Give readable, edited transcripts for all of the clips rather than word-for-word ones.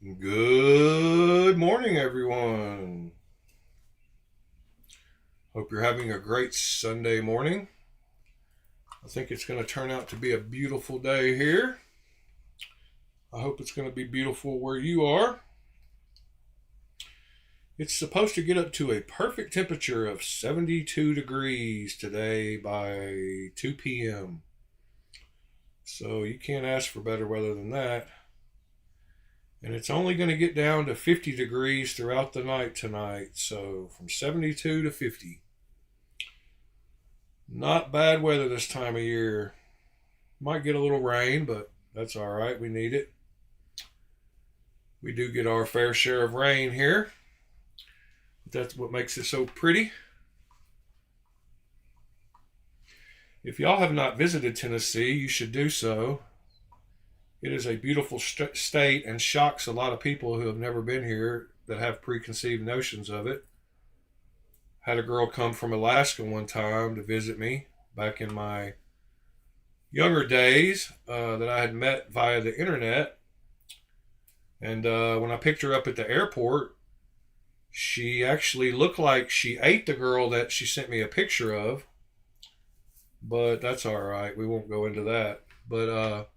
Good morning, everyone. Hope you're having a great Sunday morning. I think it's going to turn out to be a beautiful day here. I hope it's going to be beautiful where you are. It's supposed to get up to a perfect temperature of 72 degrees today by 2 p.m. So you can't ask for better weather than that. And it's only going to get down to 50 degrees throughout the night tonight. So from 72 to 50. Not bad weather this time of year. Might get a little rain, but that's all right. We need it. We do get our fair share of rain here. That's what makes it so pretty. If y'all have not visited Tennessee, you should do so. It is a beautiful state and shocks a lot of people who have never been here that have preconceived notions of it. Had a girl come from Alaska one time to visit me back in my younger days that I had met via the internet. And when I picked her up at the airport, she actually looked like she ate the girl that she sent me a picture of. But that's all right. We won't go into that. But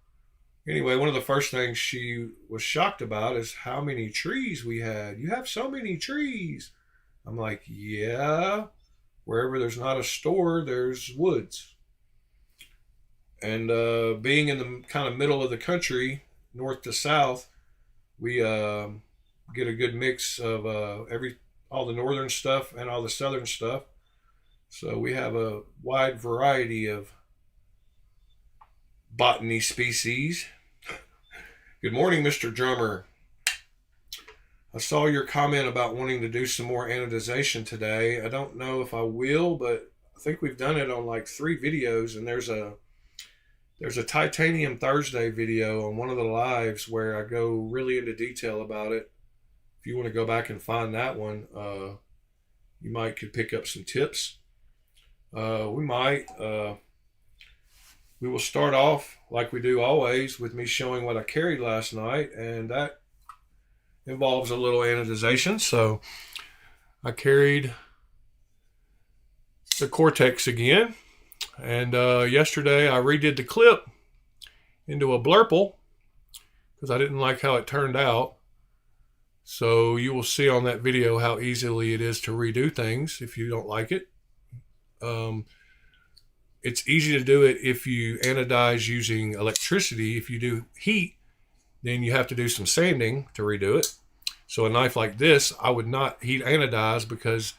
anyway, one of the first things she was shocked about is how many trees we had. You have so many trees. I'm like, yeah, wherever there's not a store, there's woods. And being in the kind of middle of the country, north to south, we get a good mix of all the northern stuff and all the southern stuff. So we have a wide variety of botany species. Good morning, Mr. Drummer. I saw your comment about wanting to do some more anodization today. I don't know if I will, but I think we've done it on like 3 videos, and there's a Titanium Thursday video on one of the lives where I go really into detail about it. If you want to go back and find that one, you might could pick up some tips. We might. We will start off like we do always with me showing what I carried last night, and that involves a little anodization. So I carried the Cortex again, and yesterday I redid the clip into a blurple because I didn't like how it turned out. So you will see on that video how easily it is to redo things if you don't like it. It's easy to do it if you anodize using electricity. If you do heat, then you have to do some sanding to redo it. So a knife like this, I would not heat anodize because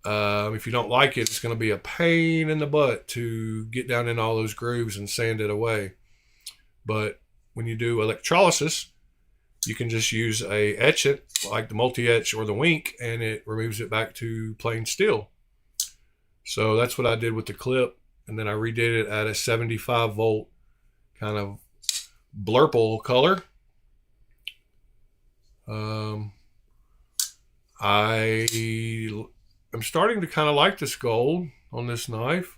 if you don't like it, it's going to be a pain in the butt to get down in all those grooves and sand it away. But when you do electrolysis, you can just use a etchant like the multi-etch or the Wink, and it removes it back to plain steel. So that's what I did with the clip, and then I redid it at a 75 volt kind of blurple color. I am starting to kind of like this gold on this knife.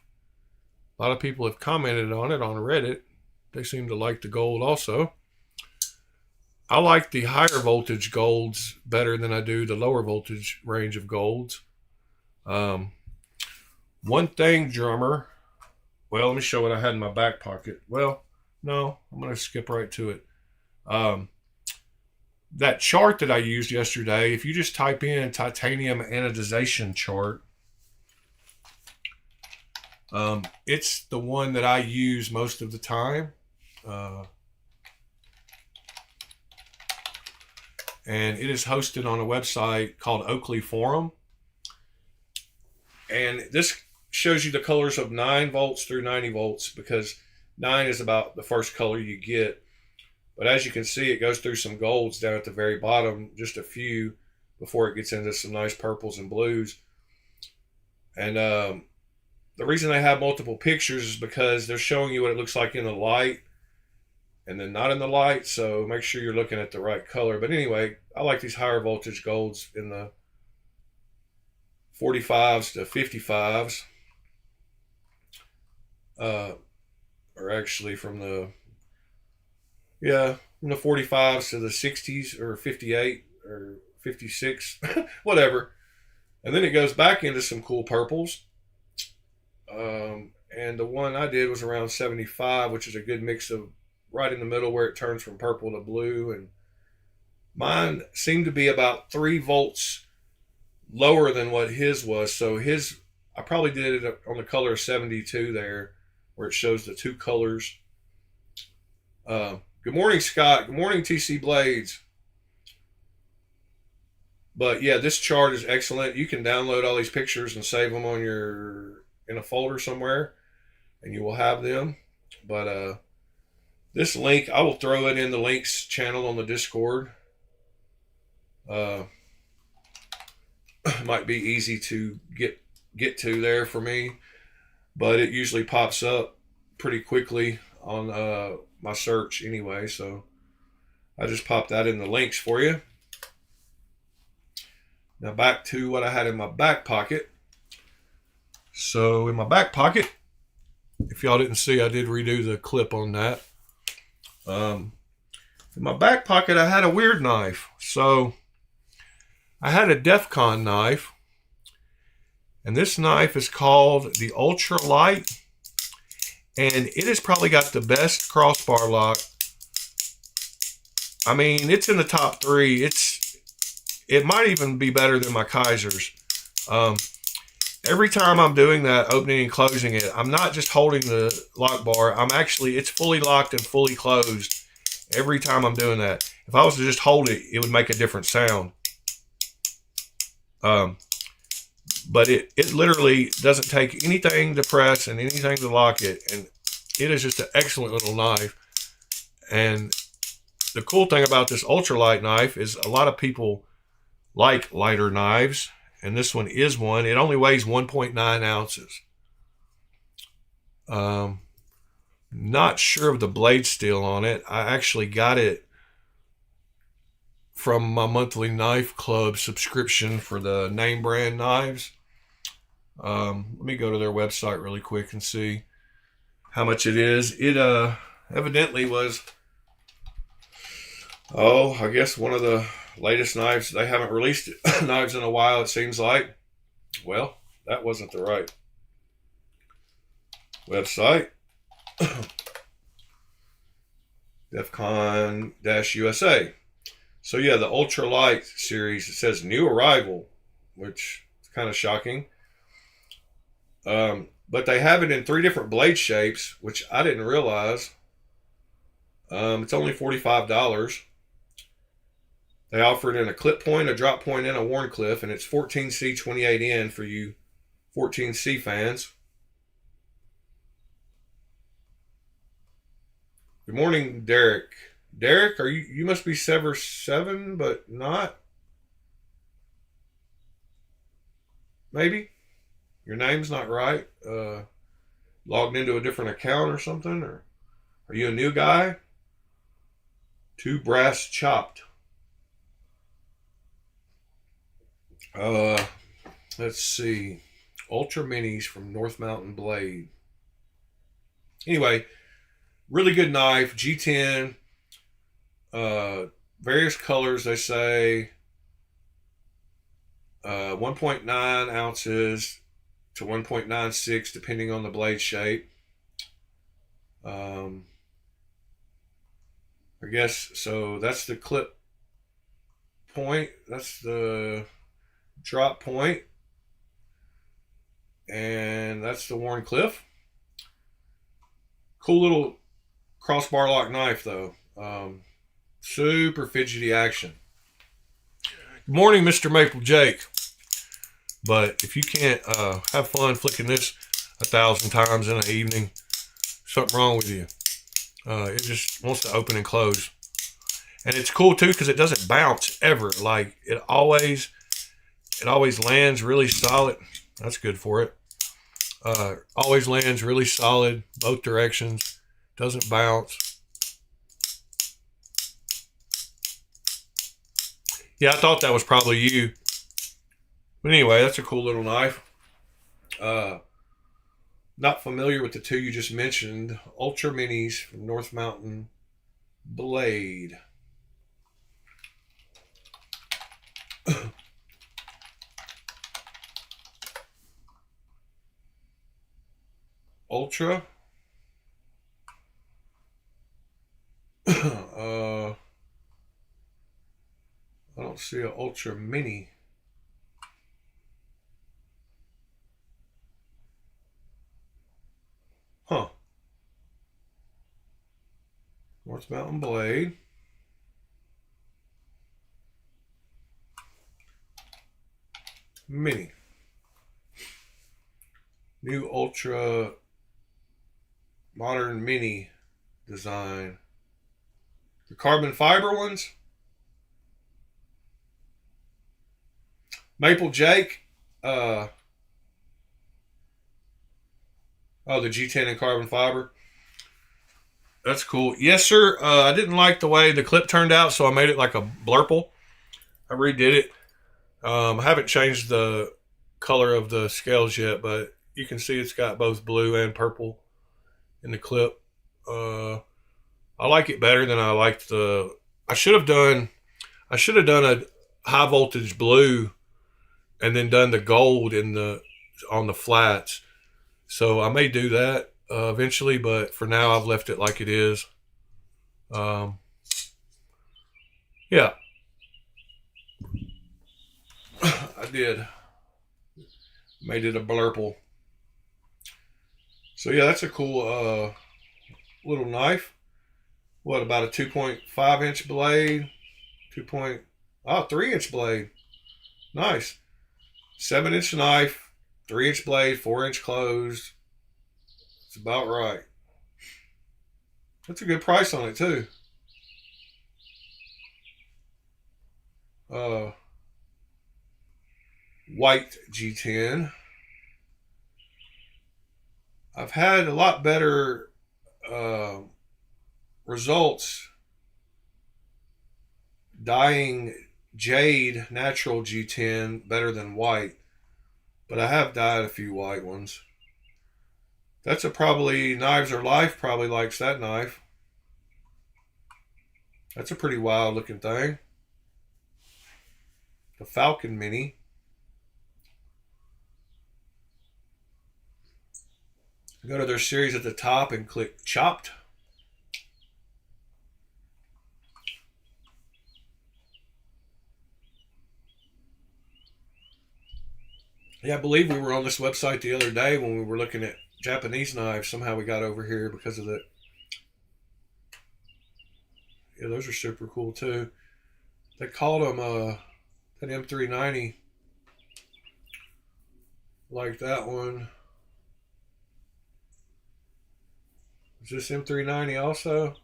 A lot of people have commented on it on Reddit. They seem to like the gold also. I like the higher voltage golds better than I do the lower voltage range of golds. One thing, drummer. Well, let me show what I had in my back pocket. Well, no, I'm going to skip right to it. That chart that I used yesterday, if you just type in titanium anodization chart, it's the one that I use most of the time. And it is hosted on a website called Oakley Forum. And this shows you the colors of 9 volts through 90 volts because 9 is about the first color you get. But as you can see, it goes through some golds down at the very bottom, just a few before it gets into some nice purples and blues. And the reason they have multiple pictures is because they're showing you what it looks like in the light and then not in the light. So make sure you're looking at the right color. But anyway, I like these higher voltage golds in the 45s to 55s. Or actually from the, yeah, from the 45s to the 60s or 58 or 56, whatever. And then it goes back into some cool purples. And the one I did was around 75, which is a good mix of right in the middle where it turns from purple to blue. And mine seemed to be about 3 volts lower than what his was. So his, I probably did it on the color of 72 there, where it shows the 2 colors. Good morning, Scott. Good morning, TC Blades. But yeah, this chart is excellent. You can download all these pictures and save them on in a folder somewhere, and you will have them. But this link, I will throw it in the links channel on the Discord. Might be easy to get to there for me, but it usually pops up pretty quickly on my search anyway. So I just popped that in the links for you. Now back to what I had in my back pocket. So in my back pocket, if y'all didn't see, I did redo the clip on that. In my back pocket, I had a weird knife. So I had a DEF CON knife, and this knife is called the Ultra Light, and it has probably got the best crossbar lock. I mean, it's in the top 3. It might even be better than my Kaiser's. Every time I'm doing that, opening and closing it, I'm not just holding the lock bar. It's fully locked and fully closed every time I'm doing that. If I was to just hold it, it would make a different sound. But it literally doesn't take anything to press and anything to lock it. And it is just an excellent little knife. And the cool thing about this ultralight knife is a lot of people like lighter knives, and this one is one. It only weighs 1.9 ounces. Not sure of the blade steel on it. I actually got it from my monthly knife club subscription for the name brand knives. Let me go to their website really quick and see how much it is. It evidently was, I guess one of the latest knives. They haven't released knives in a while, it seems like. Well, that wasn't the right website. DEFCON-USA. So yeah, the ultralight series, it says new arrival, which is kind of shocking. But they have it in 3 different blade shapes, which I didn't realize. It's only $45. They offer it in a clip point, a drop point, and a Warncliffe, and it's 14C 28N for you 14C fans. Good morning, Derek. Derek, you must be Sever 7, but not? Maybe? Your name's not right. Logged into a different account or something? Or are you a new guy? 2 brass chopped. Let's see. Ultra Minis from North Mountain Blade. Anyway, really good knife. G10. Various colors, they say. 1.9 ounces to 1.96, depending on the blade shape. I guess, so that's the clip point. That's the drop point, and that's the Warncliffe. Cool little crossbar lock knife though. Super fidgety action. Good morning, Mr. Maple Jake. But if you can't have fun flicking this 1,000 times in an evening, something wrong with you. It just wants to open and close. And it's cool too because it doesn't bounce ever. Like it always lands really solid. That's good for it. Always lands really solid both directions. Doesn't bounce. Yeah, I thought that was probably you. But anyway, that's a cool little knife. Not familiar with the 2 you just mentioned. Ultra Minis from North Mountain blade. Ultra. I don't see an Ultra Mini. Huh. North Mountain blade. Mini. New Ultra Modern Mini design. The carbon fiber ones. Maple Jake. Oh, the G10 and carbon fiber. That's cool. Yes, sir. I didn't like the way the clip turned out, so I made it like a blurple. I redid it. I haven't changed the color of the scales yet, but you can see it's got both blue and purple in the clip. I like it better than I liked the. I should have done a high voltage blue, and then done the gold on the flats. So I may do that eventually, but for now I've left it like it is. Um, yeah, I did. Made it a blurple. So yeah, that's a cool little knife. What, about a 2.5 inch blade? 3 inch blade. Nice. 7 inch knife, 3 inch blade, 4 inch closed. It's about right. That's a good price on it too. Uh, White G10. I've had a lot better results dyeing jade natural G10 better than white, but I have dyed a few white ones. That's a probably Knives Are Life probably likes that knife. That's a pretty wild looking thing. The Falcon Mini. Go to their series at the top and click Chopped. Yeah, I believe we were on this website the other day when we were looking at Japanese knives. Somehow we got over here because of that. Yeah, those are super cool too. They called them an M390, like that one. Is this M390 also?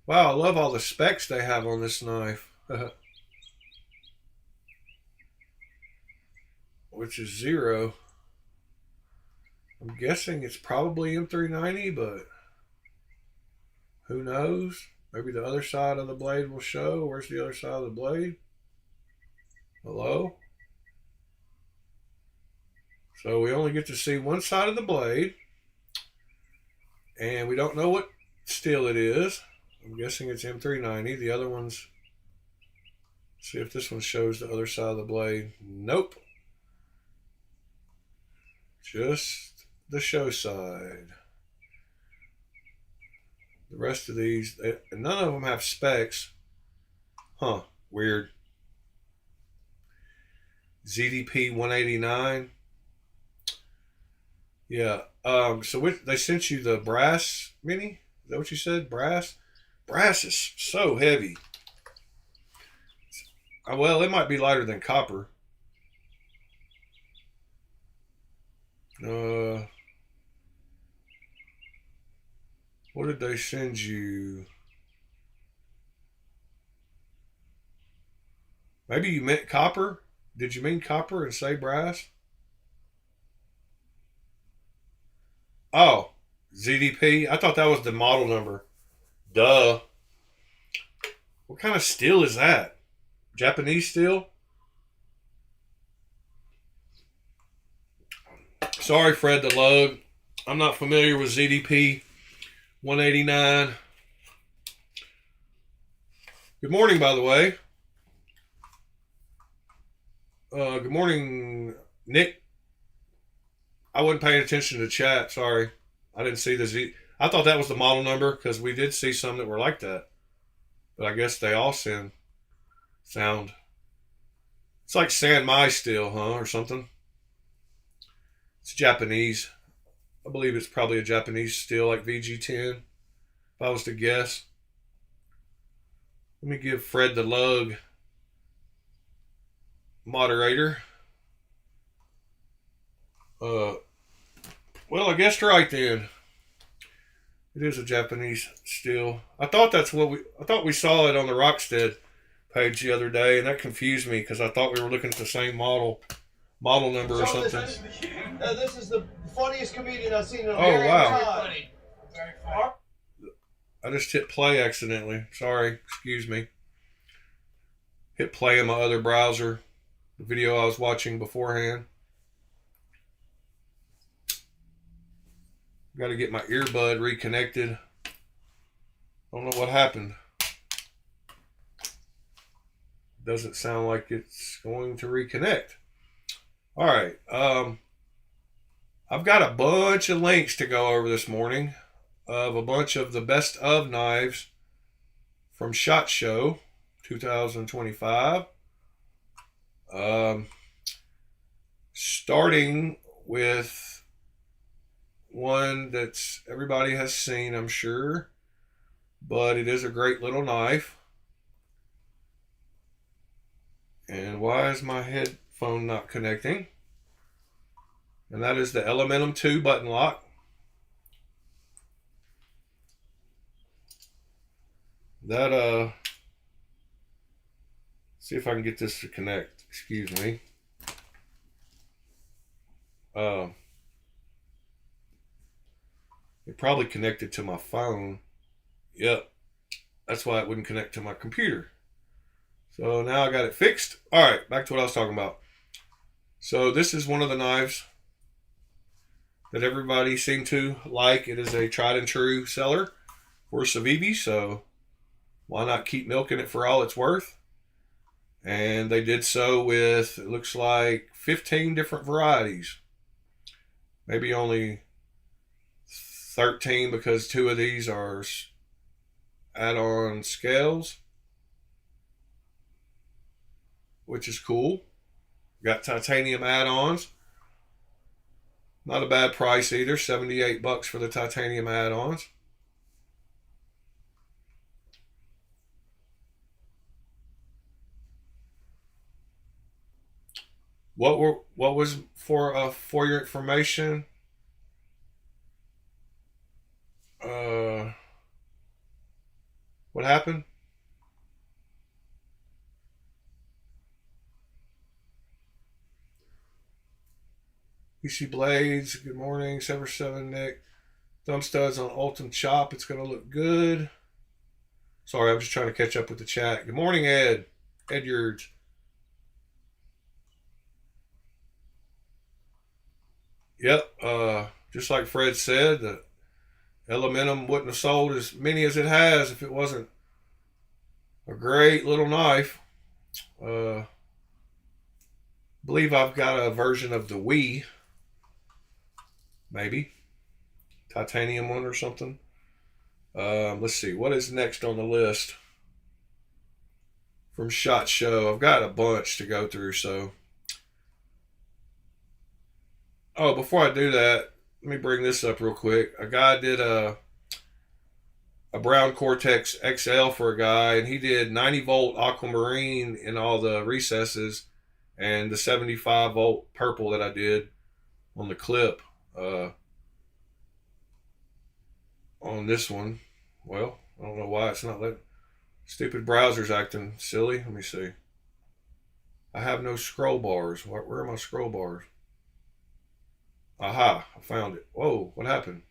Wow, I love all the specs they have on this knife. Which is 0. I'm guessing it's probably M390, but who knows? Maybe the other side of the blade will show. Where's the other side of the blade? Hello? So we only get to see one side of the blade, and we don't know what steel it is. I'm guessing it's M390. The other ones, see if this one shows the other side of the blade. Nope. Just the show side. The rest of these, none of them have specs. Huh, weird. ZDP 189. Yeah. So they sent you the brass mini? Is that what you said? Brass? Brass is so heavy. Well, it might be lighter than copper. What did they send you? Maybe you meant copper? Did you mean copper and say brass? Oh, ZDP? I thought that was the model number. Duh. What kind of steel is that? Japanese steel? Sorry, Fred the Lug. I'm not familiar with ZDP 189. Good morning, by the way. Good morning, Nick. I wasn't paying attention to the chat. Sorry. I didn't see the Z. I thought that was the model number because we did see some that were like that. But I guess they all sound. It's like San Mai steel, huh? Or something. It's Japanese. I believe it's probably a Japanese steel like VG10. If I was to guess. Let me give Fred the Lug moderator. Well, I guessed right then. It is a Japanese steel. I thought we saw it on the Rockstead page the other day, and that confused me because I thought we were looking at the same model number or something. This is the funniest comedian I've seen in a Oh, very wow. long time. Very funny. I just hit play accidentally. Sorry, excuse me. Hit play in my other browser, the video I was watching beforehand. Got to get my earbud reconnected. Don't know what happened. Doesn't sound like it's going to reconnect. All right. I've got a bunch of links to go over this morning of a bunch of the best of knives from SHOT Show 2025. Starting with one that's everybody has seen, I'm sure, but it is a great little knife. And why is my headphone not connecting? And that is the Elementum 2 button lock. That see if I can get this to connect. Excuse me. It probably connected to my phone. Yep. That's why it wouldn't connect to my computer. So now I got it fixed. All right, back to what I was talking about. So this is one of the knives that everybody seemed to like. It is a tried and true seller for Civivi, so why not keep milking it for all it's worth? And they did so with, it looks like, 15 different varieties. Maybe only 13 because 2 of these are add-on scales, which is cool. Got titanium add-ons. Not a bad price either. $78 for the titanium add-ons. What was for your information? What happened? PC Blades, good morning. 7 Nick. Thumb studs on Ultim Chop. It's going to look good. Sorry, I'm just trying to catch up with the chat. Good morning, Ed. Edyards. Yep. Just like Fred said, the Elementum wouldn't have sold as many as it has if it wasn't a great little knife. Believe I've got a version of the Wii. Maybe. Titanium one or something. Let's see. What is next on the list? From SHOT Show. I've got a bunch to go through, so. Oh, before I do that, let me bring this up real quick. A guy did a brown Cortex XL for a guy, and he did 90 volt aquamarine in all the recesses and the 75 volt purple that I did on the clip on this one. Well, I don't know why it's not letting. Stupid browser's acting silly. Let me see. I have no scroll bars. Where are my scroll bars? Aha, I found it. Whoa, what happened?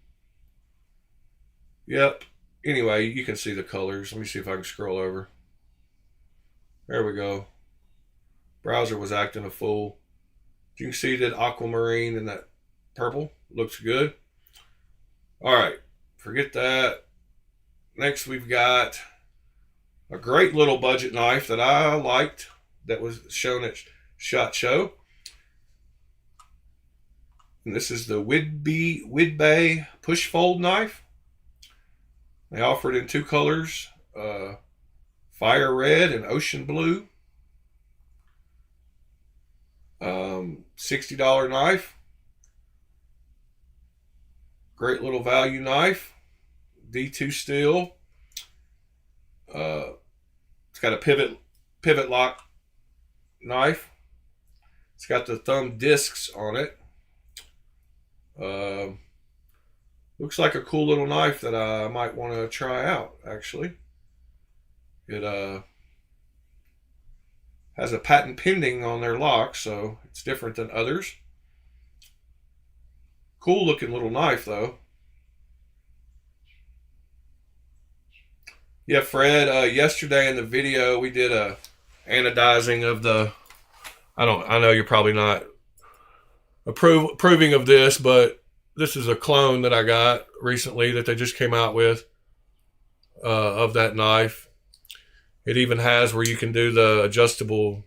Yep. Anyway, you can see the colors. Let me see if I can scroll over. There we go. Browser was acting a fool. You can see that aquamarine and that purple. Looks good. All right, forget that. Next, we've got a great little budget knife that I liked that was shown at SHOT Show. And this is the Widbay push fold knife. They offer it in two colors, fire red and ocean blue. $60 knife. Great little value knife. D2 steel. It's got a pivot lock knife. It's got the thumb discs on it. Looks like a cool little knife that I might want to try out, actually. It has a patent pending on their lock, so it's different than others. Cool looking little knife, though. Yeah, Fred, yesterday in the video we did a anodizing of the, I know you're probably not approving of this, but this is a clone that I got recently that they just came out with of that knife. It even has where you can do the adjustable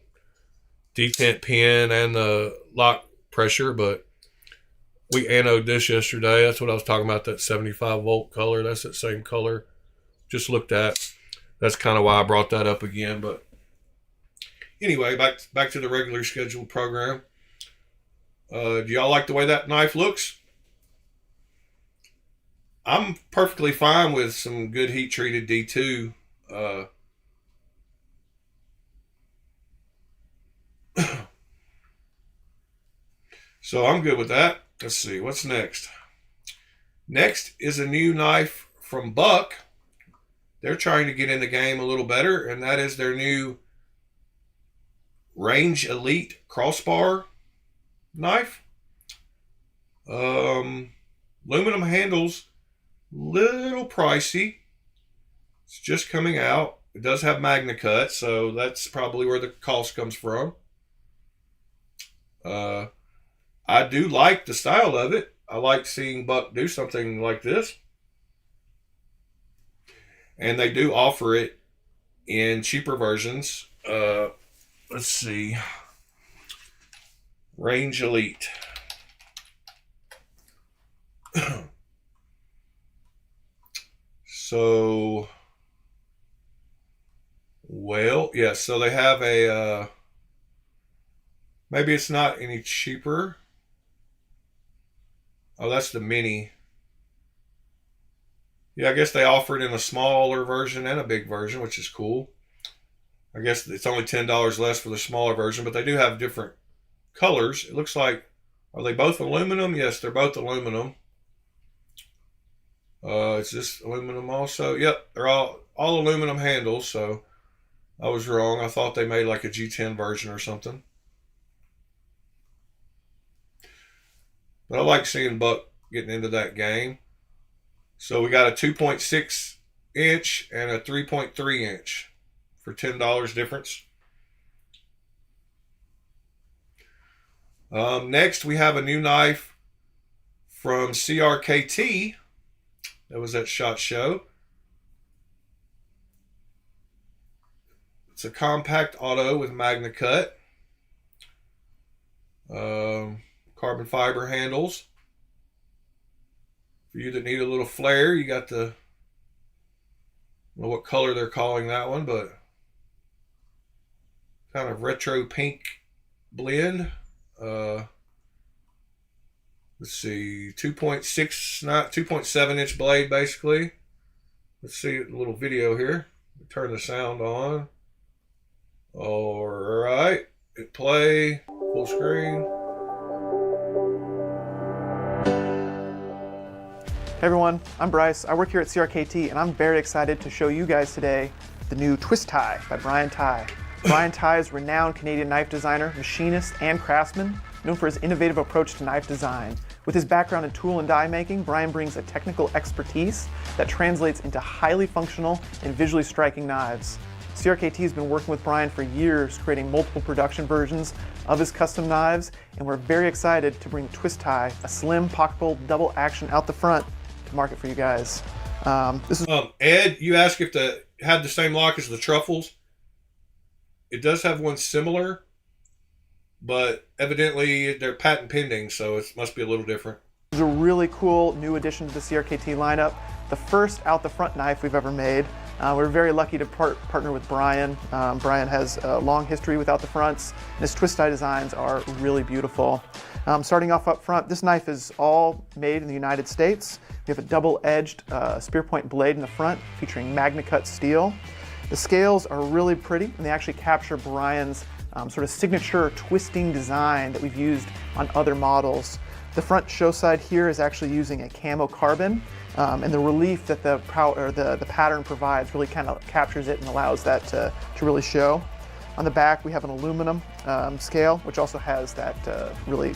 detent pin and the lock pressure, but we anode this yesterday. That's what I was talking about, that 75 volt color. That's that same color just looked at. That's kind of why I brought that up again. But anyway, back to the regularly scheduled program. Do y'all like the way that knife looks? I'm perfectly fine with some good heat treated D2. So I'm good with that. Let's see, what's next? Next is a new knife from Buck. They're trying to get in the game a little better, and that is their new Range Elite crossbar knife. Aluminum handles, little pricey. It's just coming out. It does have Magna Cut, so that's probably where the cost comes from. I do like the style of it. I like seeing Buck do something like this. And they do offer it in cheaper versions. Let's see. Range Elite. So, well, yeah, so they have a, maybe it's not any cheaper. Oh, that's the mini. Yeah, I guess they offer it in a smaller version and a big version, which is cool. I guess it's only $10 less for the smaller version, but they do have different colors. It looks like, are they both aluminum? Yes, they're both aluminum. It's just aluminum also. Yep, they're all aluminum handles, so I was wrong. I thought they made like a G10 version or something. But I like seeing Buck getting into that game. So we got a 2.6 inch and a 3.3 inch for $10 difference. Next, we have a new knife from CRKT that was at SHOT Show. It's a compact auto with Magna Cut. Carbon fiber handles. For you that need a little flair, you got the, I don't know what color they're calling that one, but kind of retro pink blend. Let's see, 2.7 inch blade basically. Let's see a little video here. Turn the sound on. All right, hit play, full screen. Hey everyone, I'm Bryce. I work here at CRKT and I'm very excited to show you guys today the new Twist Tie by Brian Tye. Brian Tye is a renowned Canadian knife designer, machinist, and craftsman, known for his innovative approach to knife design. With his background in tool and die making, Brian brings a technical expertise that translates into highly functional and visually striking knives. CRKT has been working with Brian for years, creating multiple production versions of his custom knives, and we're very excited to bring Twist Tie, a slim pocketable double action out the front, to market for you guys. Ed, you asked if it had the same lock as the Truffles. It does have one similar, but evidently they're patent pending, so it must be a little different. This is a really cool new addition to the CRKT lineup. The first out the front knife we've ever made. We're very lucky to partner with Brian. Brian has a long history with out the fronts, and his twist tie designs are really beautiful. Starting off up front, this knife is all made in the United States. We have a double-edged spear point blade in the front featuring Magna Cut steel. The scales are really pretty, and they actually capture Brian's sort of signature twisting design that we've used on other models. The front show side here is actually using a camo carbon, and the relief that the pattern provides really kind of captures it and allows that to really show. On the back, we have an aluminum scale, which also has that really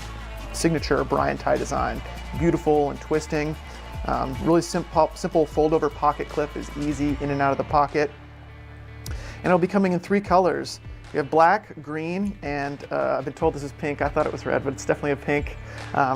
signature Brian tie design. Beautiful and twisting. Really simple fold-over pocket clip is easy in and out of the pocket. And it'll be coming in 3 colors. We have black, green, and I've been told this is pink. I thought it was red, but it's definitely a pink.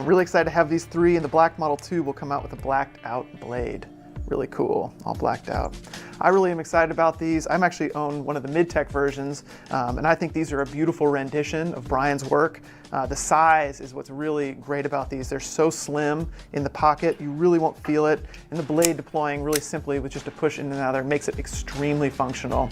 Really excited to have these 3, and the black model 2 will come out with a blacked out blade. Really cool, all blacked out. I really am excited about these. I'm actually own one of the mid-tech versions, and I think these are a beautiful rendition of Brian's work. The size is what's really great about these. They're so slim in the pocket, you really won't feel it. And the blade deploying really simply with just a push in and out there makes it extremely functional.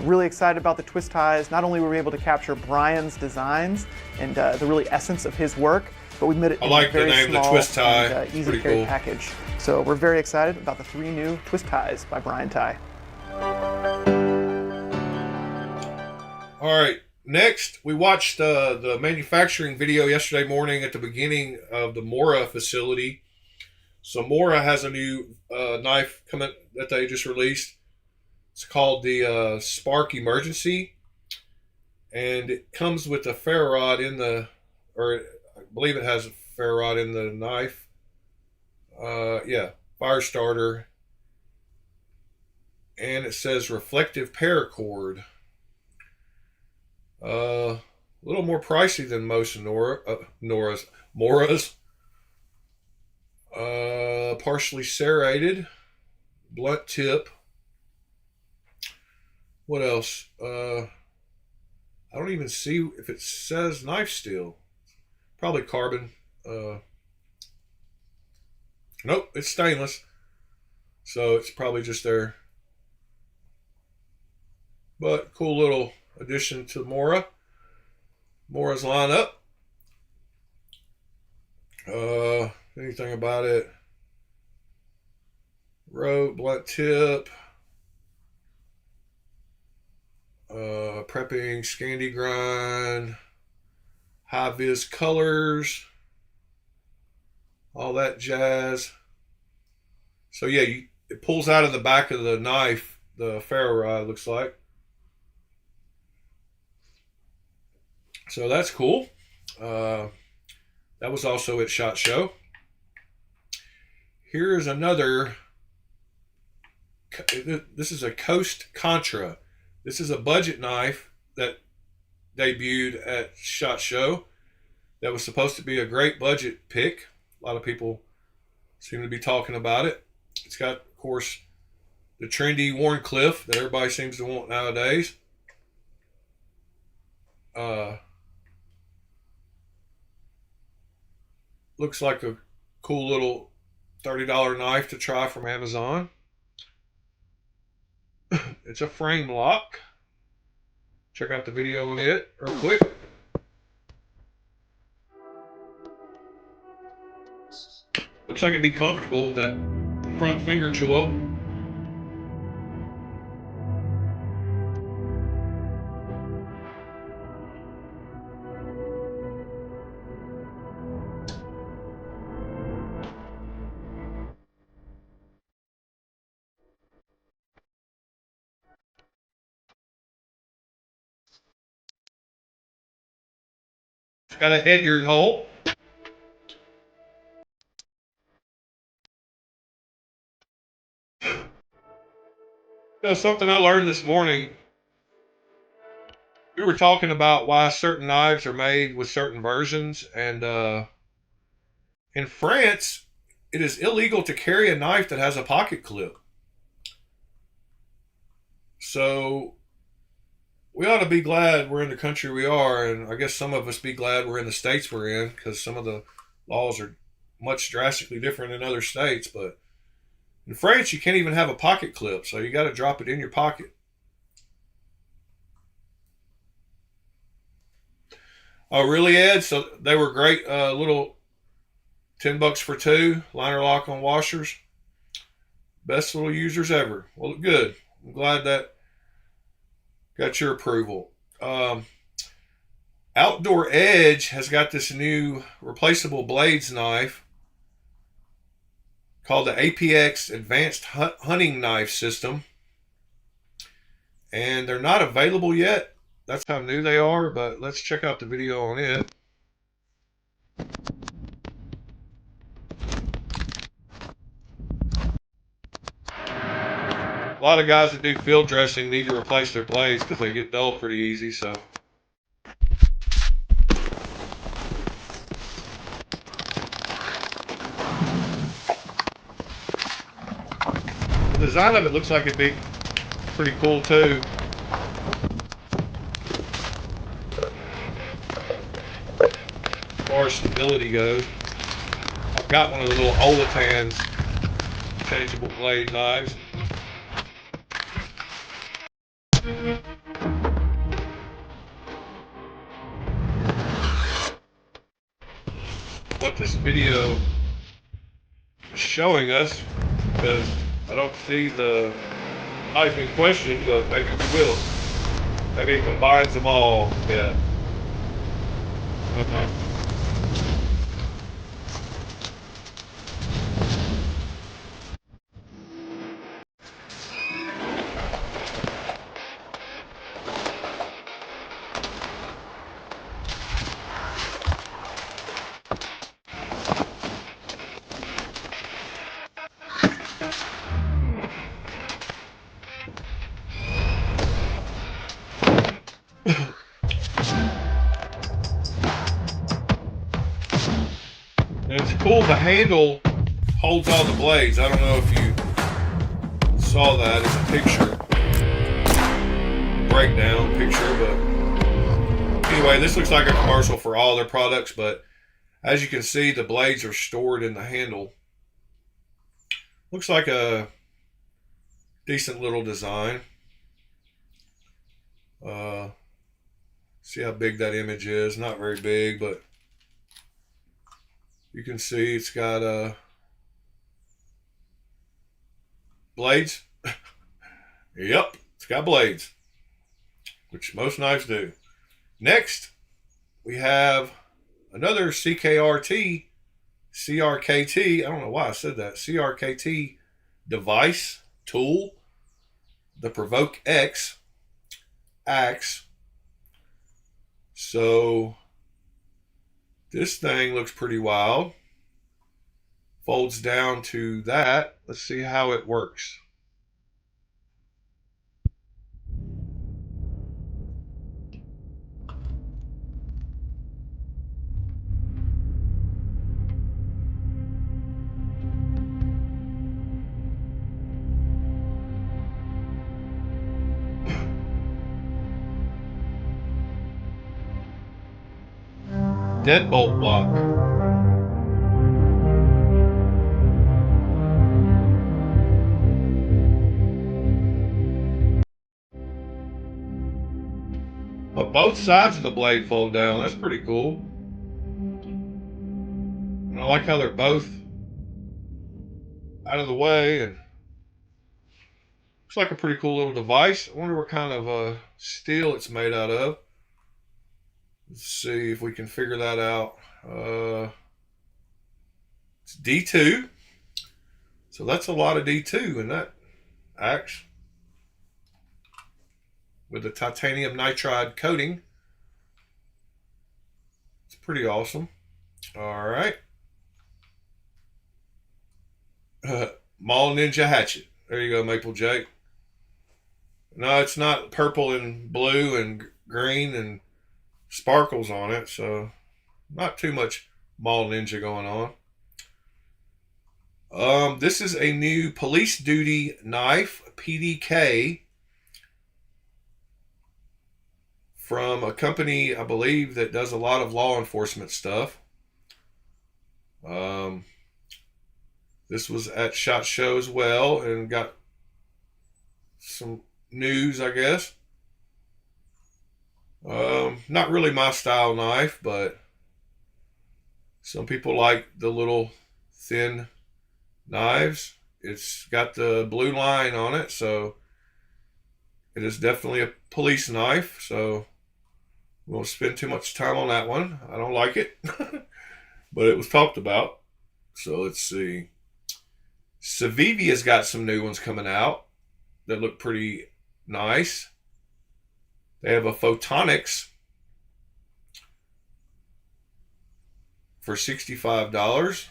Really excited about the twist ties. Not only were we able to capture Brian's designs and the really essence of his work, but we made it in a very small twist tie. And easy to carry package. So we're very excited about the 3 new twist ties by Brian Tie. All right, next we watched the manufacturing video yesterday morning at the beginning of the Mora facility. So Mora has a new knife coming that they just released. It's called the Spark Emergency, and it comes with a ferro rod in the, or I believe it has a ferro rod in the knife. Yeah, fire starter, and it says reflective paracord. A little more pricey than most Moras. Partially serrated, blunt tip. What else? I don't even see if it says knife steel. Probably carbon. Nope, it's stainless. So it's probably just there. But cool little addition to Mora's lineup. Anything about it? Rope, blunt tip. Prepping, Scandi grind, high vis colors, all that jazz. So yeah, it pulls out of the back of the knife, the ferro rod looks like. So that's cool. That was also at SHOT Show. Here's another. This is a Coast Contra. This is a budget knife that debuted at SHOT Show that was supposed to be a great budget pick. A lot of people seem to be talking about it. It's got, of course, the trendy Warncliffe that everybody seems to want nowadays. Looks like a cool little $30 knife to try from Amazon. It's a frame lock. Check out the video on it real quick. Looks like it'd be comfortable with that front finger tool. It's got a headgear hole. Something I learned this morning. we were talking about why certain knives are made with certain versions, and in France, it is illegal to carry a knife that has a pocket clip. So we ought to be glad we're in the country we are, and I guess some of us be glad we're in the states we're in, because some of the laws are much drastically different in other states. But in France, you can't even have a pocket clip, so you got to drop it in your pocket. Oh, really, Ed? So they were great little $10 for two liner lock on washers. Best little users ever. Well, good. I'm glad that got your approval. Outdoor Edge has got this new replaceable blades knife called the APX Advanced Hunting Knife System. And they're not available yet. That's how new they are, but let's check out the video on it. A lot of guys that do field dressing need to replace their blades because they get dull pretty easy, so. The design of it looks like it'd be pretty cool too. As far as stability goes. I've got one of the little Olatan's changeable blade knives. What this video is showing us, because I don't see the knife in question, but maybe we will. Maybe it combines them all. Yeah. Okay. And it's cool, the handle holds all the blades. I don't know if you saw that in the picture, breakdown picture, but anyway, this looks like a commercial for all their products, but as you can see, the blades are stored in the handle. Looks like a decent little design. See how big that image is. Not very big, but you can see it's got blades. Yep, it's got blades, which most knives do. Next, we have another CRKT. I don't know why I said that. CRKT device tool, the Provoke X axe. So this thing looks pretty wild. Folds down to that. Let's see how it works. Deadbolt block. But both sides of the blade fold down. That's pretty cool. And I like how they're both out of the way, and looks like a pretty cool little device. I wonder what kind of steel it's made out of. Let's see if we can figure that out. It's D2. So that's a lot of D2 in that axe. With the titanium nitride coating. It's pretty awesome. All right. Mall Ninja Hatchet. There you go, Maple Jake. No, it's not purple and blue and green and sparkles on it, so not too much Mall Ninja going on. This is a new police duty knife, PDK, from a company, I believe, that does a lot of law enforcement stuff. This was at SHOT Show as well and got some news, I guess. Not really my style knife, but some people like the little thin knives. It's got the blue line on it, so it is definitely a police knife. So we won't spend too much time on that one. I don't like it, but it was talked about. So let's see. Civivia's got some new ones coming out that look pretty nice. They have a Photonics for $65.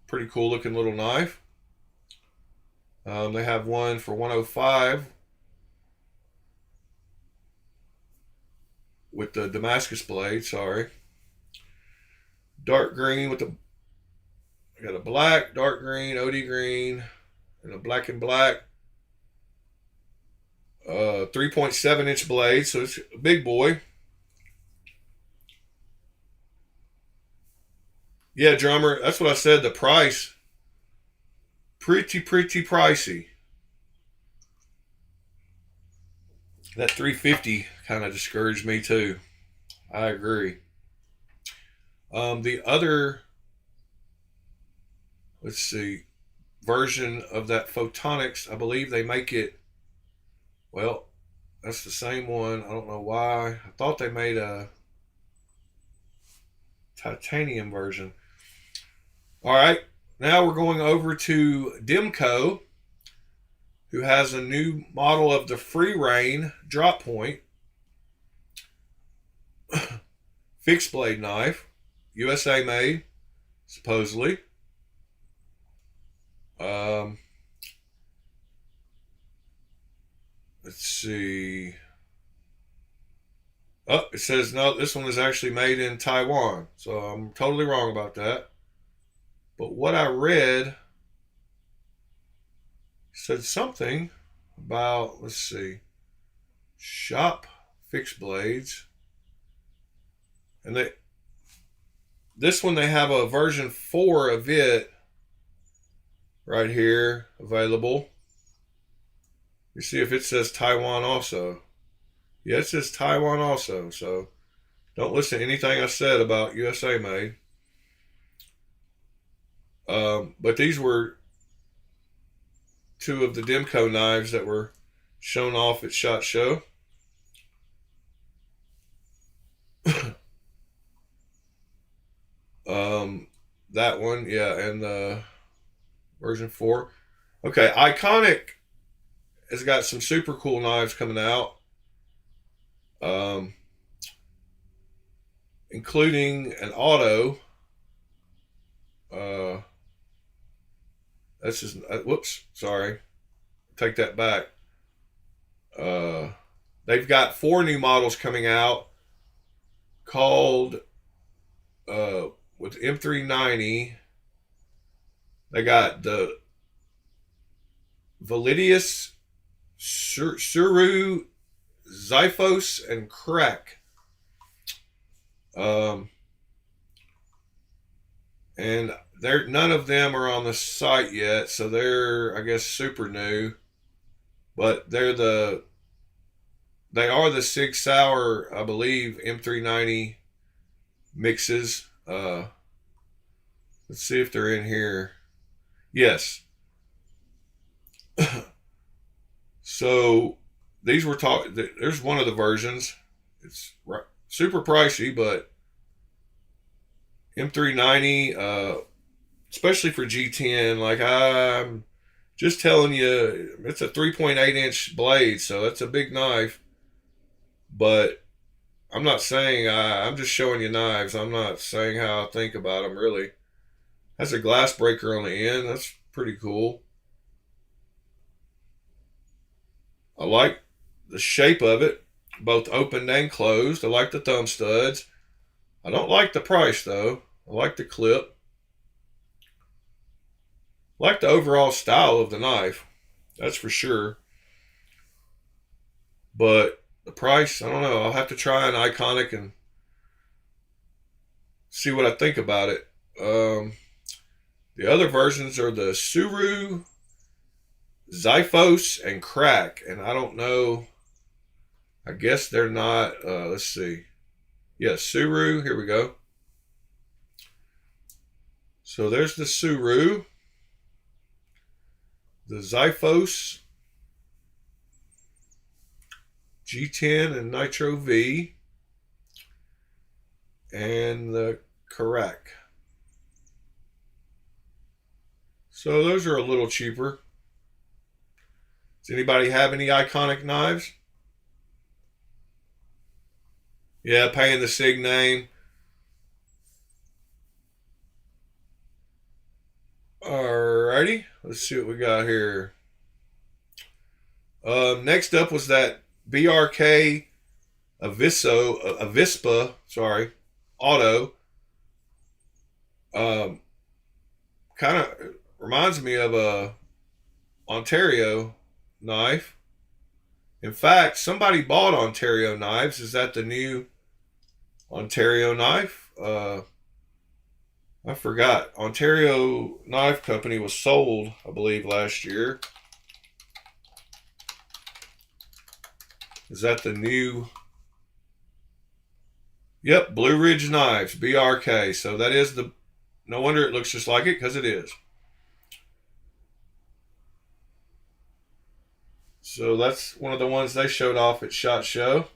Pretty cool looking little knife. They have one for $105 with the Damascus blade. Sorry. Dark green with the. I got a black, dark green, OD green, and a black and black. 3.7-inch blade, so it's a big boy. Yeah, drummer, that's what I said. The price, pretty pricey. That $350 kind of discouraged me too. I agree. The other, let's see, version of that Photonics, I believe they make it. Well, that's the same one. I don't know why. I thought they made a titanium version. All right, now we're going over to Demco, who has a new model of the Free Reign drop point fixed blade knife, USA made, supposedly. Let's see. Oh, it says no, this one is actually made in Taiwan. So I'm totally wrong about that. But what I read said something about, let's see, shop fixed blades. And this one, they have a version 4 of it right here available. You see if it says Taiwan also. Yeah, it says Taiwan also. So don't listen to anything I said about USA made. But these were two of the Demco knives that were shown off at SHOT Show. That one, yeah, and version 4. Okay, Iconic has got some super cool knives coming out, including an auto. That's just whoops, sorry, take that back. They've got 4 new models coming out called with M390. They got the Validius, Suru, Xiphos, and Crack. And none of them are on the site yet, so they're, I guess, super new. But they are the Sig Sauer, I believe, M390 mixes. Let's see if they're in here. Yes. So these were there's one of the versions. It's super pricey, but M390, especially for G10, like I'm just telling you, it's a 3.8-inch blade, so that's a big knife. But I'm not saying, I'm just showing you knives. I'm not saying how I think about them, really. Has a glass breaker on the end. That's pretty cool. I like the shape of it. both opened and closed. I like the thumb studs. I don't like the price though. I like the clip. I like the overall style of the knife. That's for sure. But the price, I don't know. I'll have to try an Iconic and see what I think about it. The other versions are the Suru, Xiphos, and Crack. And I don't know. I guess they're not. Let's see. Yeah, Suru. Here we go. So there's the Suru, the Xiphos, G10 and Nitro V, and the Crack. So those are a little cheaper. Does anybody have any Iconic knives? Yeah, paying the SIG name. Alrighty, let's see what we got here. Next up was that BRK Avispa, sorry, Auto. Kind of reminds me of a Ontario knife. In fact, somebody bought Ontario knives. Is that the new Ontario knife? I forgot. Ontario Knife Company was sold, I believe, last year. Is that the new? Yep, Blue Ridge Knives, BRK. So that is the, no wonder it looks just like it, because it is. So that's one of the ones they showed off at SHOT Show.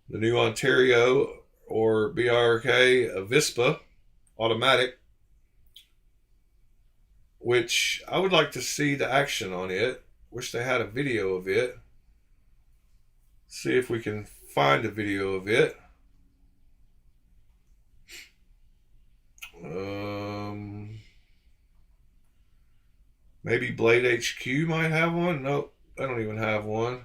The new Ontario or BRK Avispa automatic, which I would like to see the action on it. Wish they had a video of it. See if we can find a video of it. Maybe Blade HQ might have one. Nope, I don't even have one.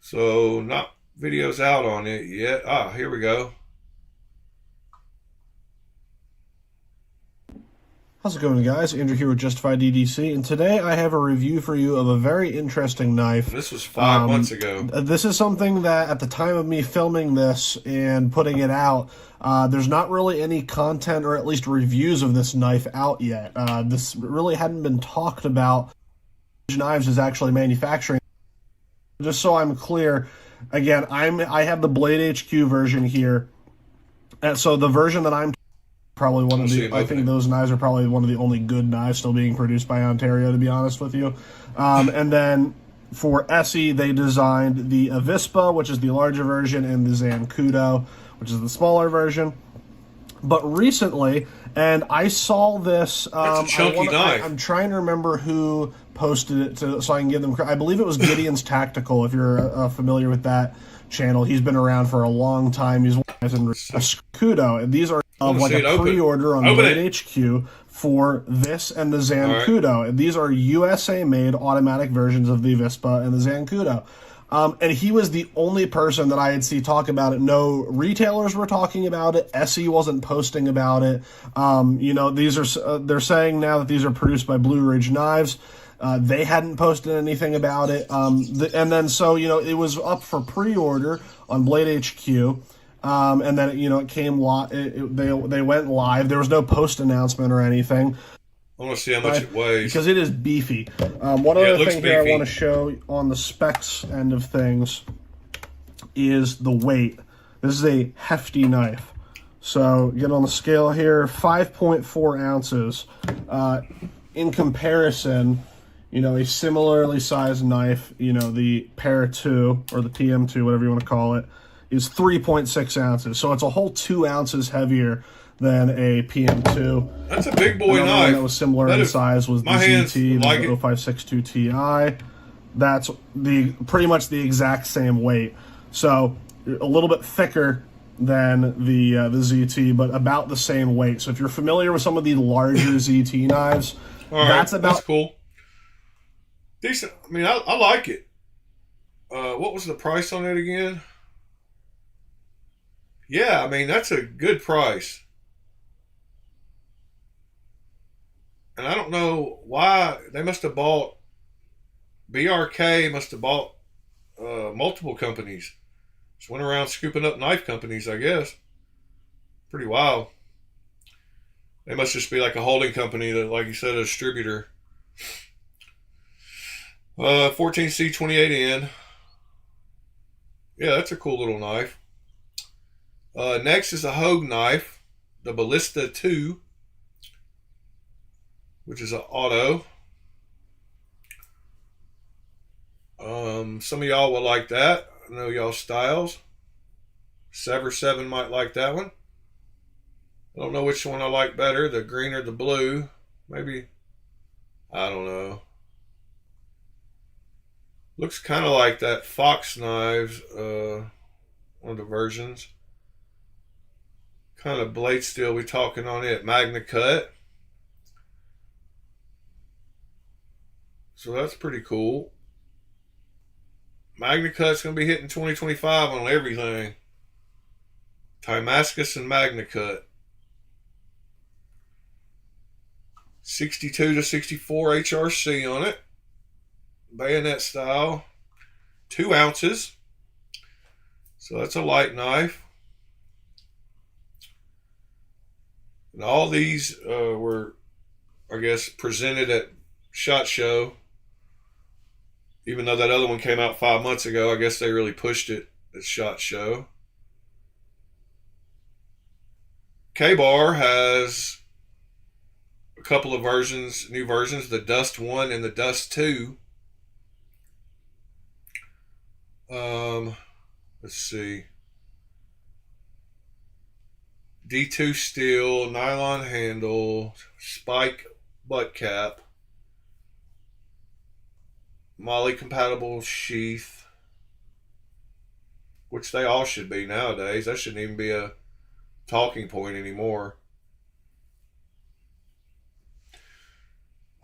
So not videos out on it yet. Ah, here we go. How's it going, guys? Andrew here with Justified DDC, and today I have a review for you of a very interesting knife. This was 5 months ago. This is something that at the time of me filming this and putting it out, there's not really any content or at least reviews of this knife out yet. This really hadn't been talked about. Knives is actually manufacturing. Just so I'm clear, again, I have the Blade HQ version here, and so the version that I'm probably one of the, I think those knives are probably one of the only good knives still being produced by Ontario, to be honest with you. And then for SE, they designed the Avispa, which is the larger version, and the Zancudo, which is the smaller version. But recently, and I saw this, that's a chunky knife. I'm trying to remember who posted it so I can give them credit. I believe it was Gideon's Tactical, if you're familiar with that channel. He's been around for a long time. He's a Zancudo, and these are like a pre-order on Blade HQ for this and the Zancudo. Right. And these are USA-made automatic versions of the Avispa and the Zancudo. And he was the only person that I had seen talk about it. No retailers were talking about it. SE wasn't posting about it. You know, these are they're saying now that these are produced by Blue Ridge Knives. They hadn't posted anything about it. And then so, you know, it was up for pre-order on Blade HQ. And then, you know, it came they went live. There was no post announcement or anything. I want to see how much it weighs. Because it is beefy. One other thing here I want to show on the specs end of things is the weight. This is a hefty knife. So, get on the scale here, 5.4 ounces. In comparison, you know, a similarly sized knife, you know, the Para 2 or the PM2, whatever you want to call it, is 3.6 ounces. So it's a whole 2 ounces heavier than a PM2. That's a big boy knife. One that was similar in size was the ZT, the 0562 Ti. That's pretty much the exact same weight. So a little bit thicker than the ZT, but about the same weight. So if you're familiar with some of the larger ZT knives, that's cool. Decent. I mean, I like it. What was the price on it again? Yeah, I mean, that's a good price. And I don't know why they must have bought, BRK must have bought multiple companies. Just went around scooping up knife companies, I guess. Pretty wild. They must just be like a holding company that, like you said, a distributor. 14C28N. Yeah, that's a cool little knife. Next is a Hogue knife, the Ballista 2, which is an auto. Some of y'all will like that. I know y'all styles. Sever 7 might like that one. I don't know which one I like better, the green or the blue. Maybe, I don't know. Looks kind of like that Fox Knives, one of the versions. Kind of blade steel we talking on it. Magna Cut. So that's pretty cool. Magna Cut's going to be hitting 2025 on everything. Timascus and Magna Cut. 62 to 64 HRC on it. Bayonet style. 2 ounces. So that's a light knife. And all these were, I guess, presented at SHOT Show. Even though that other one came out 5 months ago, I guess they really pushed it at SHOT Show. K-Bar has a couple of versions, new versions, the Dust 1 and the Dust 2. Let's see. D2 steel, nylon handle, spike butt cap, Moly compatible sheath, which they all should be nowadays. That shouldn't even be a talking point anymore.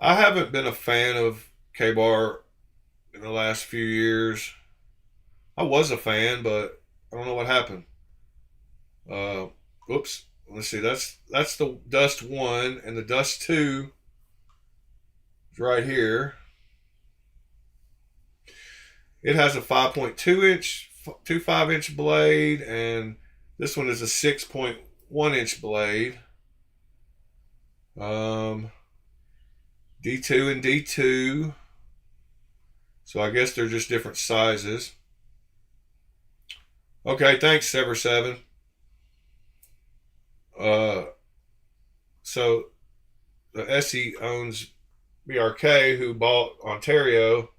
I haven't been a fan of K-Bar in the last few years. I was a fan, but I don't know what happened. Oops. Let's see. That's the Dust 1, and the Dust 2 is right here. It has a 5.2 inch, 2.5 inch blade, and this one is a 6.1 inch blade. D2 and D2. So I guess they're just different sizes. Okay, thanks, Sever 7. So the Essie owns BRK, who bought Ontario.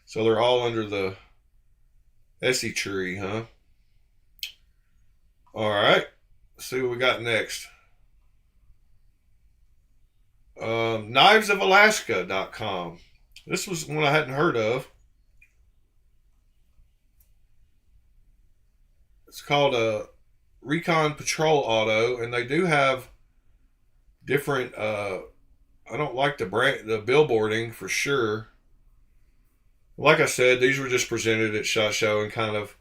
So they're all under the Essie tree, huh? All right. Let's see what we got next. KnivesOfAlaska.com. This was one I hadn't heard of. It's called a Recon Patrol Auto, and they do have different. I don't like the billboarding for sure. Like I said, these were just presented at SHOT Show and kind of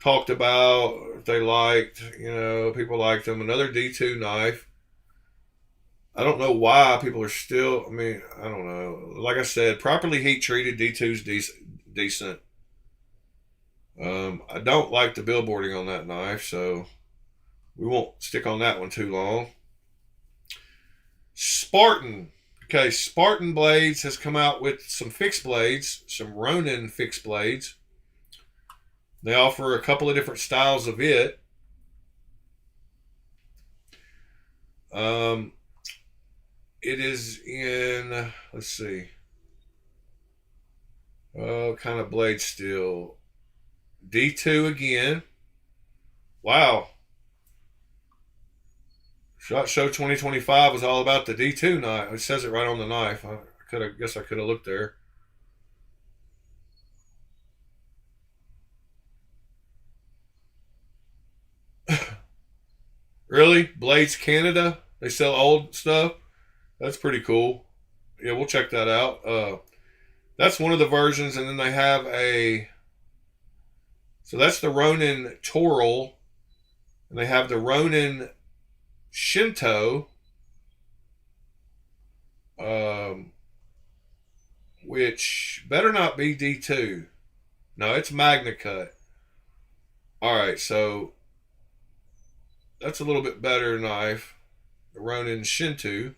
talked about if they liked. People liked them. Another D2 knife. I don't know why people are still. I mean, I don't know. Like I said, properly heat treated D2's decent. I don't like the billboarding on that knife, so we won't stick on that one too long. Spartan. Okay, Spartan Blades has come out with some fixed blades, some Ronin fixed blades. They offer a couple of different styles of it. It is in, let's see. Kind of blade steel. D2 again. Wow. SHOT Show 2025 was all about the D2 knife. It says it right on the knife. I guess I could have looked there. Really? Blades Canada? They sell old stuff? That's pretty cool. Yeah, we'll check that out. That's one of the versions, and then they have so that's the Ronin Toral, and they have the Ronin Shinto, which better not be D2. No, it's Magna Cut. All right, so that's a little bit better knife. The Ronin Shinto.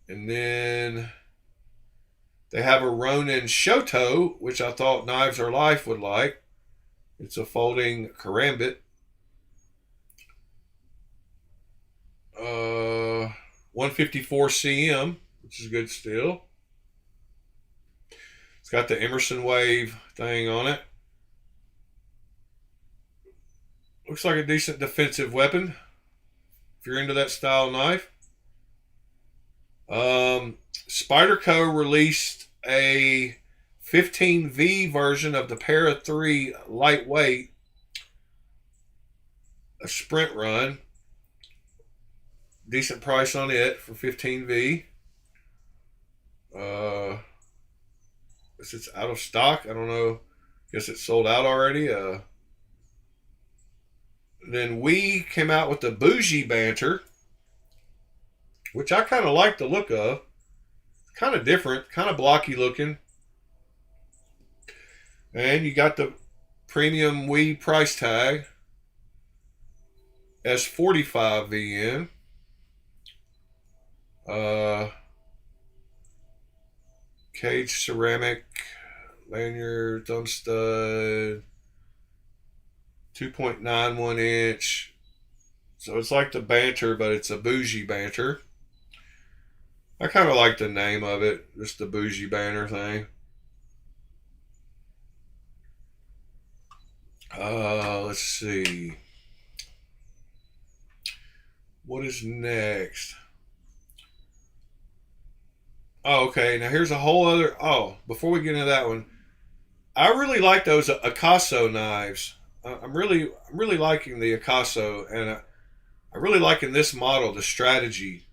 And then they have a Ronin Shoto, which I thought Knives Are Life would like. It's a folding karambit. 154 cm, which is good steel. It's got the Emerson Wave thing on it. Looks like a decent defensive weapon if you're into that style knife. Spyderco released a 15V version of the Para 3 lightweight, a sprint run. Decent price on it for 15V. Guess it's out of stock. I don't know. Guess it's sold out already. Then we came out with the Bougie Banter, which I kind of like the look of. Kind of different, kind of blocky looking. And you got the premium Wii price tag. S45 VN. Cage ceramic, lanyard, thumb stud, 2.91 inch. So it's like the Banter, but it's a Bougie Banter. I kind of like the name of it, just the Bougie Banter thing. Let's see. What is next? Oh, okay. Now here's a whole other. Oh, before we get into that one, I really like those Akaso knives. I'm really liking the Akaso, and I really liking this model, the Strategy.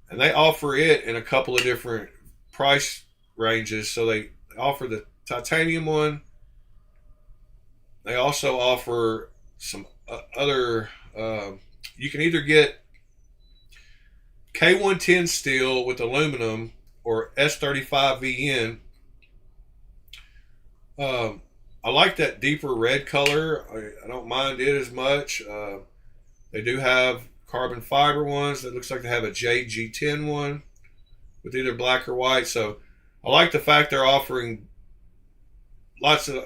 And they offer it in a couple of different price ranges. So they offer the titanium one. They also offer some other. You can either get K110 steel with aluminum or S35 VN. I like that deeper red color. I don't mind it as much. They do have carbon fiber ones. It looks like they have a JG10 one with either black or white. So I like the fact they're offering lots of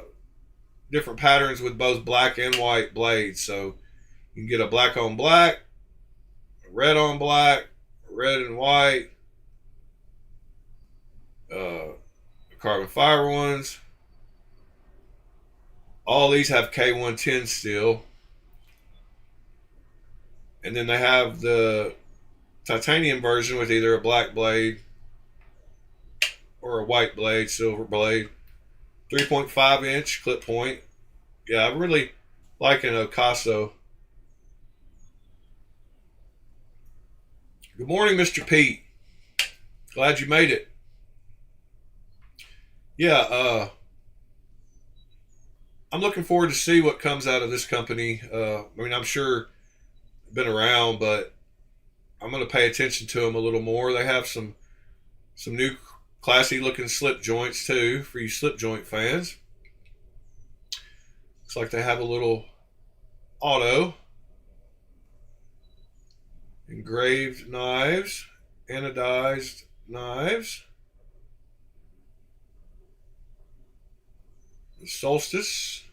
different patterns with both black and white blades. So you can get a black on black, a red on black, red and white, carbon fiber ones. All these have K110 steel. And then they have the titanium version with either a black blade or a white blade, silver blade. 3.5 inch clip point. Yeah, I'm really liking Okaso. Good morning, Mr. Pete. Glad you made it. Yeah, I'm looking forward to see what comes out of this company. I mean, I'm sure been around, but I'm going to pay attention to them a little more. They have some new classy looking slip joints too for you slip joint fans. Looks like they have a little auto engraved knives, anodized knives, the Solstice.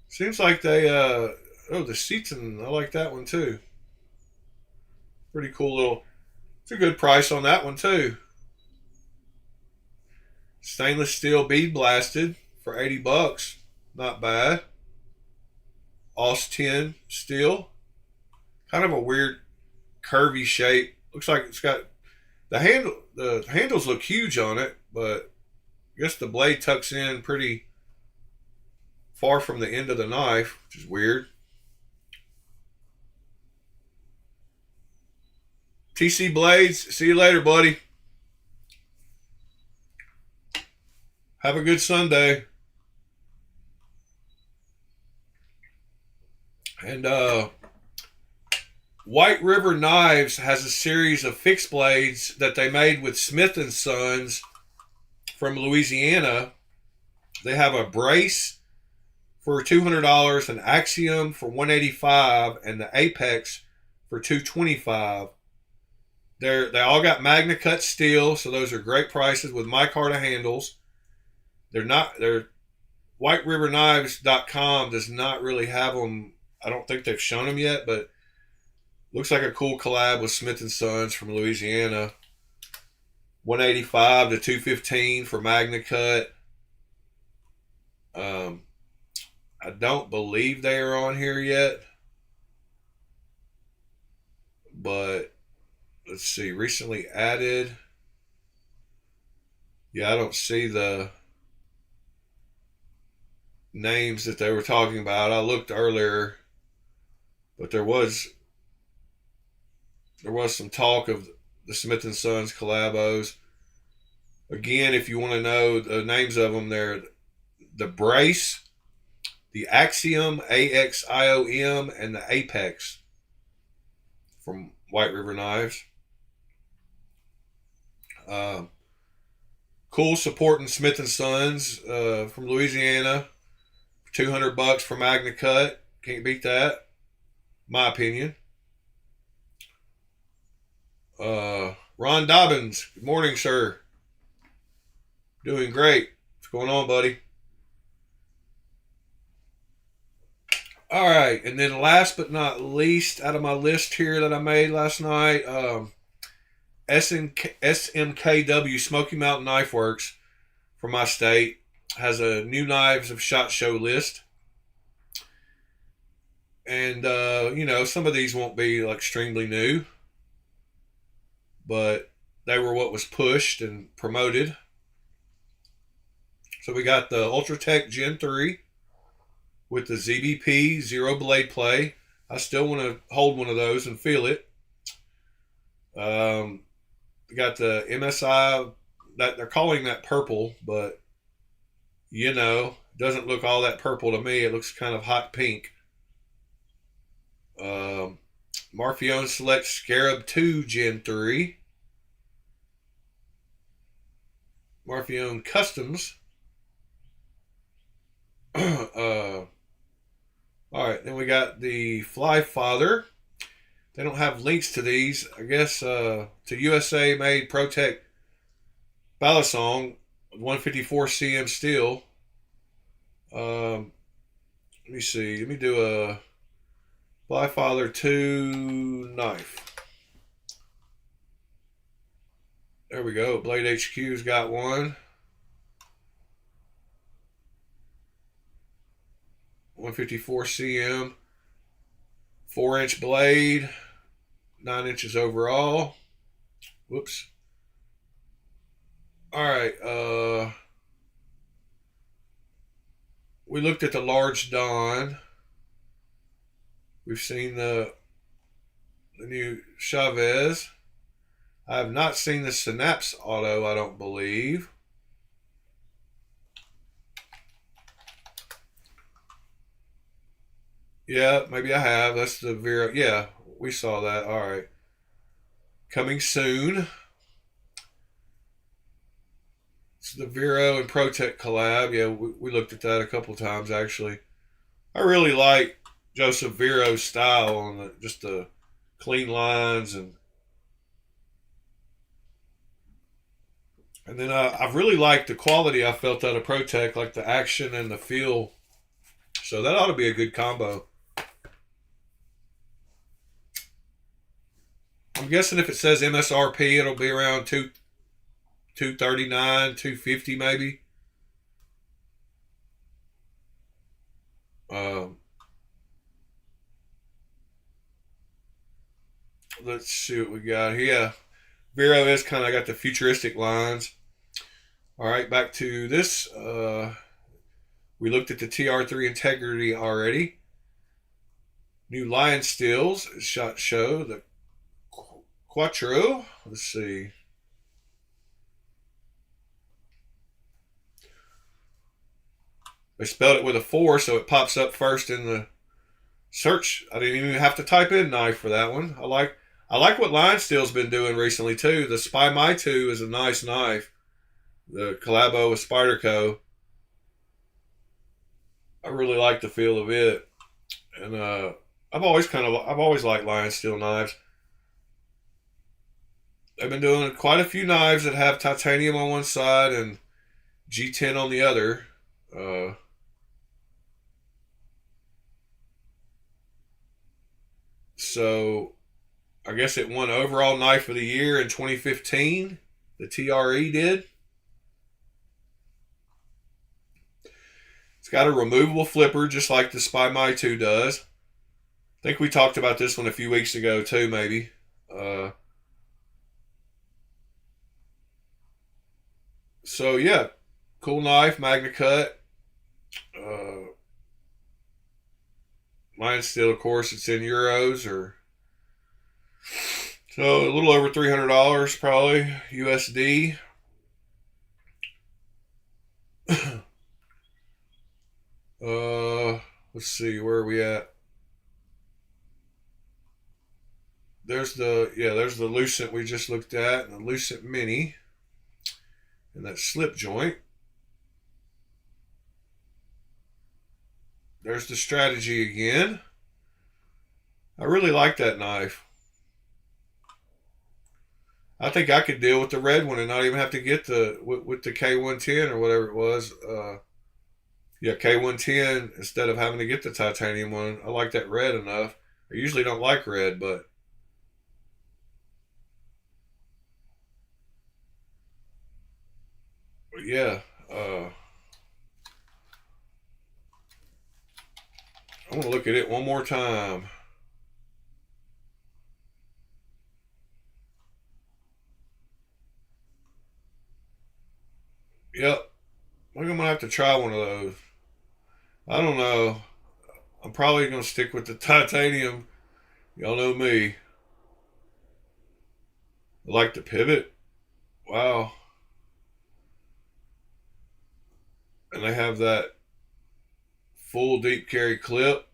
Seems like they oh, the Seaton, I like that one too. Pretty cool little. It's a good price on that one too. Stainless steel bead blasted for $80. Not bad. Aus-10 steel. Kind of a weird curvy shape. Looks like it's got the handle. The handles look huge on it, but I guess the blade tucks in pretty far from the end of the knife, which is weird. TC Blades, see you later, buddy. Have a good Sunday. And White River Knives has a series of fixed blades that they made with Smith & Sons from Louisiana. They have a brace for $200, an Axiom for $185, and the Apex for $225. They all got Magna Cut steel, so those are great prices with micarta handles. They're WhiteRiverKnives.com does not really have them. I don't think they've shown them yet, but looks like a cool collab with Smith & Sons from Louisiana. $185 to $215 for Magna Cut. I don't believe they are on here yet, but let's see. Recently added. Yeah, I don't see the names that they were talking about. I looked earlier, but there was some talk of the Smith & Sons collabos. Again, if you want to know the names of them, they're the Brace, the Axiom, AXIOM, and the Apex from White River Knives. Cool supporting Smith & Sons from Louisiana. $200 for Magna Cut. Can't beat that, my opinion. Ron Dobbins, good morning, sir. Doing great. What's going on, buddy? All right, and then last but not least, out of my list here that I made last night, SMKW Smoky Mountain Knife Works from my state has a new knives of SHOT Show list. And, some of these won't be like extremely new, but they were what was pushed and promoted. So we got the Ultratech Gen 3 with the ZBP Zero Blade Play. I still want to hold one of those and feel it. We got the MSI, that they're calling that purple, but doesn't look all that purple to me. It looks kind of hot pink. Marfione Select Scarab 2 Gen 3. Marfione Customs. Alright, then we got the Fly Father. They don't have links to these. I guess to USA made ProTech Balisong 154 cm steel. Let me see. Let me do a Fly Father 2 knife. There we go. Blade HQ's got one. 154 cm. 4-inch blade. 9 inches overall. Whoops. Alright. We looked at the Large Dawn. We've seen the new Chavez. I have not seen the Synapse Auto, I don't believe. Yeah, maybe I have. That's the Vero. Yeah, we saw that. All right. Coming soon. It's the Vero and ProTech collab. Yeah, we looked at that a couple of times, actually. I really like Joseph Vero's style on just the clean lines and then I've really liked the quality I felt out of ProTech, like the action and the feel. So that ought to be a good combo. I'm guessing if it says MSRP, it'll be around $239, $250 maybe. Let's see what we got here. Vero is kind of got the futuristic lines. All right, back to this. We looked at the TR3 Integrity already. New Lion Steels, SHOT Show, the Quattro. Let's see. They spelled it with a 4, so it pops up first in the search. I didn't even have to type in knife for that one. I like what Line Steel's been doing recently too. The Spy My 2 is a nice knife. The collabo with Spyderco. I really like the feel of it. And I've always liked Lion Steel knives. They've been doing quite a few knives that have titanium on one side and G10 on the other. So I guess it won overall knife of the year in 2015. The TRE did. It's got a removable flipper just like the Spy My 2 does. I think we talked about this one a few weeks ago too, maybe. So yeah, cool knife, Magna Cut. Lion Steel, of course, it's in euros, or so a little over $300 probably USD. Let's see, where are we at? There's the Lucent we just looked at, and the Lucent Mini, and that slip joint. There's the Strategy again. I really like that knife. I think I could deal with the red one and not even have to get with the K110 or whatever it was. Yeah, K110 instead of having to get the titanium one. I like that red enough. I usually don't like red, but yeah. I want to look at it one more time. Yep. I think I'm going to have to try one of those. I don't know. I'm probably going to stick with the titanium. Y'all know me. I like the pivot. Wow. And they have that full deep carry clip.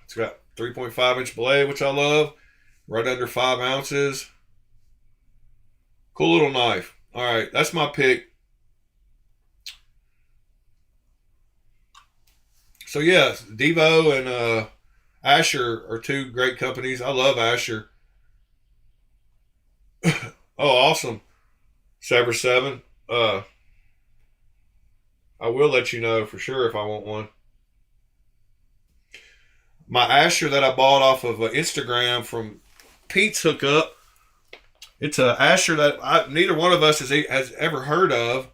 It's got 3.5-inch blade, which I love. Right under 5 ounces. Cool little knife. All right, that's my pick. So yeah, Devo and Asher are two great companies. I love Asher. Oh, awesome. Saber 7. I will let you know for sure if I want one. My Asher that I bought off of Instagram from Pete's Hookup, it's a Asher that neither one of us has ever heard of,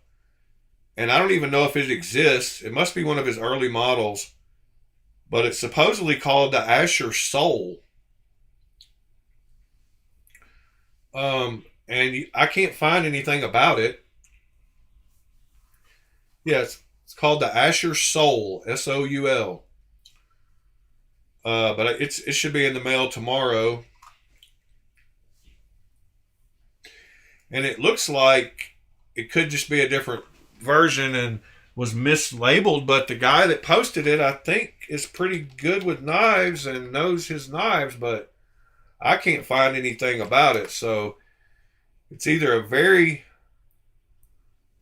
and I don't even know if it exists. It must be one of his early models, but it's supposedly called the Asher Soul. And I can't find anything about it. Yes, it's called the Asher Soul, Soul. But it should be in the mail tomorrow. And it looks like it could just be a different version and was mislabeled, but the guy that posted it, I think, is pretty good with knives and knows his knives, but I can't find anything about it. So it's either a very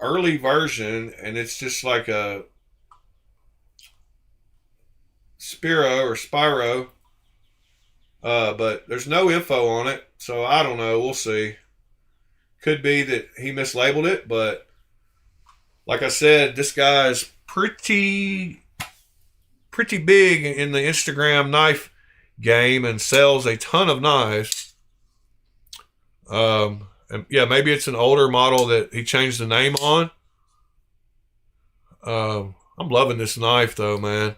early version and it's just like a Spyro, but there's no info on it, so I don't know. We'll see. Could be that he mislabeled it, but like I said, this guy is pretty big in the Instagram knife game and sells a ton of knives. And yeah, maybe it's an older model that he changed the name on. I'm loving this knife though, man.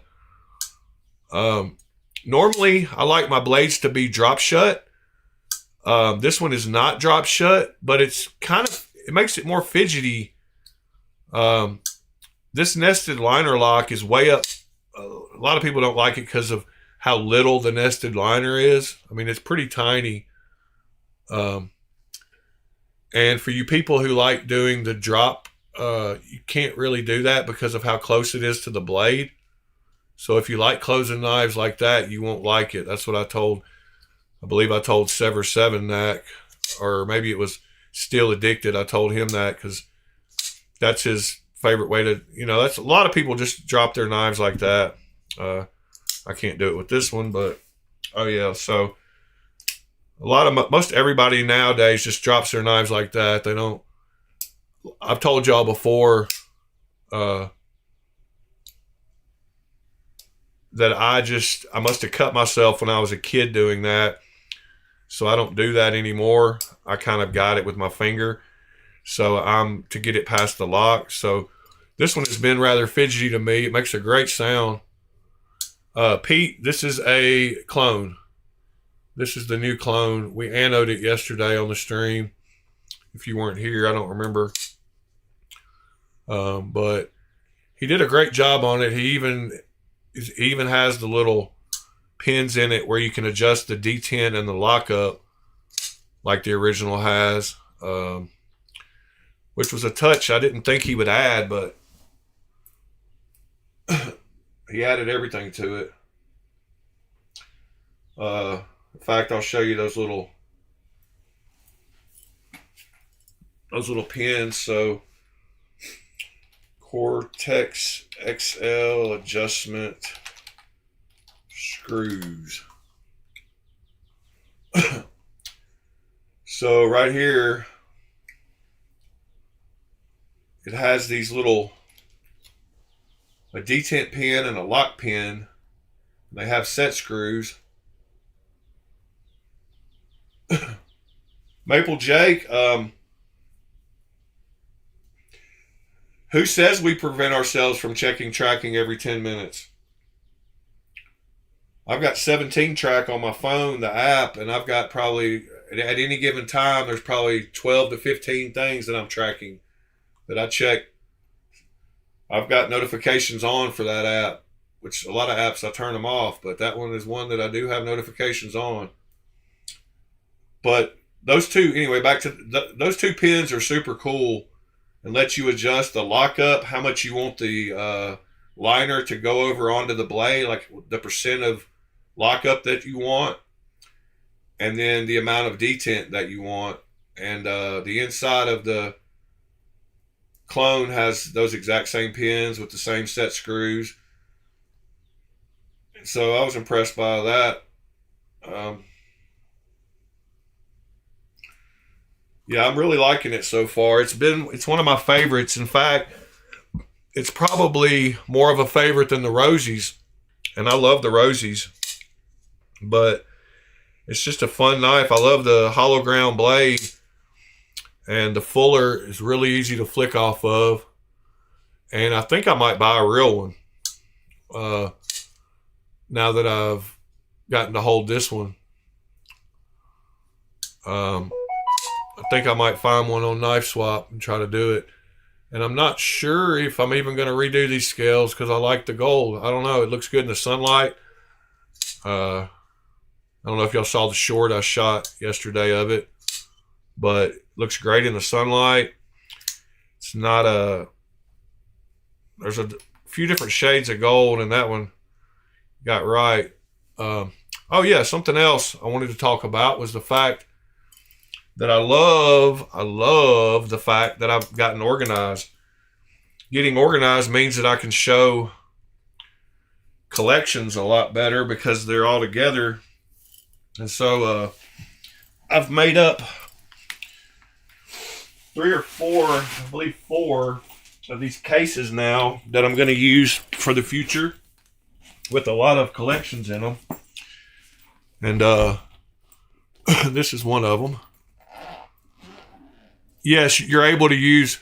Normally I like my blades to be drop shut. This one is not drop shut, but it makes it more fidgety. This nested liner lock is way up. A lot of people don't like it because of how little the nested liner is. I mean, it's pretty tiny. And for you people who like doing the drop, you can't really do that because of how close it is to the blade. So if you like closing knives like that, you won't like it. That's what I believe I told Sever 7 that, or maybe it was Steel Addicted. I told him that because that's his favorite way to, that's a lot of people just drop their knives like that. I can't do it with this one, but oh yeah. So most everybody nowadays just drops their knives like that. They don't. I've told y'all before that I must have cut myself when I was a kid doing that. So I don't do that anymore. I kind of got it with my finger. So I'm to get it past the lock. So this one has been rather fidgety to me. It makes a great sound. Pete, this is a clone. This is the new clone. We anoded it yesterday on the stream. If you weren't here, I don't remember. But he did a great job on it. He even has the little pins in it where you can adjust the detent and the lockup like the original has, which was a touch I didn't think he would add, but he added everything to it. In fact, I'll show you those little pins. So Cortex XL adjustment screws. So right here, it has these a detent pin and a lock pin. They have set screws. Maple Jake, who says we prevent ourselves from checking tracking every 10 minutes? I've got 17 track on my phone, the app, and I've got probably, at any given time, there's probably 12 to 15 things that I'm tracking that I check. I've got notifications on for that app, which a lot of apps I turn them off, but that one is one that I do have notifications on. But those two, anyway, back to those two pins are super cool and let you adjust the lockup, how much you want the liner to go over onto the blade, like the percent of lockup that you want, and then the amount of detent that you want. And the inside of the clone has those exact same pins with the same set screws. And so I was impressed by that. Yeah, I'm really liking it so far. It's one of my favorites. In fact, it's probably more of a favorite than the Rosies. And I love the Rosies. But it's just a fun knife. I love the hollow ground blade. And the fuller is really easy to flick off of. And I think I might buy a real one. Now that I've gotten to hold this one. I think I might find one on Knife Swap and try to do it. And I'm not sure if I'm even going to redo these scales because I like the gold. I don't know. It looks good in the sunlight. I don't know if y'all saw the short I shot yesterday of it, but it looks great in the sunlight. It's not there's a few different shades of gold, and that one got right. Oh yeah, something else I wanted to talk about was the fact that I love the fact that I've gotten organized. Getting organized means that I can show collections a lot better because they're all together. And so I've made up 3 or 4, I believe 4 of these cases now that I'm going to use for the future with a lot of collections in them. And this is one of them. Yes, you're able to use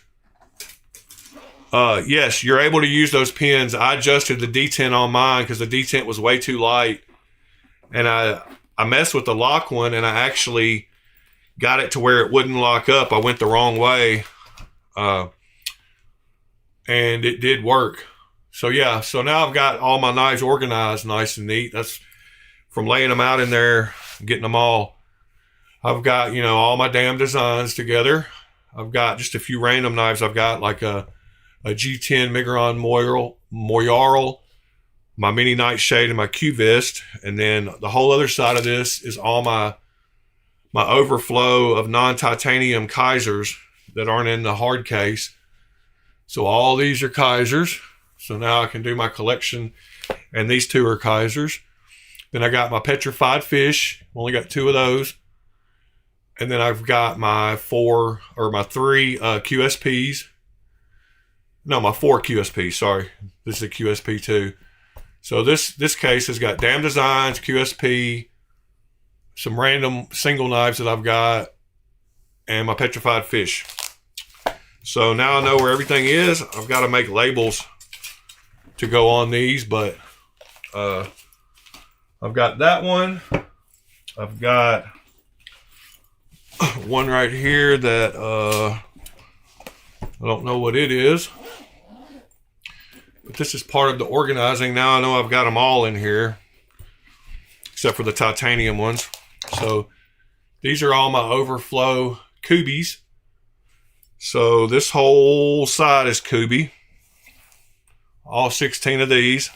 those pins. I adjusted the detent on mine because the detent was way too light. And I messed with the lock one, and I actually got it to where it wouldn't lock up. I went the wrong way. And it did work. So yeah, so now I've got all my knives organized nice and neat. from laying them out in there, getting them all. I've got, all my damn designs together. I've got just a few random knives. I've got like a G10 Migron Moyarl, my mini nightshade, and my Q-Vist. And then the whole other side of this is all my overflow of non-titanium Kaisers that aren't in the hard case. So all these are Kaisers. So now I can do my collection, and these two are Kaisers. Then I got my petrified fish. Only got 2 of those. And then I've got my 3 QSPs. No, my 4 QSPs, sorry. This is a QSP too. So this case has got Damn Designs, QSP, some random single knives that I've got, and my petrified fish. So now I know where everything is. I've got to make labels to go on these, but I've got that one. I've got one right here that I don't know what it is, but this is part of the organizing. Now I know I've got them all in here except for the titanium ones. So these are all my overflow Kubies. So this whole side is Kubi, all 16 of these.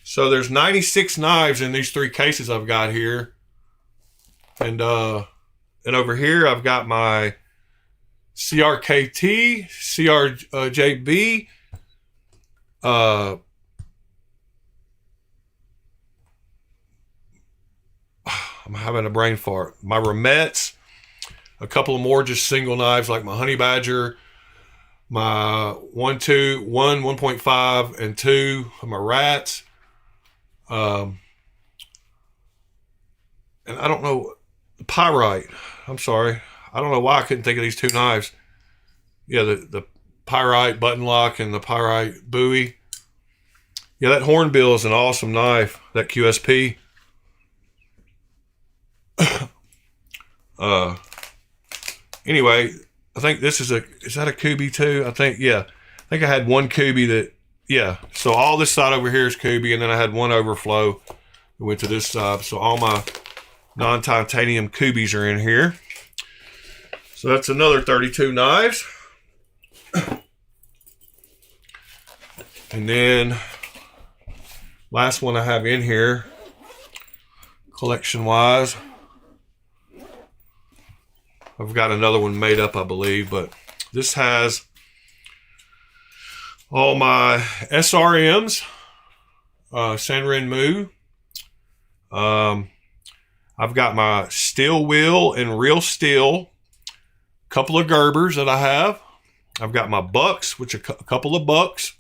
So there's 96 knives in these 3 cases I've got here. And over here I've got my CRKT, CRJB, I'm having a brain fart. My Ramettes, a couple of more just single knives like my Honey Badger, my 1.5, and 2 of my Rats. And I don't know, the Pyrite. I'm sorry. I don't know why I couldn't think of these 2 knives. Yeah, the Pyrite button lock and the Pyrite buoy. Yeah, that Hornbill is an awesome knife, that QSP. Anyway, I think this is that a Kubi too? I think I had 1 Kubi that, so all this side over here is Kubi, and then I had 1 overflow that went to this side. So all my non-titanium Kubis are in here. So that's another 32 knives. And then last one I have in here, collection wise, I've got another one made up, I believe, but this has all my SRMs, Sanren Mu. I've got my steel wheel and real steel, couple of Gerbers that I have. I've got my bucks, which are a couple of bucks.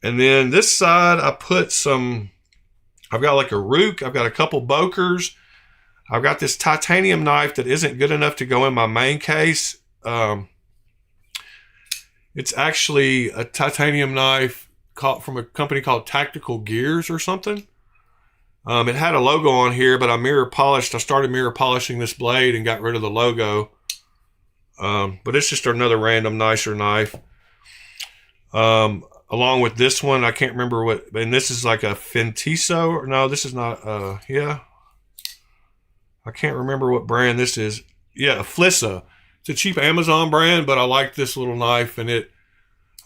And then this side, I put I've got like a Rook. I've got a couple Bokers. I've got this titanium knife that isn't good enough to go in my main case. It's actually a titanium knife from a company called Tactical Gears or something. It had a logo on here, but I started mirror polishing this blade and got rid of the logo. But it's just another random nicer knife. Along with this one, I can't remember what, and this is like a Fentiso, or no, this is not, I can't remember what brand this is. Yeah, a Flissa. It's a cheap Amazon brand, but I like this little knife, and it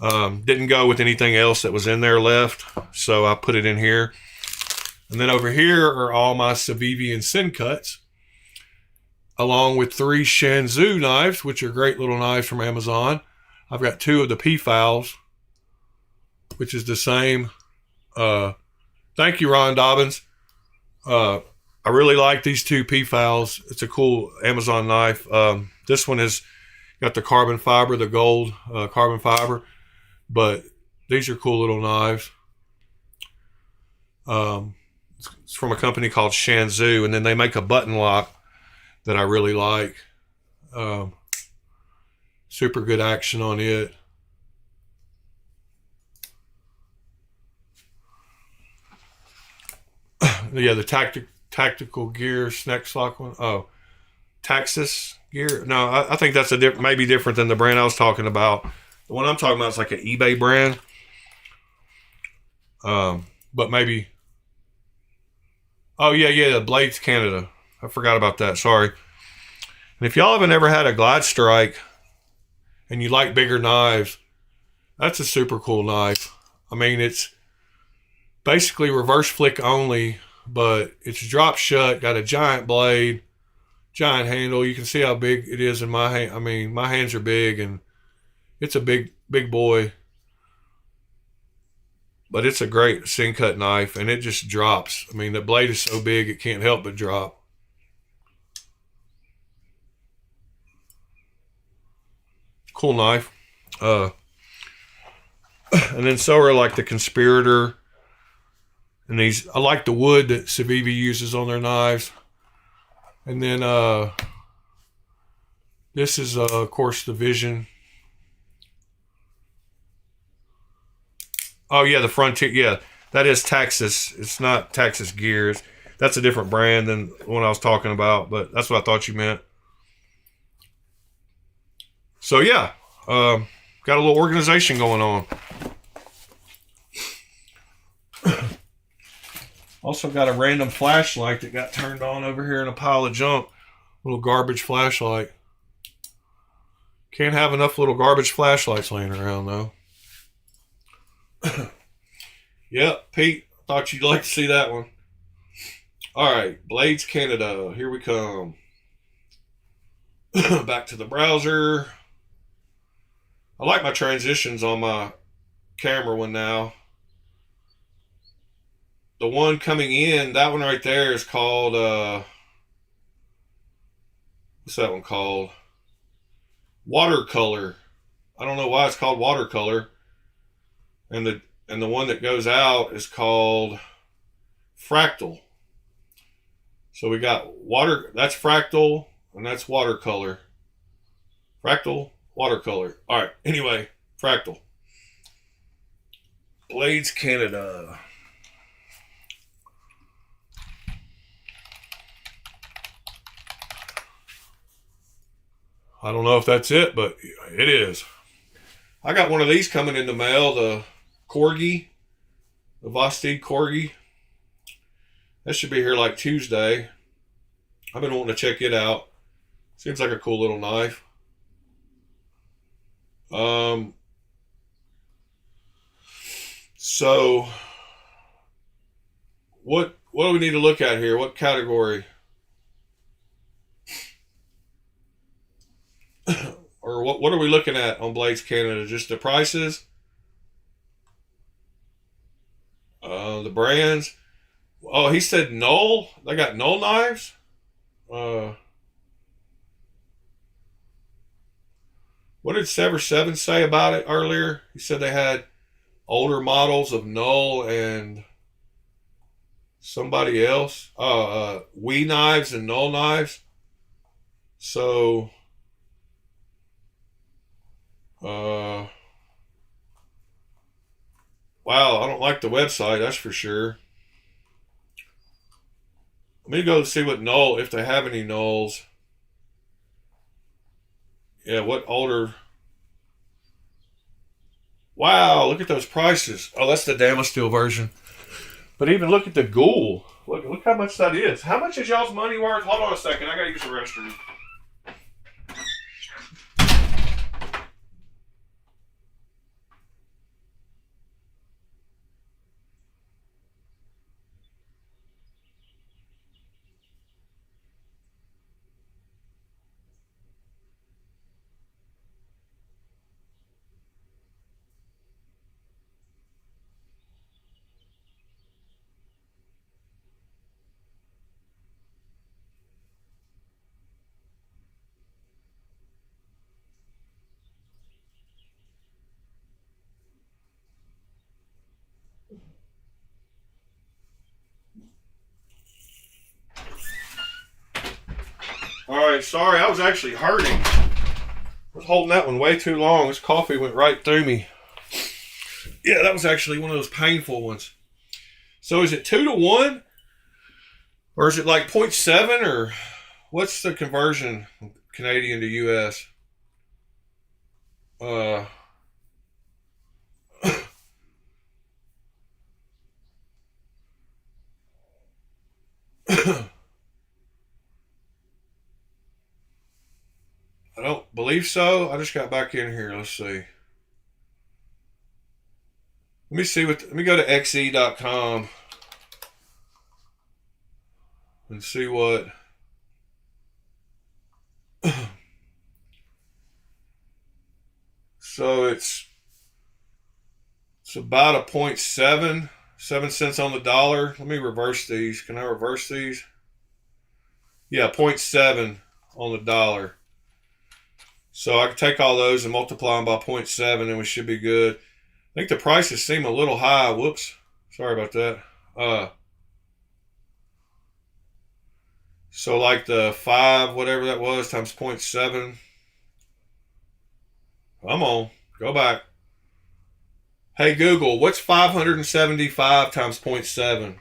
didn't go with anything else that was in there left, so I put it in here. And then over here are all my Civivi and Sin Cuts, along with 3 Shanzhou knives, which are great little knives from Amazon. I've got 2 of the P-Fowls, which is the same. Thank you, Ron Dobbins. I really like these 2 P-Fowls. It's a cool Amazon knife. This one has got the carbon fiber, the gold carbon fiber, but these are cool little knives. It's from a company called Shanzhou, and then they make a button lock that I really like. Super good action on it. Yeah, the tactical gear snack lock one. Oh, Taxis gear. No, I think that's maybe different than the brand I was talking about. The one I'm talking about is like an eBay brand. But maybe Oh, yeah, Blades Canada. I forgot about that. Sorry. And if y'all haven't ever had a glide strike and you like bigger knives, that's a super cool knife. I mean, it's basically reverse flick only, but it's drop shut, got a giant blade, giant handle. You can see how big it is in my hand. I mean, my hands are big, and it's a big boy. But it's a great sin cut knife, and it just drops. I mean, the blade is so big it can't help but drop. Cool knife. And then so are like the Conspirator. And these, I like the wood that Civivi uses on their knives. And then this is of course the Vision. Oh yeah, the Frontier. Yeah, that is Texas. It's not Texas Gears. That's a different brand than the one I was talking about, but that's what I thought you meant. So yeah, got a little organization going on. Also got a random flashlight that got turned on over here in a pile of junk. Little garbage flashlight. Can't have enough little garbage flashlights laying around though. Yep, Pete, thought you'd like to see that one. Alright, Blades Canada, here we come. Back to the browser. I like my transitions on my camera one now. The one coming in, that one right there is called, what's that one called? Watercolor. I don't know why it's called watercolor. And the one that goes out is called fractal. So we got water, that's fractal, and that's watercolor. Fractal, watercolor. All right, anyway, fractal. Blades Canada. I don't know if that's it, but it is. I got one of these coming in the mail, the Corgi, the Vosteed Corgi. That should be here like Tuesday. I've been wanting to check it out. Seems like a cool little knife. So what do we need to look at here? What category? Or what are we looking at on Blades Canada? Just the prices? The brands? Oh, he said Knoll. They got Knoll knives? What did Sever 7 say about it earlier? He said they had older models of Knoll and somebody else. Wee knives and Knoll knives. So wow, I don't like the website, that's for sure. Let me go see what Knoll, if they have any Knolls. Yeah, what older? Wow, look at those prices. Oh, that's the Damasteel version. But even look at the Ghoul. Look how much that is. How much is y'all's money worth? Hold on a second, I gotta use the restroom. Alright, sorry, I was actually hurting. I was holding that one way too long. This coffee went right through me. Yeah, that was actually one of those painful ones. So is it 2-to-1? Or is it like 0.7? Or what's the conversion Canadian to US? I don't believe so. I just got back in here. Let's see. Let me see what. Let me go to xe.com and see what. So it's about a 0.7, 7 cents on the dollar. Let me reverse these. Can I reverse these? Yeah, 0.7 on the dollar. So I can take all those and multiply them by 0.7 and we should be good. I think the prices seem a little high. Whoops. Sorry about that. So like the 5, whatever that was, times 0.7. Come on. Go back. Hey Google, what's 575 times 0.7?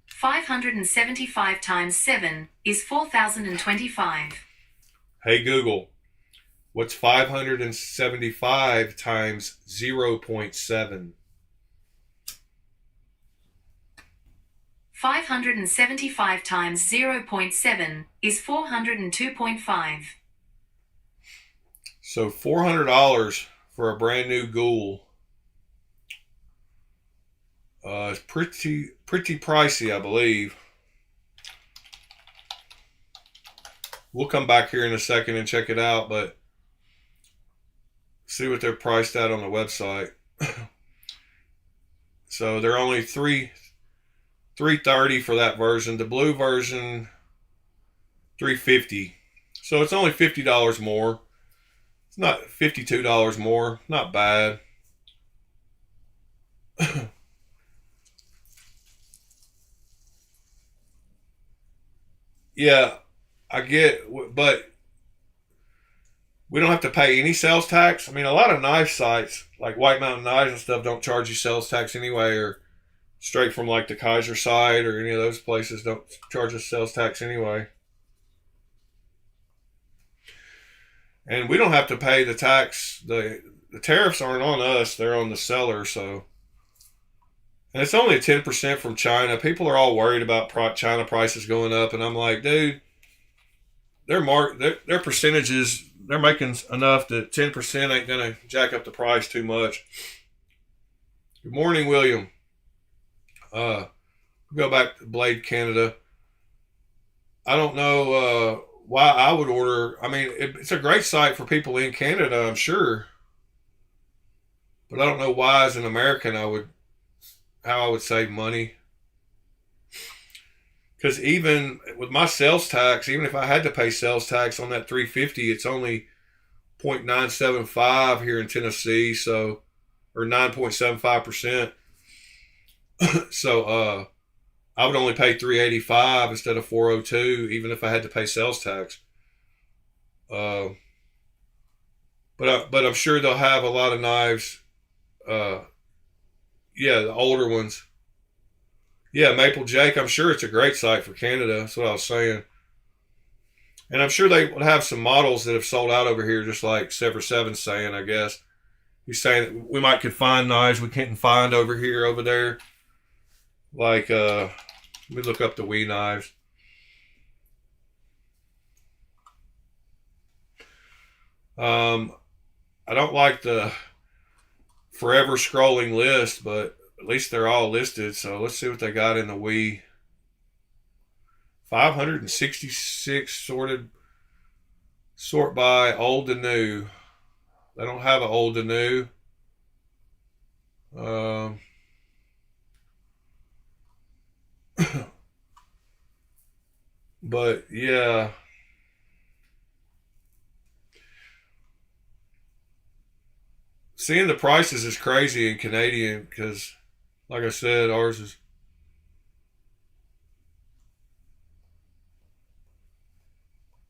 575 times 7 is 4,025. Hey Google, what's 575 times 0.7? 575 times 0.7 is 402.5. So $400 for a brand new ghoul. It's pretty pricey, I believe. We'll come back here in a second and check it out, but see what they're priced at on the website. So they're only $330 for that version. The blue version, $350. So it's only $50 more. It's not $52 more. Not bad. Yeah, I get, but we don't have to pay any sales tax. I mean, a lot of knife sites, like White Mountain Knives and stuff, don't charge you sales tax anyway, or straight from like the Kaiser site or any of those places don't charge us sales tax anyway. And we don't have to pay the tax. The tariffs aren't on us, they're on the seller, so. And it's only 10% from China. People are all worried about China prices going up, and I'm like, dude, their percentages, they're making enough that 10% ain't gonna jack up the price too much. Good morning, William. Go back to Blade Canada. I don't know why I would order. I mean, it's a great site for people in Canada, I'm sure, but I don't know why, as an American, how I would save money. Because even with my sales tax, even if I had to pay sales tax on that $350, it's only 0.975 here in Tennessee, so, or 9.75%. So I would only pay $385 instead of $402, even if I had to pay sales tax. But I'm sure they'll have a lot of knives. Yeah, the older ones. Yeah, Maple Jake, I'm sure it's a great site for Canada. That's what I was saying. And I'm sure they would have some models that have sold out over here, just like Sever 7's saying, I guess. He's saying that we might could find knives we couldn't find over here, over there. Like, let me look up the Wee knives. I don't like the forever scrolling list, but at least they're all listed. So let's see what they got in the Wii. 566 sort by old to new. They don't have an old to new. But yeah. Seeing the prices is crazy in Canadian because, like I said, ours is.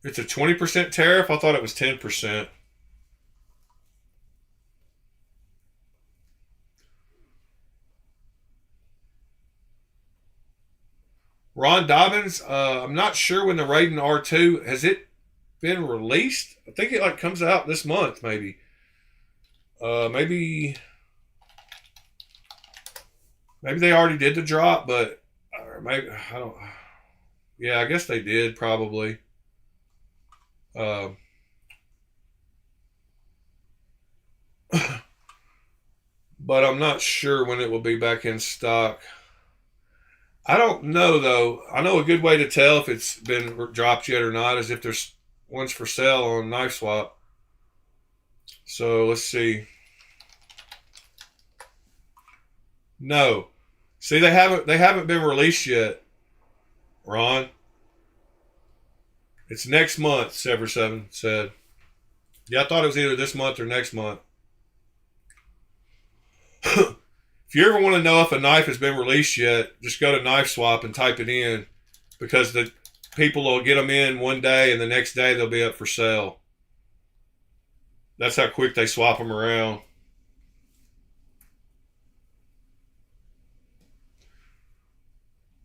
It's a 20% tariff. I thought it was 10%. Ron Dobbins, I'm not sure when the Raiden R2 has it been released. I think it like comes out this month, maybe. Maybe they already did the drop, but maybe I don't. Yeah, I guess they did probably. But I'm not sure when it will be back in stock. I don't know though. I know a good way to tell if it's been dropped yet or not is if there's ones for sale on Knife Swap. So let's see. No, see they haven't been released yet, Ron. It's next month. Sever7 said. Yeah, I thought it was either this month or next month. If you ever want to know if a knife has been released yet, just go to Knife Swap and type it in, because the people will get them in one day and the next day they'll be up for sale. That's how quick they swap them around.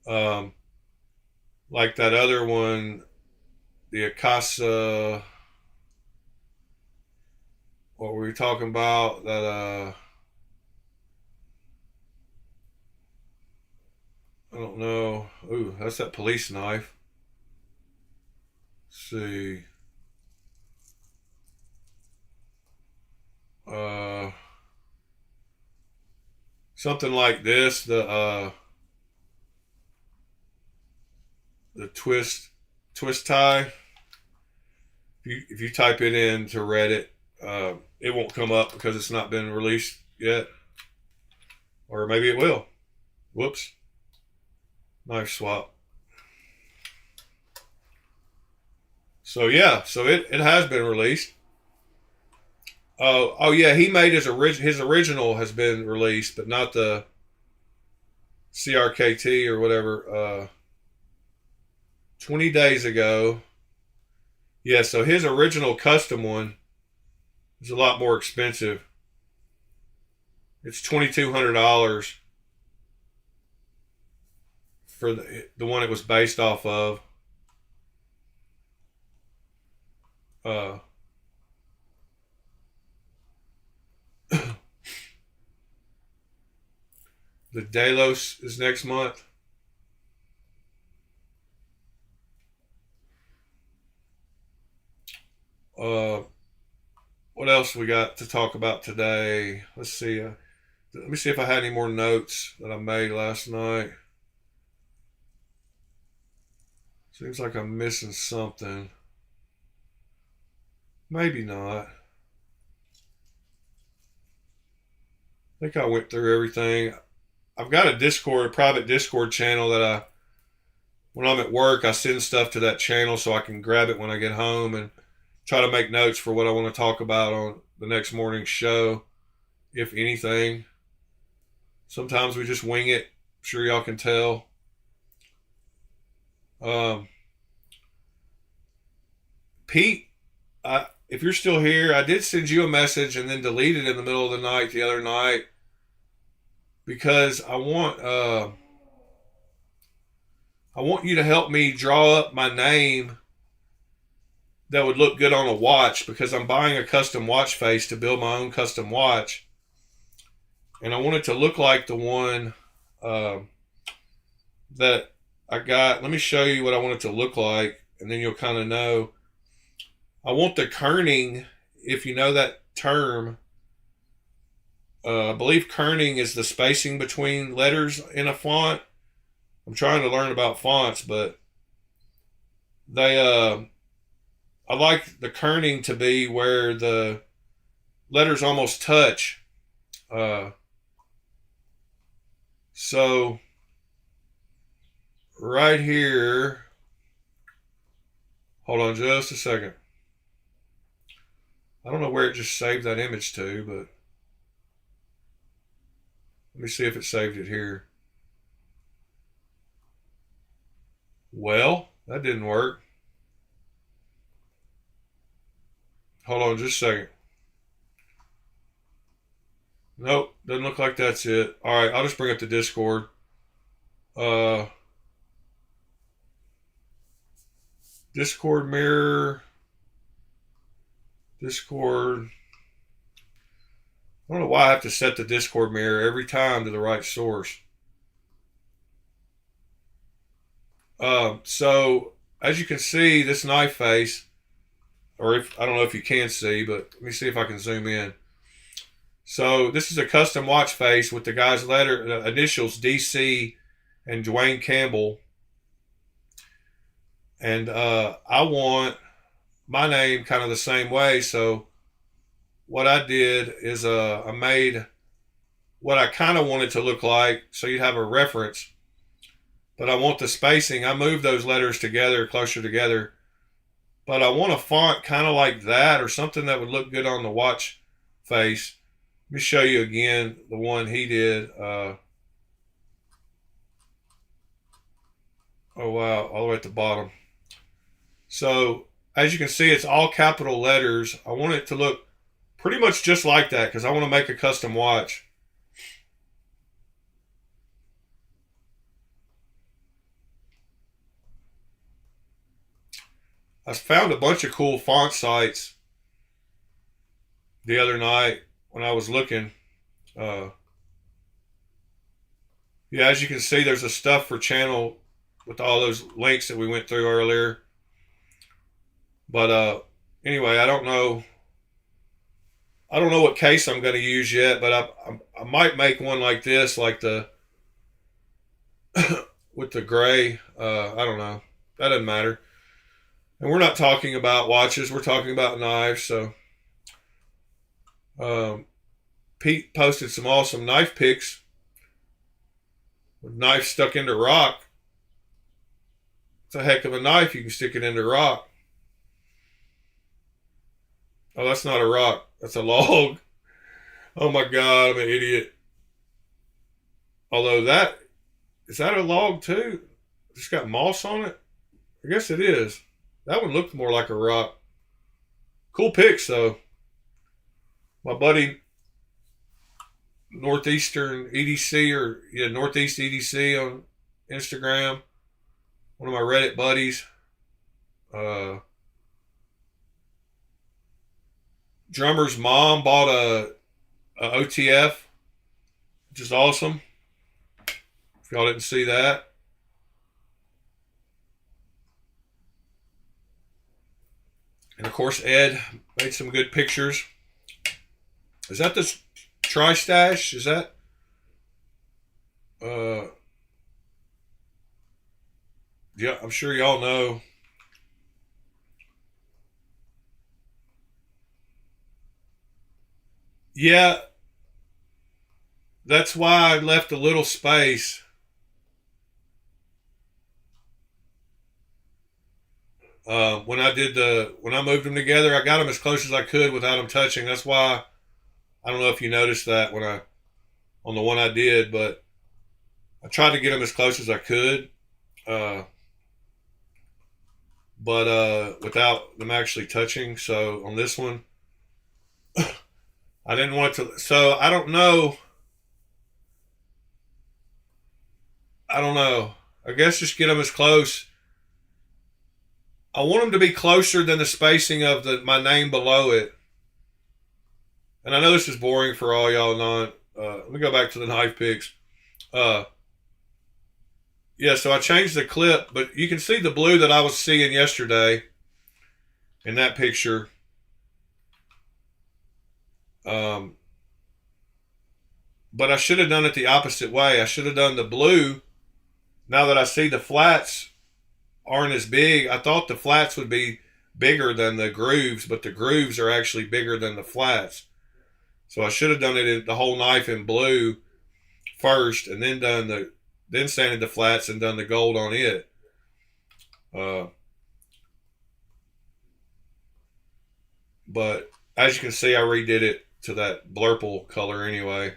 Um, like that other one, the Akasa. What were we talking about? That I don't know. Ooh, that's that police knife. Let's see. Uh, Something like this. The twist tie. If you type it into Reddit, it won't come up because it's not been released yet, or maybe it will. Whoops. Knife Swap. So yeah, so it has been released. Oh yeah, he made his original has been released, but not the CRKT or whatever. 20 days ago. Yeah, so his original custom one is a lot more expensive. It's $2,200 for the one it was based off of. The Delos is next month. What else we got to talk about today? Let's see. Let me see if I had any more notes that I made last night. Seems like I'm missing something. Maybe not. I think I went through everything. I've got a private Discord channel that when I'm at work, I send stuff to that channel so I can grab it when I get home and try to make notes for what I want to talk about on the next morning's show, if anything. Sometimes we just wing it. I'm sure y'all can tell. Pete, if you're still here, I did send you a message and then deleted in the middle of the night the other night because I want you to help me draw up my name that would look good on a watch, because I'm buying a custom watch face to build my own custom watch, and I want it to look like the one that I got. Let me show you what I want it to look like, and then you'll kind of know. I want the kerning, if you know that term. I believe kerning is the spacing between letters in a font. I'm trying to learn about fonts, but I like the kerning to be where the letters almost touch. So right here, hold on just a second. I don't know where it just saved that image to, but let me see if it saved it here. Well, that didn't work. Hold on just a second. Nope, doesn't look like that's it. All right, I'll just bring up the Discord. Discord mirror. Discord. I don't know why I have to set the Discord mirror every time to the right source. So as you can see, this knife face, or if I don't know if you can see, but let me see if I can zoom in. So this is a custom watch face with the guy's initials DC and Dwayne Campbell. And I want my name kind of the same way. So what I did is I made what I kind of want it to look like, so you'd have a reference. But I want the spacing. I moved those letters together, closer together. But I want a font kind of like that, or something that would look good on the watch face. Let me show you again the one he did. Oh wow, all the way at the bottom. So as you can see, it's all capital letters. I want it to look pretty much just like that because I want to make a custom watch. I found a bunch of cool font sites the other night when I was looking. Yeah, as you can see, there's a stuff for channel with all those links that we went through earlier. But anyway, I don't know what case I'm going to use yet, but I might make one like this, like the with the gray. I don't know. That doesn't matter. And we're not talking about watches. We're talking about knives. So Pete posted some awesome knife pics with knife stuck into rock. It's a heck of a knife. You can stick it into rock. Oh, that's not a rock. That's a log. Oh my God, I'm an idiot. Although is that a log too? It's got moss on it? I guess it is. That one looked more like a rock. Cool pics though. My buddy Northeastern EDC Northeast EDC on Instagram. One of my Reddit buddies. Drummer's mom bought a OTF, which is awesome. If y'all didn't see that. And of course, Ed made some good pictures. Is that the Tri-Stash? Is that? Yeah, I'm sure y'all know. Yeah, that's why I left a little space. When I moved them together, I got them as close as I could without them touching. That's why I don't know if you noticed that on the one I did, but I tried to get them as close as I could, but without them actually touching. So on this one, I didn't want to. So I don't know. I guess just get them as close. I want them to be closer than the spacing of my name below it. And I know this is boring for all y'all not. Let me go back to the knife pics. Yeah, so I changed the clip, but you can see the blue that I was seeing yesterday in that picture. But I should have done it the opposite way. I should have done the blue. Now that I see the flats aren't as big, I thought the flats would be bigger than the grooves, but the grooves are actually bigger than the flats. So I should have done the whole knife in blue first, and then then sanded the flats and done the gold on it. But as you can see, I redid it to that blurple color anyway.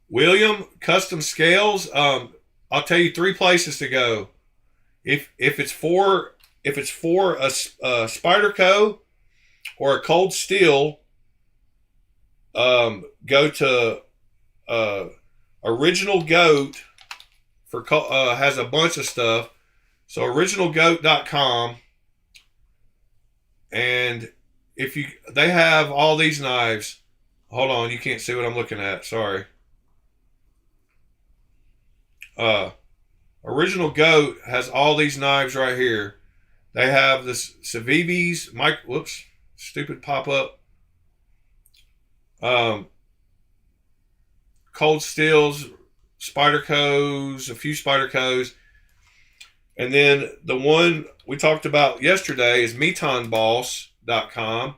William Custom Scales. I'll tell you 3 places to go. If it's for a Spyderco or a Cold Steel, go to Original Goat has a bunch of stuff. So originalgoat.com, and they have all these knives. hold on, you can't see what I'm looking at. Sorry. Original Goat has all these knives right here. They have this Civivis, whoops, stupid pop-up. Cold Steels, Spyderco's, a few Spyderco's. And then the one we talked about yesterday is metonboss.com.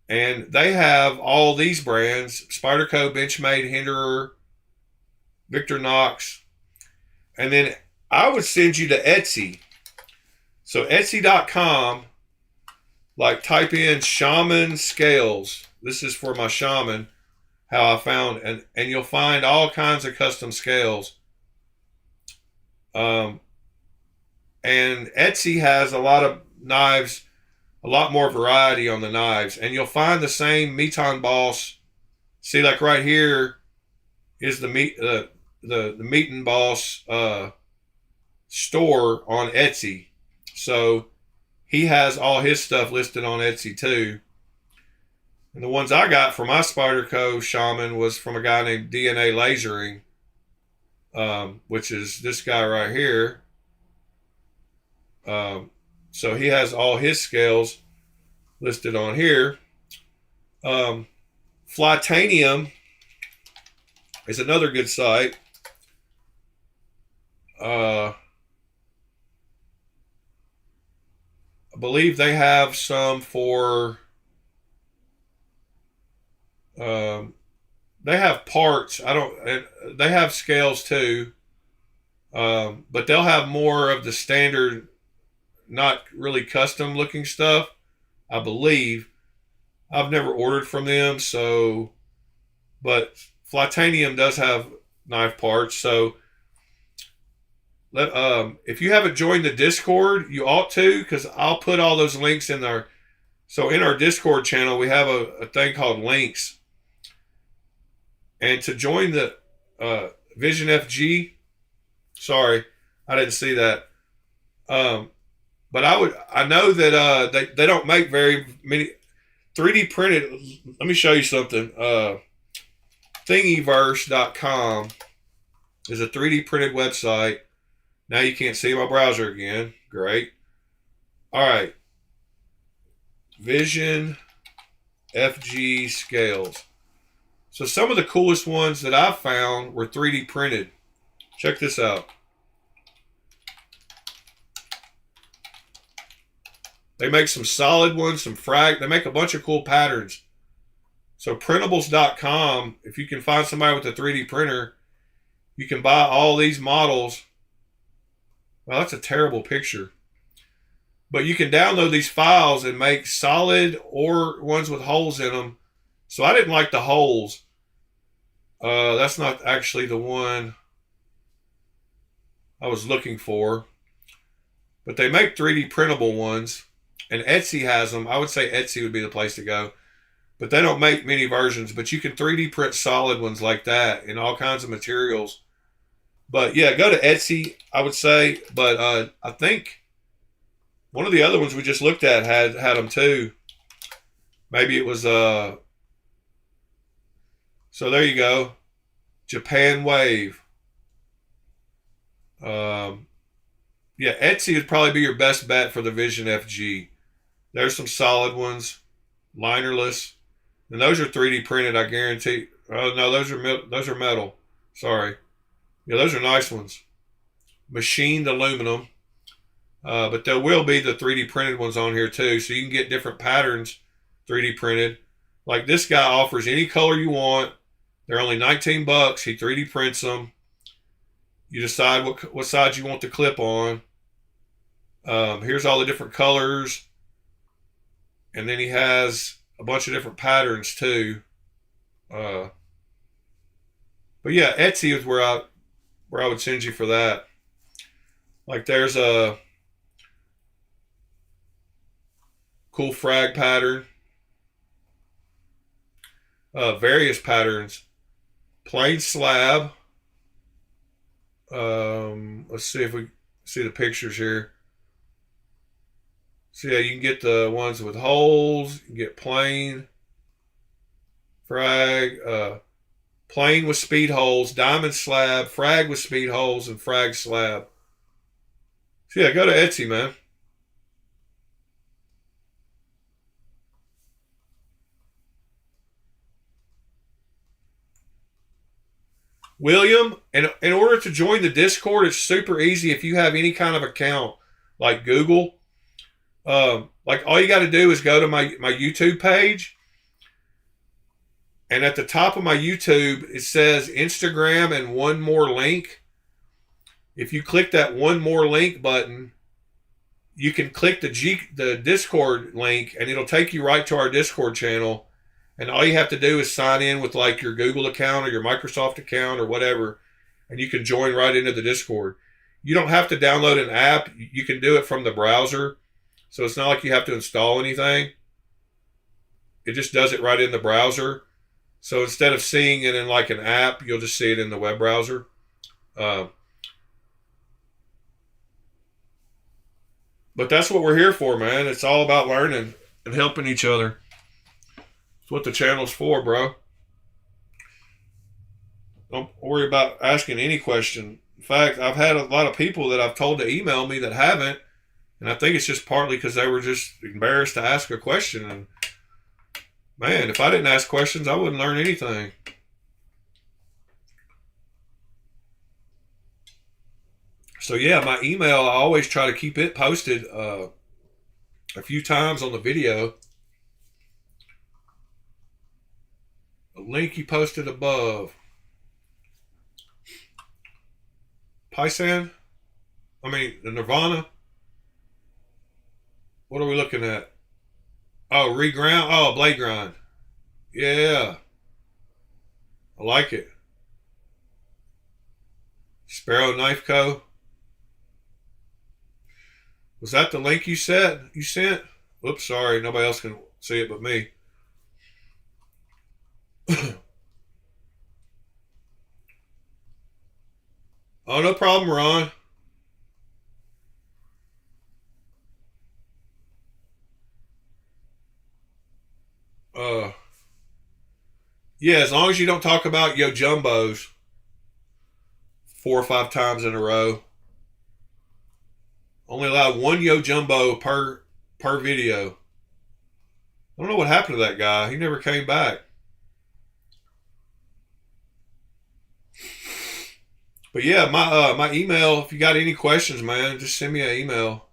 And they have all these brands: Spyderco, Benchmade, Hinderer, Victorinox. And then I would send you to Etsy. So Etsy.com, like type in Shaman Scales. This is for my Shaman, how I found, and you'll find all kinds of custom scales. And Etsy has a lot of knives, a lot more variety on the knives, and you'll find the same Meton Boss. See, like right here is the Meton Boss store on Etsy. So he has all his stuff listed on Etsy too. And the ones I got for my Spyderco Shaman was from a guy named DNA Lasering, which is this guy right here. So he has all his scales listed on here. Flytanium is another good site. I believe they have some for they have parts. They have scales too, but they'll have more of the standard, not really custom looking stuff, I believe. I've never ordered from them, so, but Flytanium does have knife parts. So if you haven't joined the Discord, you ought to, because I'll put all those links in there. So in our Discord channel, we have a thing called links. And to join the Vision FG, sorry, I didn't see that. But I know that they don't make very many 3D printed. Let me show you something. Thingiverse.com is a 3D printed website. Now you can't see my browser again. Great. All right. Vision FG scales. So some of the coolest ones that I've found were 3D printed. Check this out. They make some solid ones, some frag. They make a bunch of cool patterns. So printables.com, if you can find somebody with a 3D printer, you can buy all these models. Well, that's a terrible picture. But you can download these files and make solid or ones with holes in them. So I didn't like the holes. That's not actually the one I was looking for. But they make 3D printable ones. And Etsy has them. I would say Etsy would be the place to go. But they don't make many versions. But you can 3D print solid ones like that in all kinds of materials. But yeah, go to Etsy, I would say. But I think one of the other ones we just looked at had them too. Maybe it was... So there you go. Japan Wave. Yeah, Etsy would probably be your best bet for the Vision FG. There's some solid ones, linerless, and those are 3D printed. I guarantee. Oh no, those are metal. Sorry. Yeah, those are nice ones. Machined aluminum, but there will be the 3D printed ones on here too, so you can get different patterns 3D printed. Like this guy offers any color you want. They're only $19. He 3D prints them. You decide what side you want the clip on. Here's all the different colors. And then he has a bunch of different patterns too. But yeah, Etsy is where I would send you for that. Like there's a cool frag pattern. Various patterns. Plain slab. Let's see if we see the pictures here. So yeah, you can get the ones with holes, you can get plain, frag, plane with speed holes, diamond slab, frag with speed holes, and frag slab. So yeah, go to Etsy, man. William, in order to join the Discord, it's super easy if you have any kind of account like Google. Like all you got to do is go to my YouTube page, and at the top of my YouTube it says Instagram and one more link. If you click that one more link button, you can click the Discord link, and it'll take you right to our Discord channel. And all you have to do is sign in with like your Google account or your Microsoft account or whatever, and you can join right into the Discord. You don't have to download an app. You can do it from the browser. So it's not like you have to install anything. It just does it right in the browser. So instead of seeing it in like an app, you'll just see it in the web browser. But that's what we're here for, man. It's all about learning and helping each other. That's what the channel's for, bro. Don't worry about asking any question. In fact, I've had a lot of people that I've told to email me that haven't, and I think it's just partly because they were just embarrassed to ask a question. And man, if I didn't ask questions, I wouldn't learn anything. So yeah, my email, I always try to keep it posted a few times on the video. A link you posted above. Paisan? The Nirvana? What are we looking at? Oh, reground? Oh, blade grind. Yeah. I like it. Sparrow Knife Co. Was that the link you sent? Oops, sorry. Nobody else can see it but me. Oh, no problem, Ron. Yeah, as long as you don't talk about Yo Jumbos 4 or 5 times in a row. Only allowed one Yo Jumbo per video. I don't know what happened to that guy. He never came back. But yeah, my email, if you got any questions, man, just send me an email.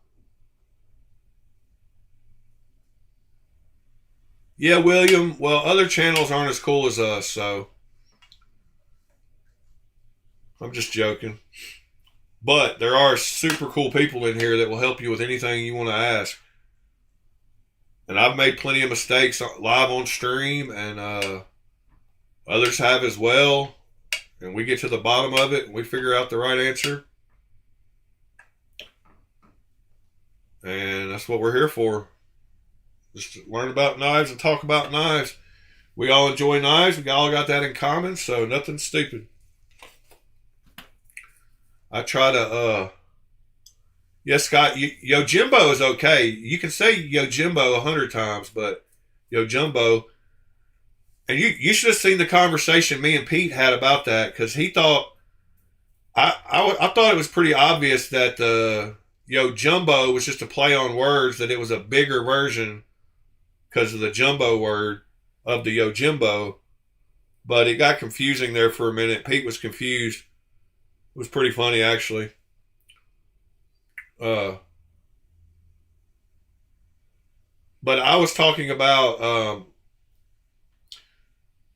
Yeah, William, well, other channels aren't as cool as us, so I'm just joking. But there are super cool people in here that will help you with anything you want to ask. And I've made plenty of mistakes live on stream, and others have as well. And we get to the bottom of it, and we figure out the right answer. And that's what we're here for. Just learn about knives and talk about knives. We all enjoy knives. We all got that in common, so nothing stupid. I try to, yes, Scott, Yo Jimbo is okay. You can say Yo Jimbo 100 times, but Yo Jumbo, and you should have seen the conversation me and Pete had about that, because he thought, I thought it was pretty obvious that the Yo Jumbo was just a play on words, that it was a bigger version because of the jumbo word of the Yo Jimbo, but it got confusing there for a minute. Pete was confused. It was pretty funny, actually. But I was talking about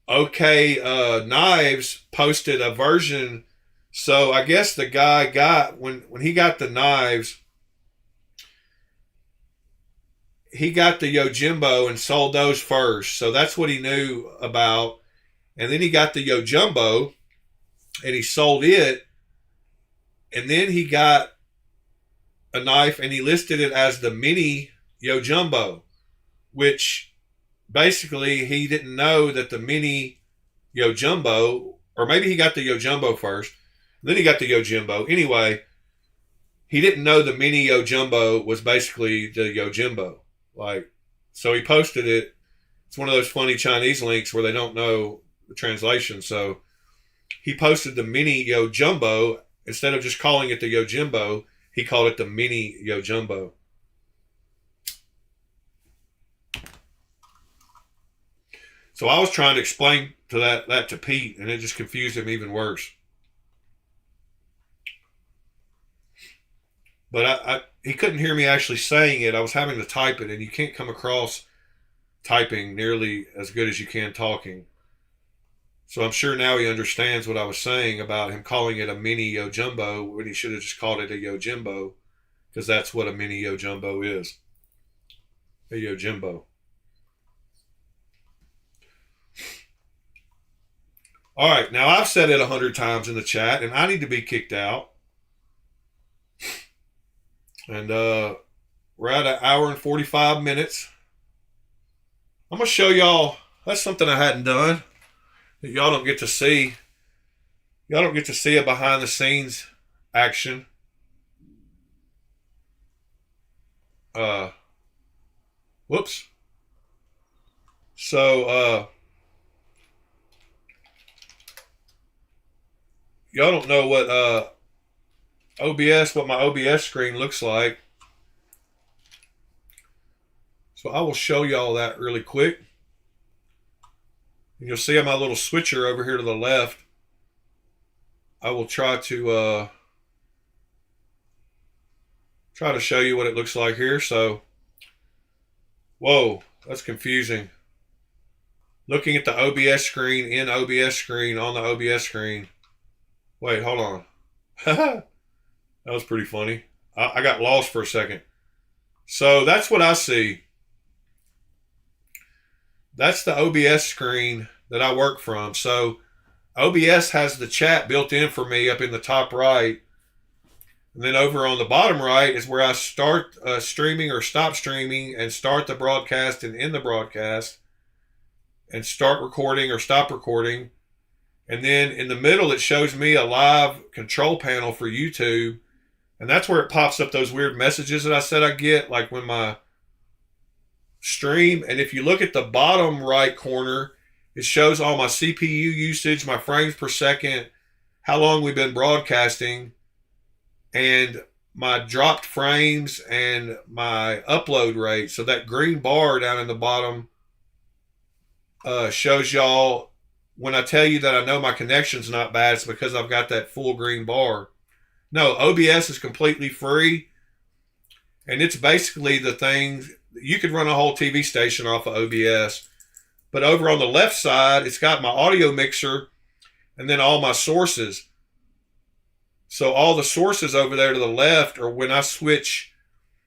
Knives posted a version. So I guess the guy got, when he got the knives, he got the Yo Jimbo and sold those first. So that's what he knew about. And then he got the Yo Jumbo and he sold it. And then he got a knife and he listed it as the mini Yo Jumbo, which basically he didn't know that the mini Yo Jumbo, or maybe he got the Yo Jumbo first, then he got the Yo Jimbo. Anyway, he didn't know the mini Yo Jumbo was basically the Yo Jimbo. So he posted it It's one of those funny Chinese links where they don't know the translation. So he posted the mini Yo Jumbo. Instead of just calling it the Yo Jimbo, he called it the mini Yo Jumbo. So I was trying to explain to that to Pete, and it just confused him even worse. But he couldn't hear me actually saying it. I was having to type it, and you can't come across typing nearly as good as you can talking. So I'm sure now he understands what I was saying about him calling it a mini Yo Jumbo when he should have just called it a Yo Jimbo, because that's what a mini Yo Jumbo is. A Yo Jimbo. All right, now I've said it 100 times in the chat, and I need to be kicked out. And we're at an hour and 45 minutes. I'm going to show y'all, that's something I hadn't done that y'all don't get to see. Y'all don't get to see a behind the scenes action. Whoops. So, y'all don't know what what my OBS screen looks like. So I will show y'all that really quick. And you'll see my little switcher over here to the left. I will try to show you what it looks like here. So, whoa, that's confusing. Looking at the OBS screen in OBS screen on the OBS screen. Wait, hold on. That was pretty funny. I got lost for a second. So that's what I see. That's the OBS screen that I work from. So OBS has the chat built in for me up in the top right. And then over on the bottom right is where I start streaming or stop streaming and start the broadcast and end the broadcast and start recording or stop recording. And then in the middle, it shows me a live control panel for YouTube. And that's where it pops up those weird messages that I said I get, like when my stream. And if you look at the bottom right corner, it shows all my CPU usage, my frames per second, how long we've been broadcasting, and my dropped frames and my upload rate. So that green bar down in the bottom shows y'all, when I tell you that I know my connection's not bad, it's because I've got that full green bar. No, OBS is completely free, and it's basically the things, you could run a whole TV station off of OBS. But over on the left side, it's got my audio mixer and then all my sources. So all the sources over there to the left, or when I switch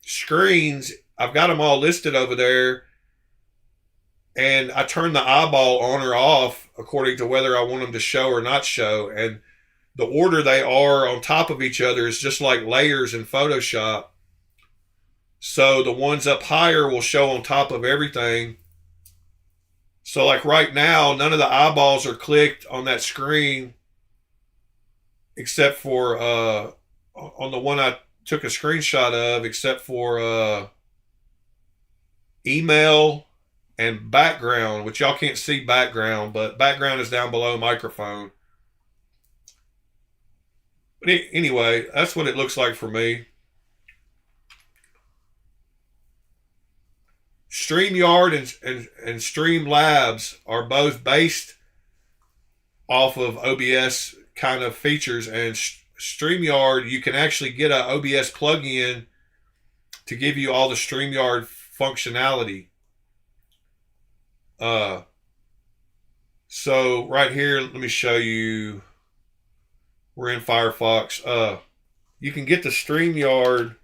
screens, I've got them all listed over there. And I turn the eyeball on or off according to whether I want them to show or not show. And the order they are on top of each other is just like layers in Photoshop. So the ones up higher will show on top of everything. So like right now, none of the eyeballs are clicked on that screen except for on the one I took a screenshot of, except for email and background, which y'all can't see background, but background is down below microphone. But anyway, that's what it looks like for me. StreamYard and Streamlabs are both based off of OBS kind of features, and StreamYard, you can actually get an OBS plugin to give you all the StreamYard functionality. So right here, let me show you. We're in Firefox. You can get the StreamYard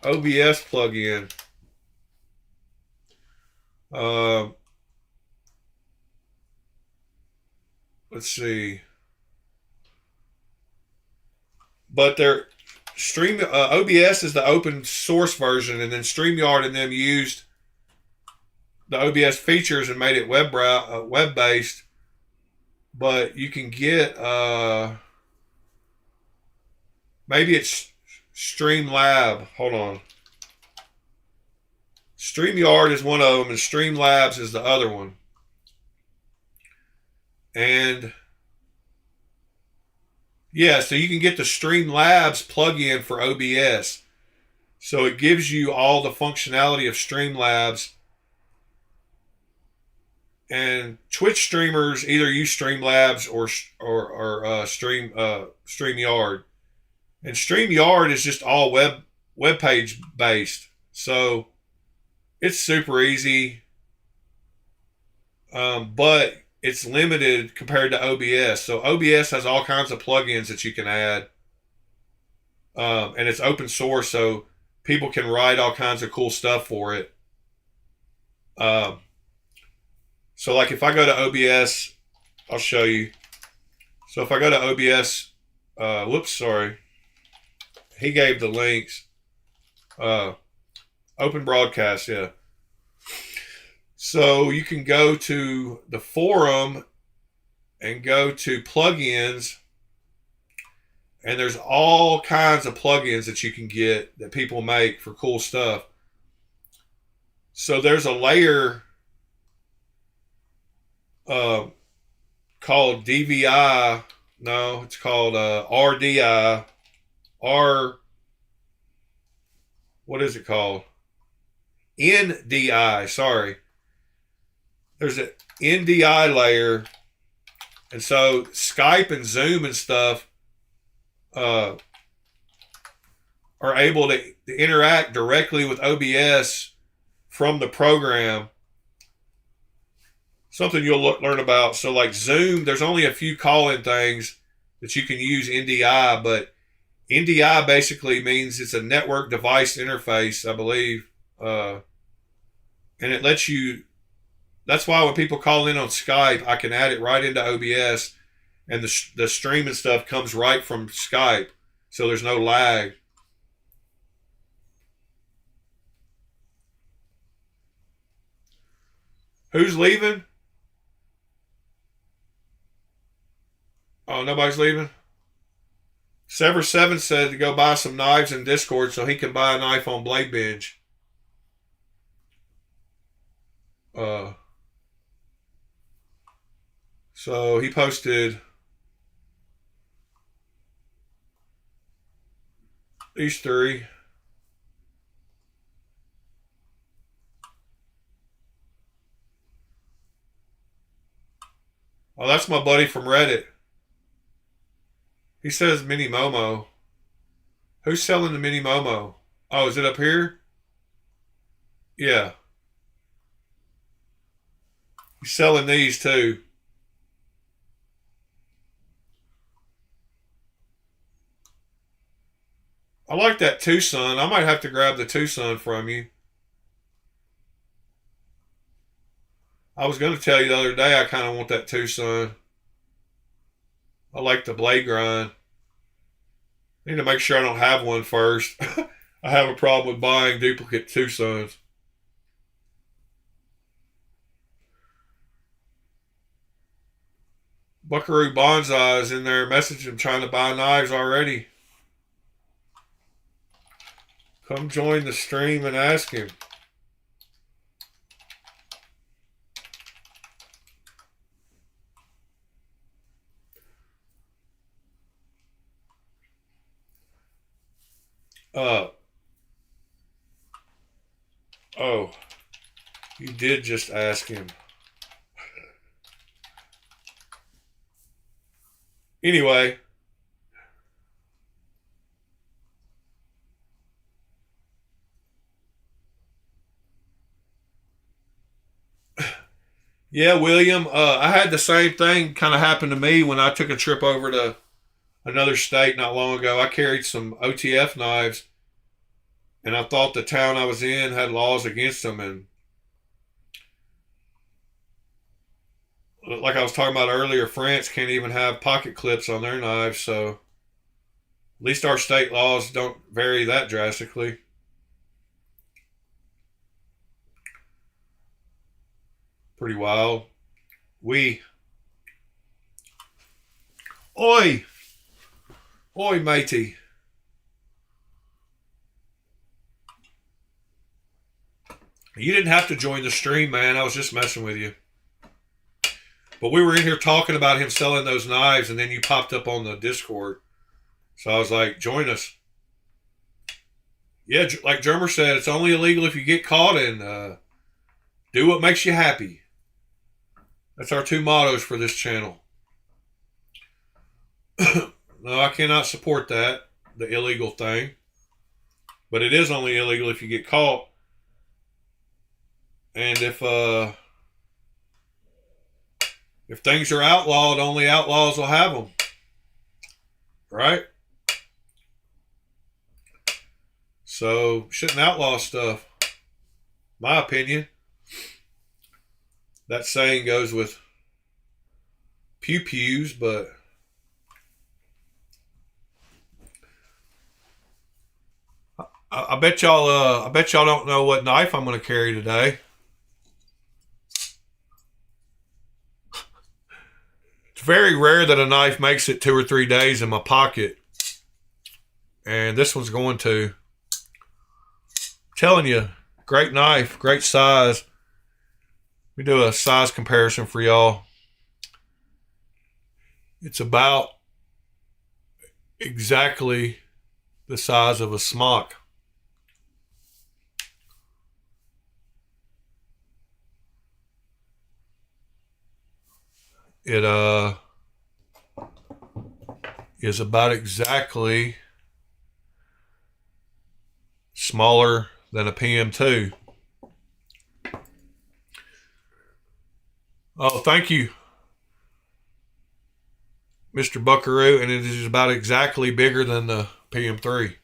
OBS plugin. Let's see. But their OBS is the open source version, and then StreamYard and them used the OBS features and made it web based. But you can get maybe it's Streamlab. Hold on. StreamYard is one of them, and Streamlabs is the other one. And yeah, so you can get the Streamlabs plugin for OBS. So it gives you all the functionality of Streamlabs. And Twitch streamers either use Streamlabs or StreamYard. And StreamYard is just all web page based. So it's super easy. But it's limited compared to OBS. So OBS has all kinds of plugins that you can add. And it's open source, so people can write all kinds of cool stuff for it. So like if I go to OBS, I'll show you. So if I go to OBS, he gave the links. Open broadcast, yeah. So you can go to the forum and go to plugins, and there's all kinds of plugins that you can get that people make for cool stuff. So there's a layer called DVI. No, it's called RDI. What is it called? NDI, sorry. There's an NDI layer, and so Skype and Zoom and stuff are able to interact directly with OBS from the program. Something you'll learn about. So like Zoom, there's only a few call-in things that you can use NDI, but NDI basically means it's a network device interface, I believe. And it lets you, that's why when people call in on Skype, I can add it right into OBS, and the stream and stuff comes right from Skype, so there's no lag. Who's leaving? Oh, nobody's leaving? Sever7 said to go buy some knives in Discord so he can buy a knife on Blade Binge. So he posted these three. Oh, that's my buddy from Reddit. He says Mini Momo. Who's selling the Mini Momo? Oh, is it up here? Yeah. He's selling these too. I like that Tucson. I might have to grab the Tucson from you. I was going to tell you the other day I kind of want that Tucson. I like the blade grind. I need to make sure I don't have one first. I have a problem with buying duplicate Tucsons. Buckaroo Bonsai is in there messaging trying to buy knives already. Come join the stream and ask him. Oh, you did just ask him. Anyway. Yeah, William, I had the same thing kind of happen to me when I took a trip over to another state not long ago. I carried some OTF knives, and I thought the town I was in had laws against them. And like I was talking about earlier, France can't even have pocket clips on their knives, so at least our state laws don't vary that drastically. Pretty wild. Oi! Oi, matey. You didn't have to join the stream, man. I was just messing with you. But we were in here talking about him selling those knives, and then you popped up on the Discord. So I was like, join us. Yeah, like Germer said, it's only illegal if you get caught, and do what makes you happy. That's our 2 mottos for this channel. No, I cannot support that, the illegal thing. But it is only illegal if you get caught. And if things are outlawed, only outlaws will have them. Right? So, shouldn't outlaw stuff. My opinion. That saying goes with pew-pews, but I bet y'all don't know what knife I'm going to carry today. It's very rare that a knife makes it 2 or 3 days in my pocket. And this one's going to. I'm telling you, great knife, great size. Let me do a size comparison for y'all. It's about exactly the size of a smock. It is about exactly smaller than a PM2. Oh, thank you, Mr. Buckaroo, and it is about exactly bigger than the PM3.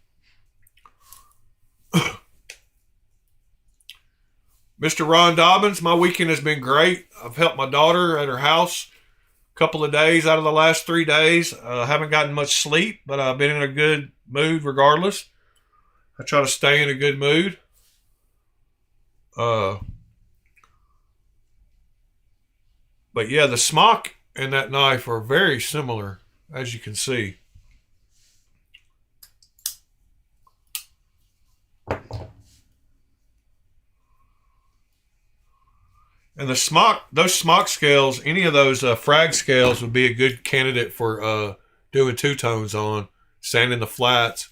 Mr. Ron Dobbins, my weekend has been great. I've helped my daughter at her house a couple of days out of the last 3 days. I haven't gotten much sleep, but I've been in a good mood regardless. I try to stay in a good mood. But yeah, the smock and that knife are very similar, as you can see. And the smock, those smock scales, any of those frag scales would be a good candidate for doing 2-tones on, sanding the flats.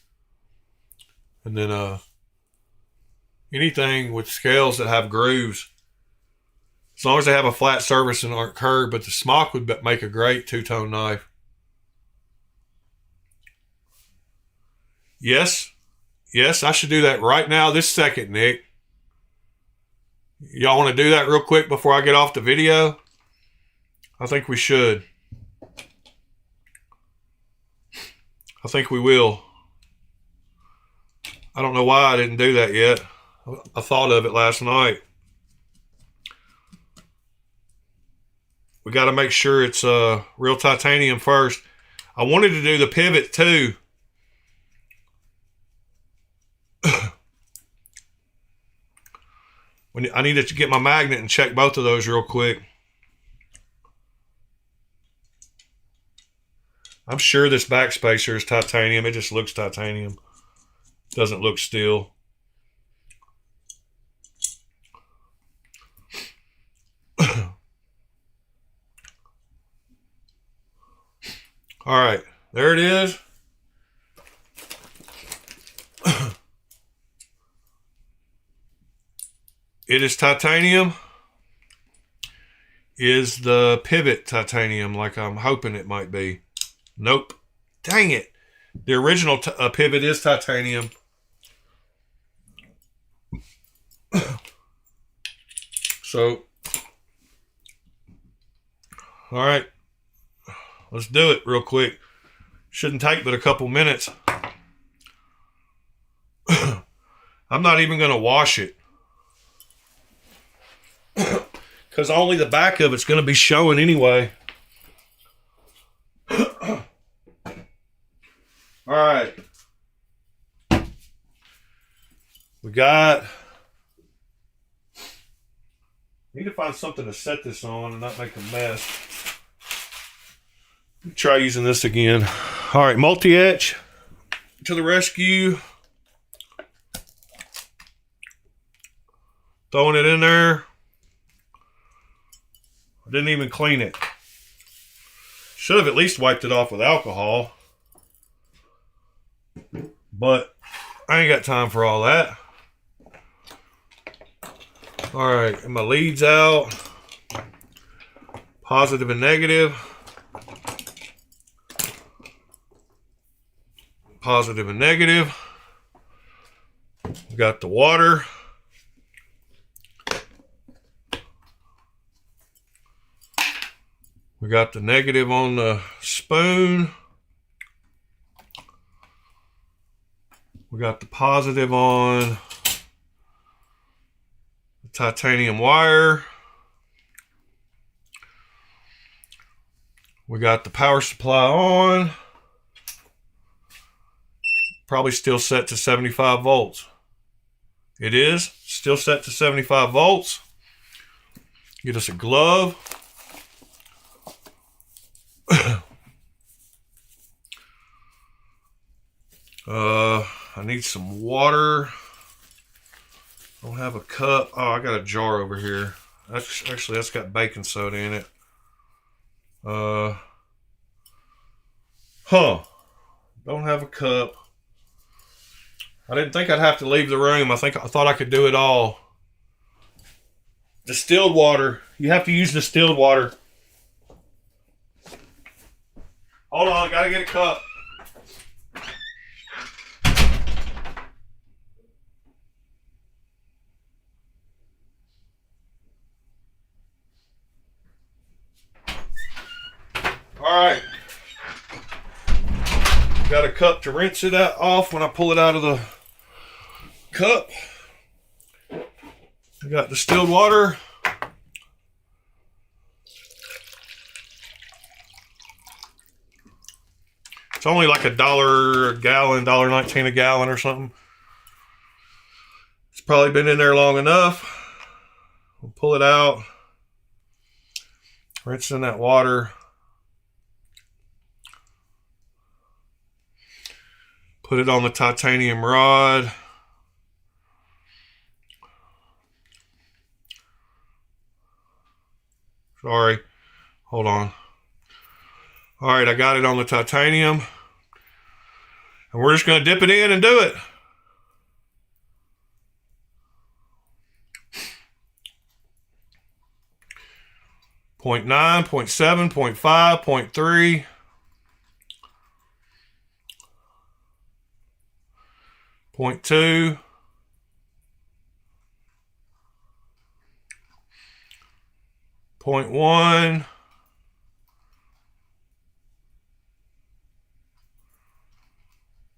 And then anything with scales that have grooves, as long as they have a flat surface and aren't curved, but the smock would make a great 2-tone knife. Yes, I should do that right now, this second, Nick. Y'all want to do that real quick before I get off the video? I think we should. I think we will. I don't know why I didn't do that yet. I thought of it last night. We got to make sure it's real titanium first. I wanted to do the pivot too. I need to get my magnet and check both of those real quick. I'm sure this backspacer is titanium. It just looks titanium. Doesn't look steel. All right, there it is. It is titanium. Is the pivot titanium like I'm hoping it might be? Nope. Dang it. The original pivot is titanium. So, all right. Let's do it real quick. Shouldn't take but a couple minutes. I'm not even going to wash it. Because only the back of it's going to be showing anyway. All right. We got... Need to find something to set this on and not make a mess. Try using this again. All right, multi-etch to the rescue. Throwing it in there. I didn't even clean it. Should have at least wiped it off with alcohol. But I ain't got time for all that. Alright, and my leads out. Positive and negative. Positive and negative. We got the water. We got the negative on the spoon. We got the positive on the titanium wire. We got the power supply on. Probably still set to 75 volts. It is still set to 75 volts. Get us a glove. I need some water. I don't have a cup. Oh, I got a jar over here. That's got baking soda in it. Don't have a cup. I didn't think I'd have to leave the room. I thought I could do it all. Distilled water. You have to use distilled water. Hold on, gotta get a cup. Alright. Got a cup to rinse it off when I pull it out of the cup. I got distilled water. It's only like $1 a gallon, $1.19 a gallon or something. It's probably been in there long enough. We'll pull it out. Rinse in that water. Put it on the titanium rod. Sorry. Hold on. All right, I got it on the titanium. And we're just going to dip it in and do it. Point 0.9, 0.7, 0.5, 0.3. 0.2. 0.1.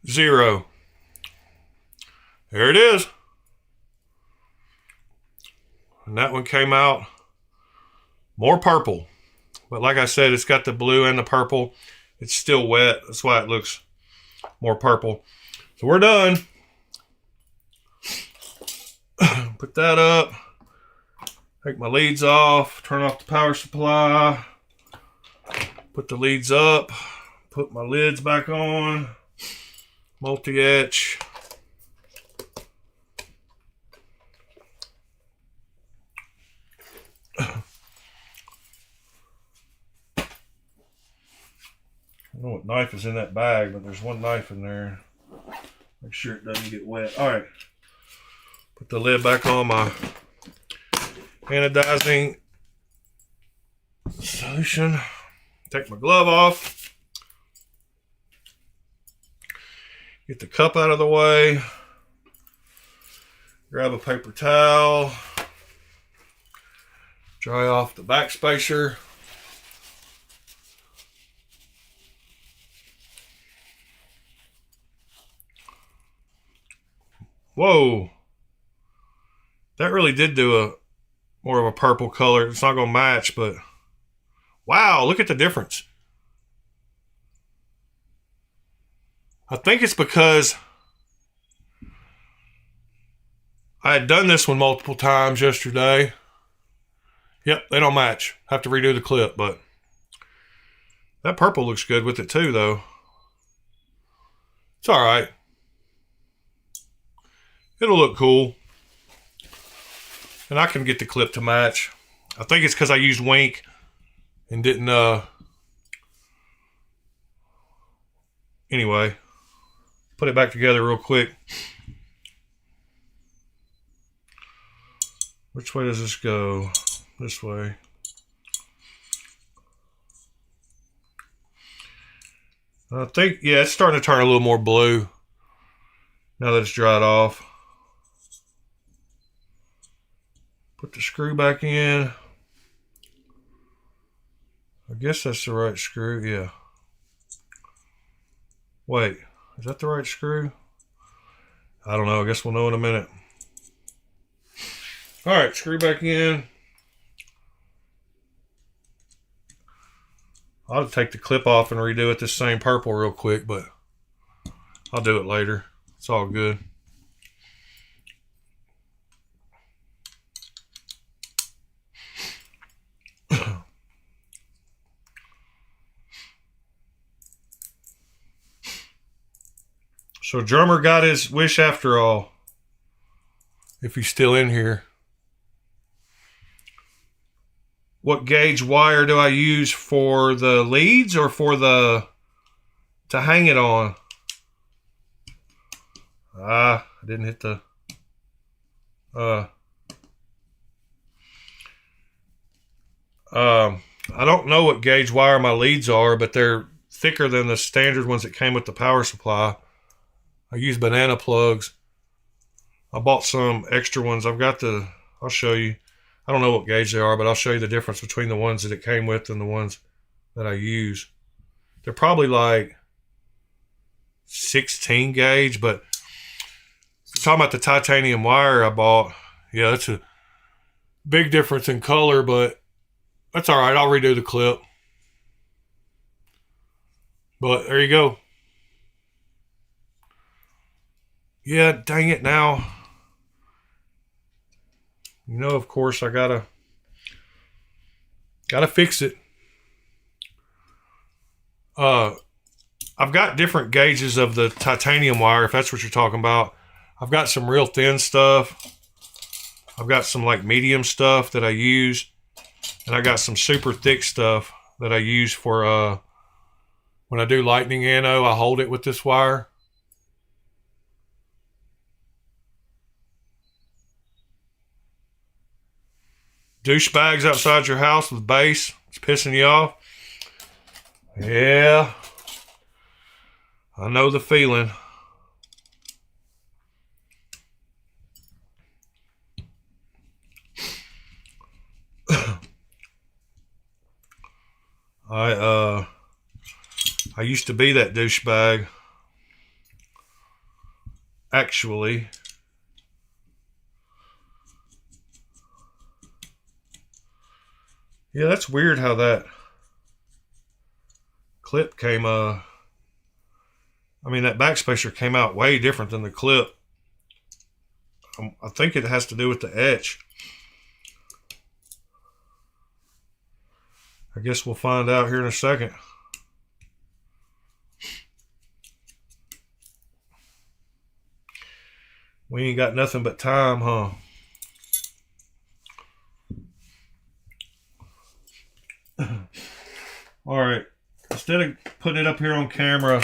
0. There it is. And that one came out more purple. But like I said, it's got the blue and the purple. It's still wet. That's why it looks more purple. So we're done. Put that up. Take my leads off. Turn off the power supply. Put the leads up. Put my lids back on. Multi-etch. I don't know what knife is in that bag, but there's one knife in there. Make sure it doesn't get wet. All right. Put the lid back on my anodizing solution. Take my glove off. Get the cup out of the way. Grab a paper towel. Dry off the backspacer. Whoa. That really did do a more of a purple color. It's not going to match, but wow, look at the difference. I think it's because I had done this one multiple times yesterday. Yep, they don't match. Have to redo the clip, but that purple looks good with it too, though. It's all right. It'll look cool. And I can get the clip to match. I think it's because I used Wink and didn't, anyway, put it back together real quick. Which way does this go? This way. I think, yeah, it's starting to turn a little more blue now that it's dried off. Put the screw back in. I guess that's the right screw, yeah. Wait, is that the right screw? I don't know, I guess we'll know in a minute. Alright, screw back in. I'll take the clip off and redo it this same purple real quick, but I'll do it later. It's all good. So Drummer got his wish after all. If he's still in here. What gauge wire do I use for the leads or for the to hang it on? I didn't hit the I don't know what gauge wire my leads are, but they're thicker than the standard ones that came with the power supply. I use banana plugs. I bought some extra ones. I'll show you. I don't know what gauge they are, but I'll show you the difference between the ones that it came with and the ones that I use. They're probably like 16 gauge, but talking about the titanium wire I bought, yeah, that's a big difference in color, but that's all right. I'll redo the clip. But there you go. Yeah, dang it now. You know, of course, I gotta fix it. I've got different gauges of the titanium wire, if that's what you're talking about. I've got some real thin stuff. I've got some like medium stuff that I use. And I got some super thick stuff that I use for when I do lightning anno, I hold it with this wire. Douchebags outside your house with bass. It's pissing you off. Yeah. I know the feeling. I used to be that douchebag. Actually. Yeah, that's weird how that clip came, I mean, that backspacer came out way different than the clip. I think it has to do with the etch. I guess we'll find out here in a second. We ain't got nothing but time, huh? All right. Instead of putting it up here on camera,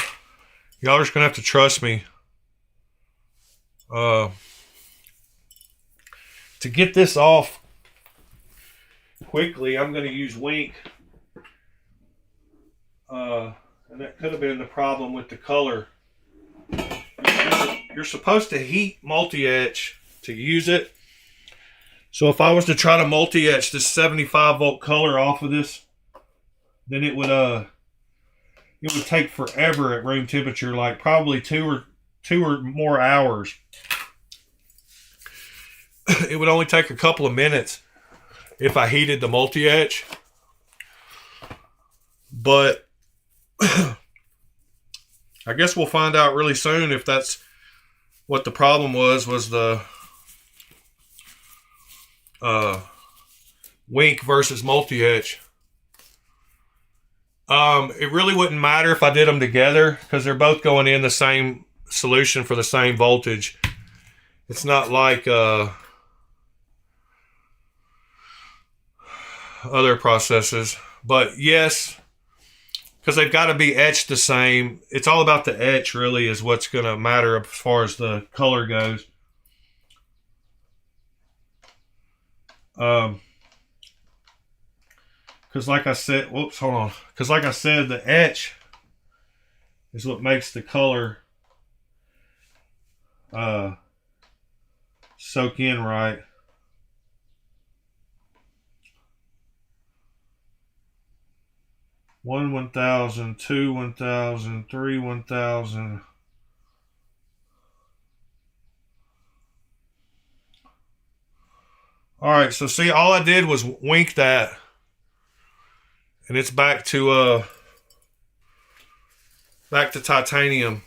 y'all are just gonna have to trust me. To get this off quickly, I'm gonna use Wink. And that could have been the problem with the color. You're supposed to heat multi-etch to use it. So if I was to try to multi-etch this 75 volt color off of this, then it would take forever at room temperature, like probably two or more hours. It would only take a couple of minutes if I heated the multi-etch. But I guess we'll find out really soon if that's what the problem was the Wink versus multi-etch. It really wouldn't matter if I did them together because they're both going in the same solution for the same voltage. It's not like other processes. But yes, because they've got to be etched the same. It's all about the etch, really, is what's going to matter as far as the color goes. Because like I said, whoops, hold on. Because like I said, the etch is what makes the color soak in right. One 1,000, two 1,000, three 1,000. All right, so see, all I did was wink that, and it's back to titanium,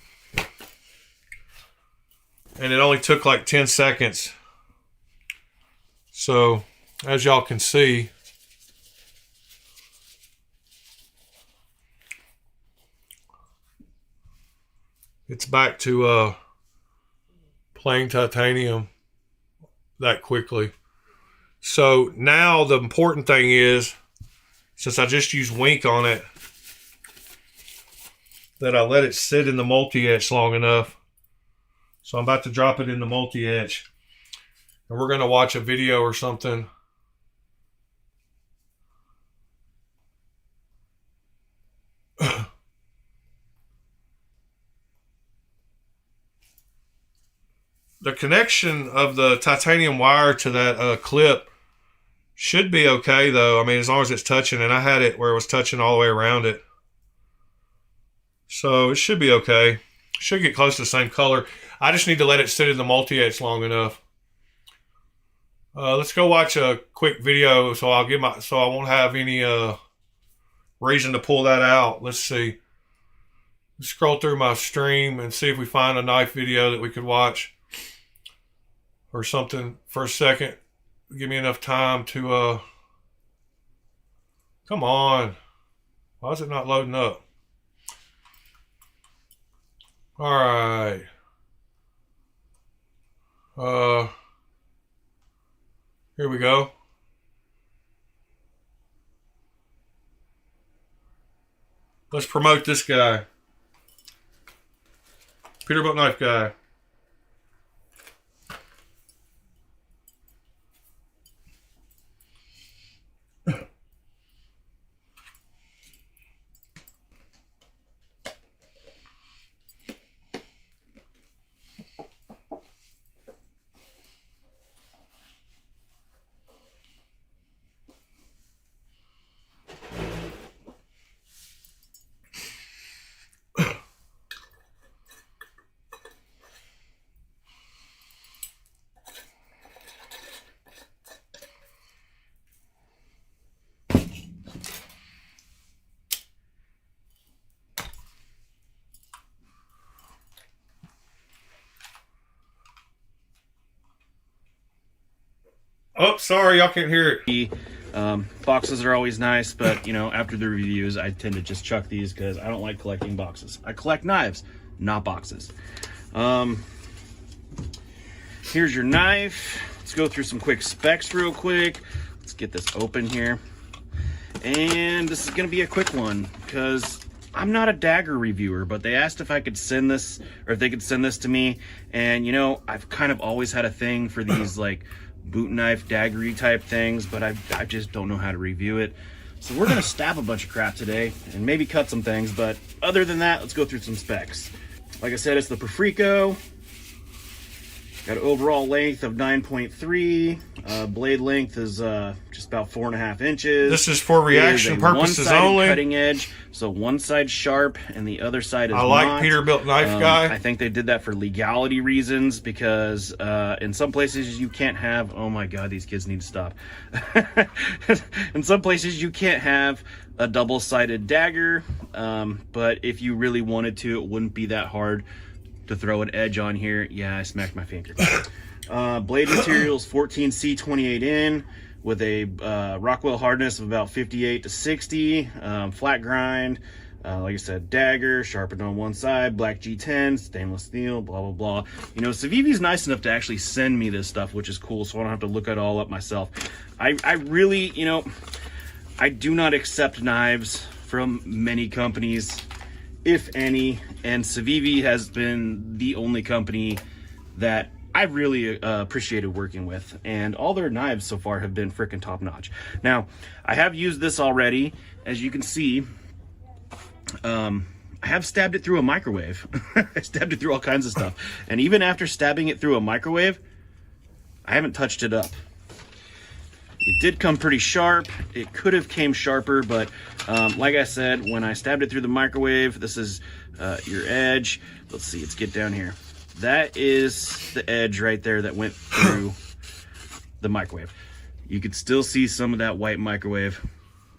and it only took like 10 seconds. So, as y'all can see, it's back to plain titanium that quickly. So now the important thing is, since I just used wink on it, that I let it sit in the multi-etch long enough. So I'm about to drop it in the multi-etch, and we're going to watch a video or something. The connection of the titanium wire to that clip should be okay, though. I mean, as long as it's touching, and I had it where it was touching all the way around it. So it should be okay. Should get close to the same color. I just need to let it sit in the multi-etch long enough. Let's go watch a quick video, so I won't have any reason to pull that out. Let's see. Let's scroll through my stream and see if we find a knife video that we could watch or something for a second. Give me enough time to come on. Why is it not loading up? All right. Here we go. Let's promote this guy. Peterbilt knife guy. Oh, sorry, y'all can't hear it. Boxes are always nice, but, you know, after the reviews, I tend to just chuck these because I don't like collecting boxes. I collect knives, not boxes. Here's your knife. Let's go through some quick specs real quick. Let's get this open here. And this is going to be a quick one because I'm not a dagger reviewer, but they asked if I could send this, or if they could send this to me. And, you know, I've kind of always had a thing for these, like, boot knife daggery type things, but I just don't know how to review it. So we're gonna stab a bunch of crap today and maybe cut some things, but other than that, let's go through some specs. Like I said, it's the Perfrico. Got an overall length of 9.3. Blade length is just about 4.5 inches. This is for reaction purposes only. Cutting edge, so one side sharp and the other side is not. I like Peterbilt knife guy. I think they did that for legality reasons because in some places you can't have. Oh my God, these kids need to stop. In some places you can't have a double-sided dagger, but if you really wanted to, it wouldn't be that hard to throw an edge on here. Yeah, I smacked my finger. Blade material is 14C28N with a Rockwell hardness of about 58 to 60. Flat grind, like I said, dagger, sharpened on one side, black G10, stainless steel, blah, blah, blah. You know, Civivi's nice enough to actually send me this stuff, which is cool, so I don't have to look it all up myself. I really, you know, I do not accept knives from many companies, if any, and Civivi has been the only company that I really appreciated working with, and all their knives so far have been freaking top notch. Now, I have used this already. As you can see, I have stabbed it through a microwave. I stabbed it through all kinds of stuff. And even after stabbing it through a microwave, I haven't touched it up. It did come pretty sharp. It could have came sharper, but like I said, when I stabbed it through the microwave, this is your edge. Let's see, let's get down here. That is the edge right there that went through the microwave. You could still see some of that white microwave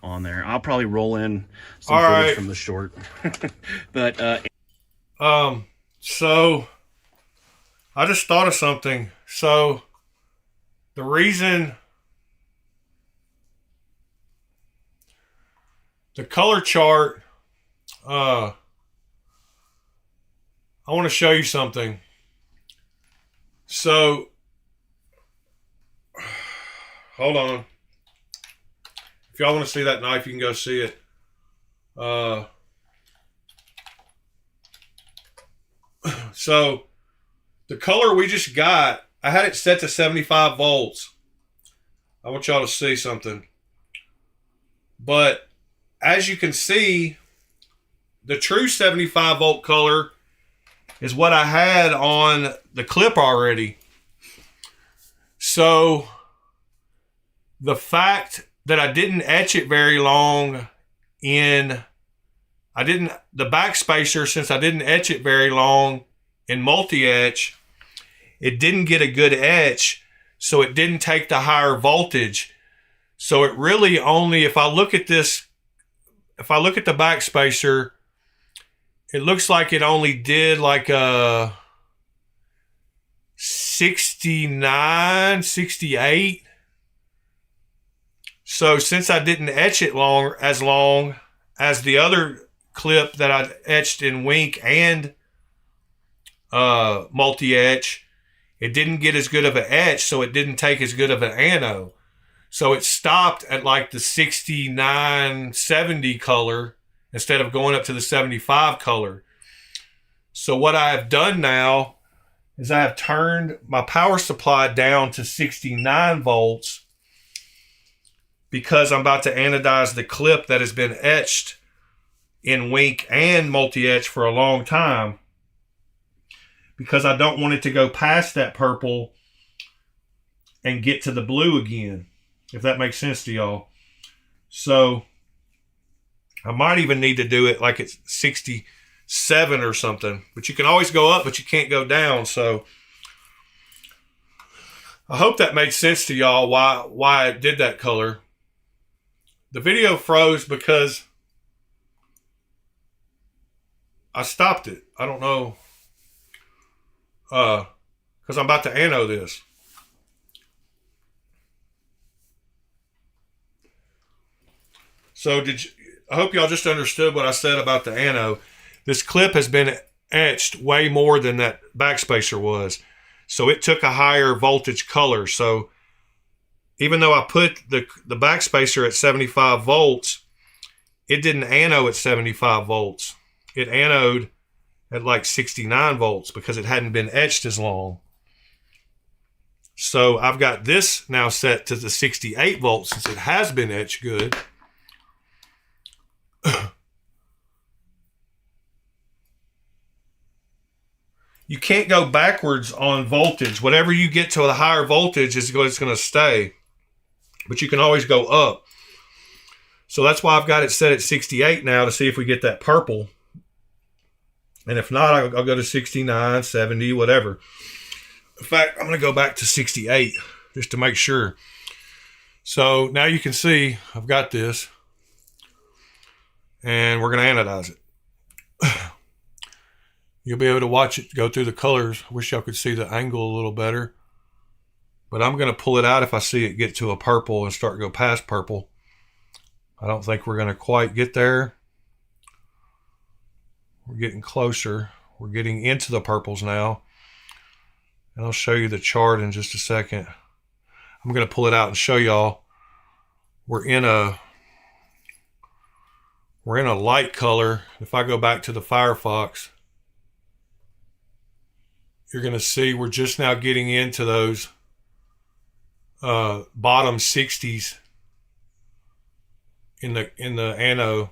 on there. I'll probably roll in some footage from the short. But so I just thought of something. So the reason the color chart, I want to show you something. So hold on. If y'all want to see that knife, you can go see it. So the color we just got, I had it set to 75 volts. I want y'all to see something. But as you can see, the true 75 volt color is what I had on the clip already. So the fact that I didn't etch it very long the backspacer, since I didn't etch it very long in multi-etch, it didn't get a good etch, so it didn't take the higher voltage. So it really only, if I look at the backspacer, it looks like it only did like a 69, 68. So since I didn't etch it as long as the other clip that I etched in Wink and multi-etch, it didn't get as good of an etch, so it didn't take as good of an ano. So it stopped at like the 69, 70 color instead of going up to the 75 color. So what I have done now is I have turned my power supply down to 69 volts because I'm about to anodize the clip that has been etched in Wink and multi-etch for a long time, because I don't want it to go past that purple and get to the blue again, if that makes sense to y'all. So I might even need to do it like it's 67 or something, but you can always go up, but you can't go down. So I hope that made sense to y'all why I did that color. The video froze because I stopped it. I don't know, because I'm about to ano this. So I hope y'all just understood what I said about the ano. This clip has been etched way more than that backspacer was. So it took a higher voltage color. So even though I put the backspacer at 75 volts, it didn't ano at 75 volts. It anoed at like 69 volts because it hadn't been etched as long. So I've got this now set to the 68 volts since it has been etched good. You can't go backwards on voltage. Whatever you get to a higher voltage is going to stay. But you can always go up. So that's why I've got it set at 68 now to see if we get that purple. And if not, I'll go to 69, 70, whatever. In fact, I'm going to go back to 68 just to make sure. So now you can see I've got this. And we're going to anodize it. You'll be able to watch it go through the colors. I wish y'all could see the angle a little better. But I'm going to pull it out if I see it get to a purple and start to go past purple. I don't think we're going to quite get there. We're getting closer. We're getting into the purples now. And I'll show you the chart in just a second. I'm going to pull it out and show y'all. We're in a We're in a light color. If I go back to the Firefox, you're going to see we're just now getting into those bottom 60s in the ano.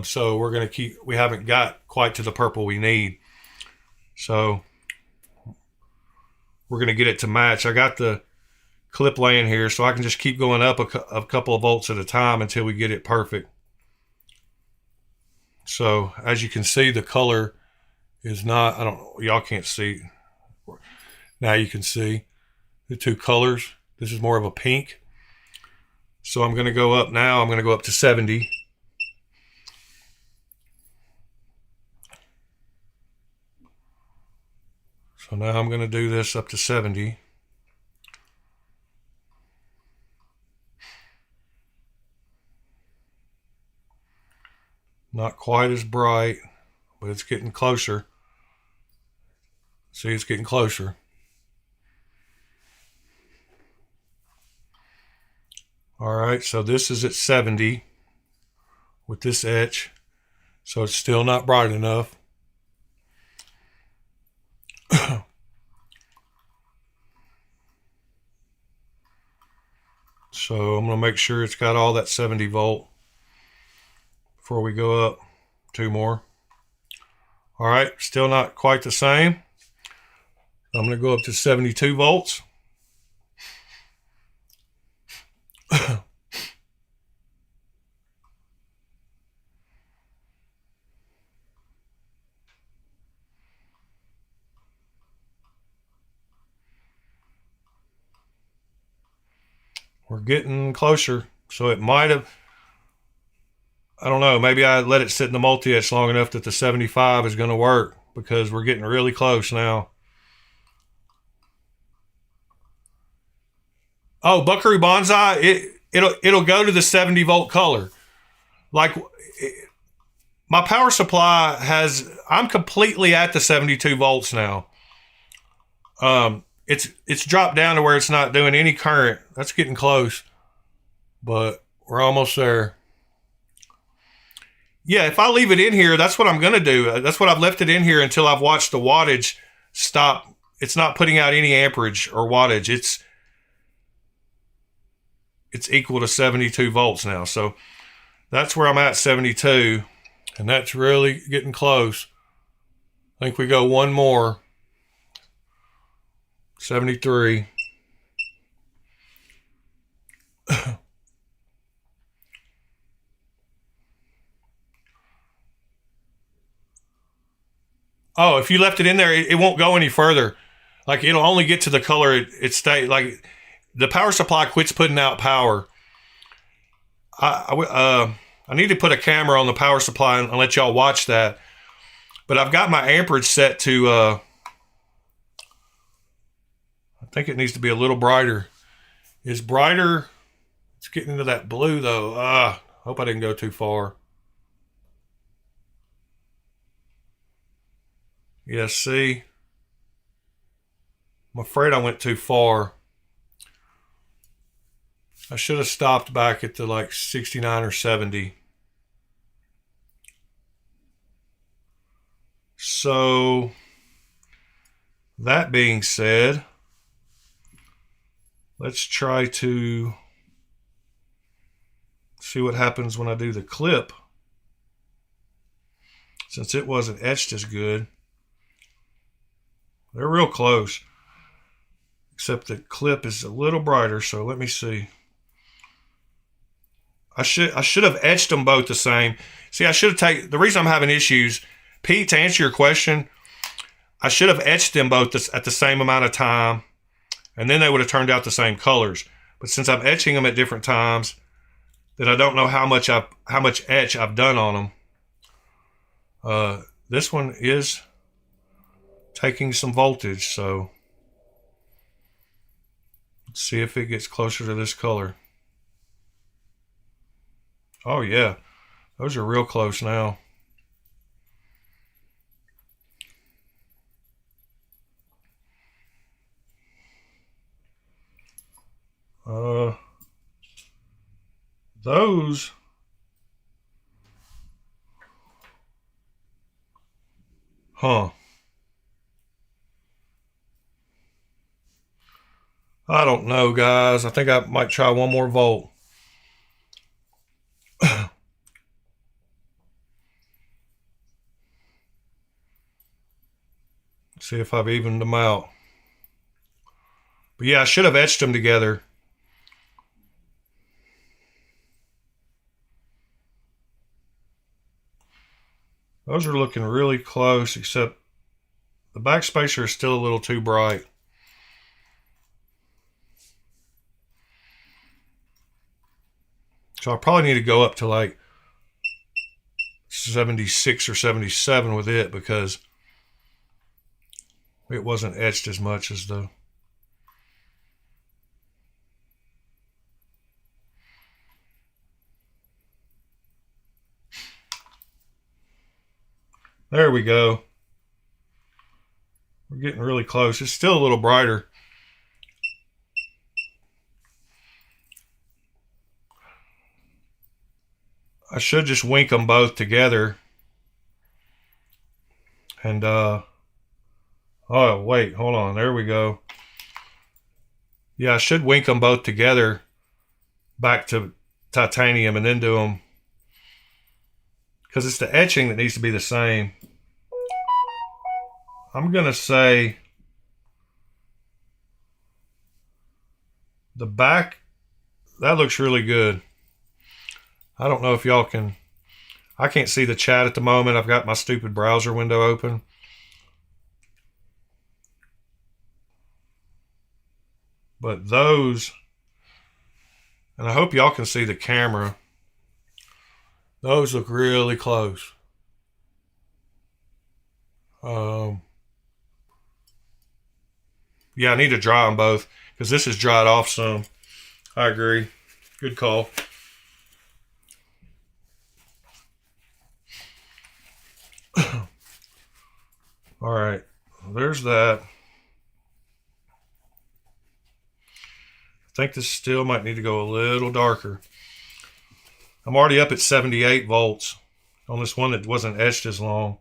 So we're going to keep, we haven't got quite to the purple we need. So we're going to get it to match. I got the clip laying here, so I can just keep going up a couple of volts at a time until we get it perfect. So as you can see, the color is not, I don't, y'all can't see. Now you can see the two colors. This is more of a pink. So I'm going to go up now. I'm going to go up to 70. So now I'm going to do this up to 70. Not quite as bright, but it's getting closer. See, it's getting closer. All right, so this is at 70 with this etch. So it's still not bright enough. So I'm going to make sure it's got all that 70 volt before we go up. Two more. All right, still not quite the same. I'm going to go up to 72 volts. We're getting closer. So it might have, I don't know, maybe I let it sit in the multi-etch long enough that the 75 is going to work, because we're getting really close now. Oh, Buckaroo Banzai, it'll go to the 70 volt color. Like, my power supply has, I'm completely at the 72 volts now. It's dropped down to where it's not doing any current. That's getting close, but we're almost there. Yeah, if I leave it in here, that's what I'm going to do. That's what I've left it in here until I've watched the wattage stop. It's not putting out any amperage or wattage. It's equal to 72 volts now. So that's where I'm at, 72. And that's really getting close. I think we go one more. 73. Oh, if you left it in there, it won't go any further. Like, it'll only get to the color it stays. Like, the power supply quits putting out power. I need to put a camera on the power supply and let y'all watch that. But I've got my amperage set to, I think it needs to be a little brighter. It's brighter. It's getting into that blue, though. Hope I didn't go too far. Yeah, see? I'm afraid I went too far. I should have stopped back at the like 69 or 70. So, that being said, let's try to see what happens when I do the clip. Since it wasn't etched as good. They're real close. Except the clip is a little brighter, so let me see. I should have etched them both the same. See, I should have taken, the reason I'm having issues, Pete, to answer your question, I should have etched them both at the same amount of time, and then they would have turned out the same colors. But since I'm etching them at different times, that I don't know how much etch I've done on them. This one is taking some voltage, so let's see if it gets closer to this color. Oh yeah, those are real close now. Those Huh. I don't know, guys. I think I might try one more volt. See if I've evened them out. But yeah, I should have etched them together. Those are looking really close, except the backspacer is still a little too bright. So I probably need to go up to like 76 or 77 with it, because it wasn't etched as much as the... There we go. We're getting really close. It's still a little brighter. I should just wink them both together. And, oh, wait, hold on. There we go. Yeah, I should wink them both together back to titanium and then do them. Because it's the etching that needs to be the same. I'm going to say the back, that looks really good. I don't know if y'all can, I can't see the chat at the moment. I've got my stupid browser window open. But those, and I hope y'all can see the camera, those look really close. Yeah, I need to dry them both because this is dried off some. I agree. Good call. All right, there's that. I think this still might need to go a little darker. I'm already up at 78 volts on this one that wasn't etched as long.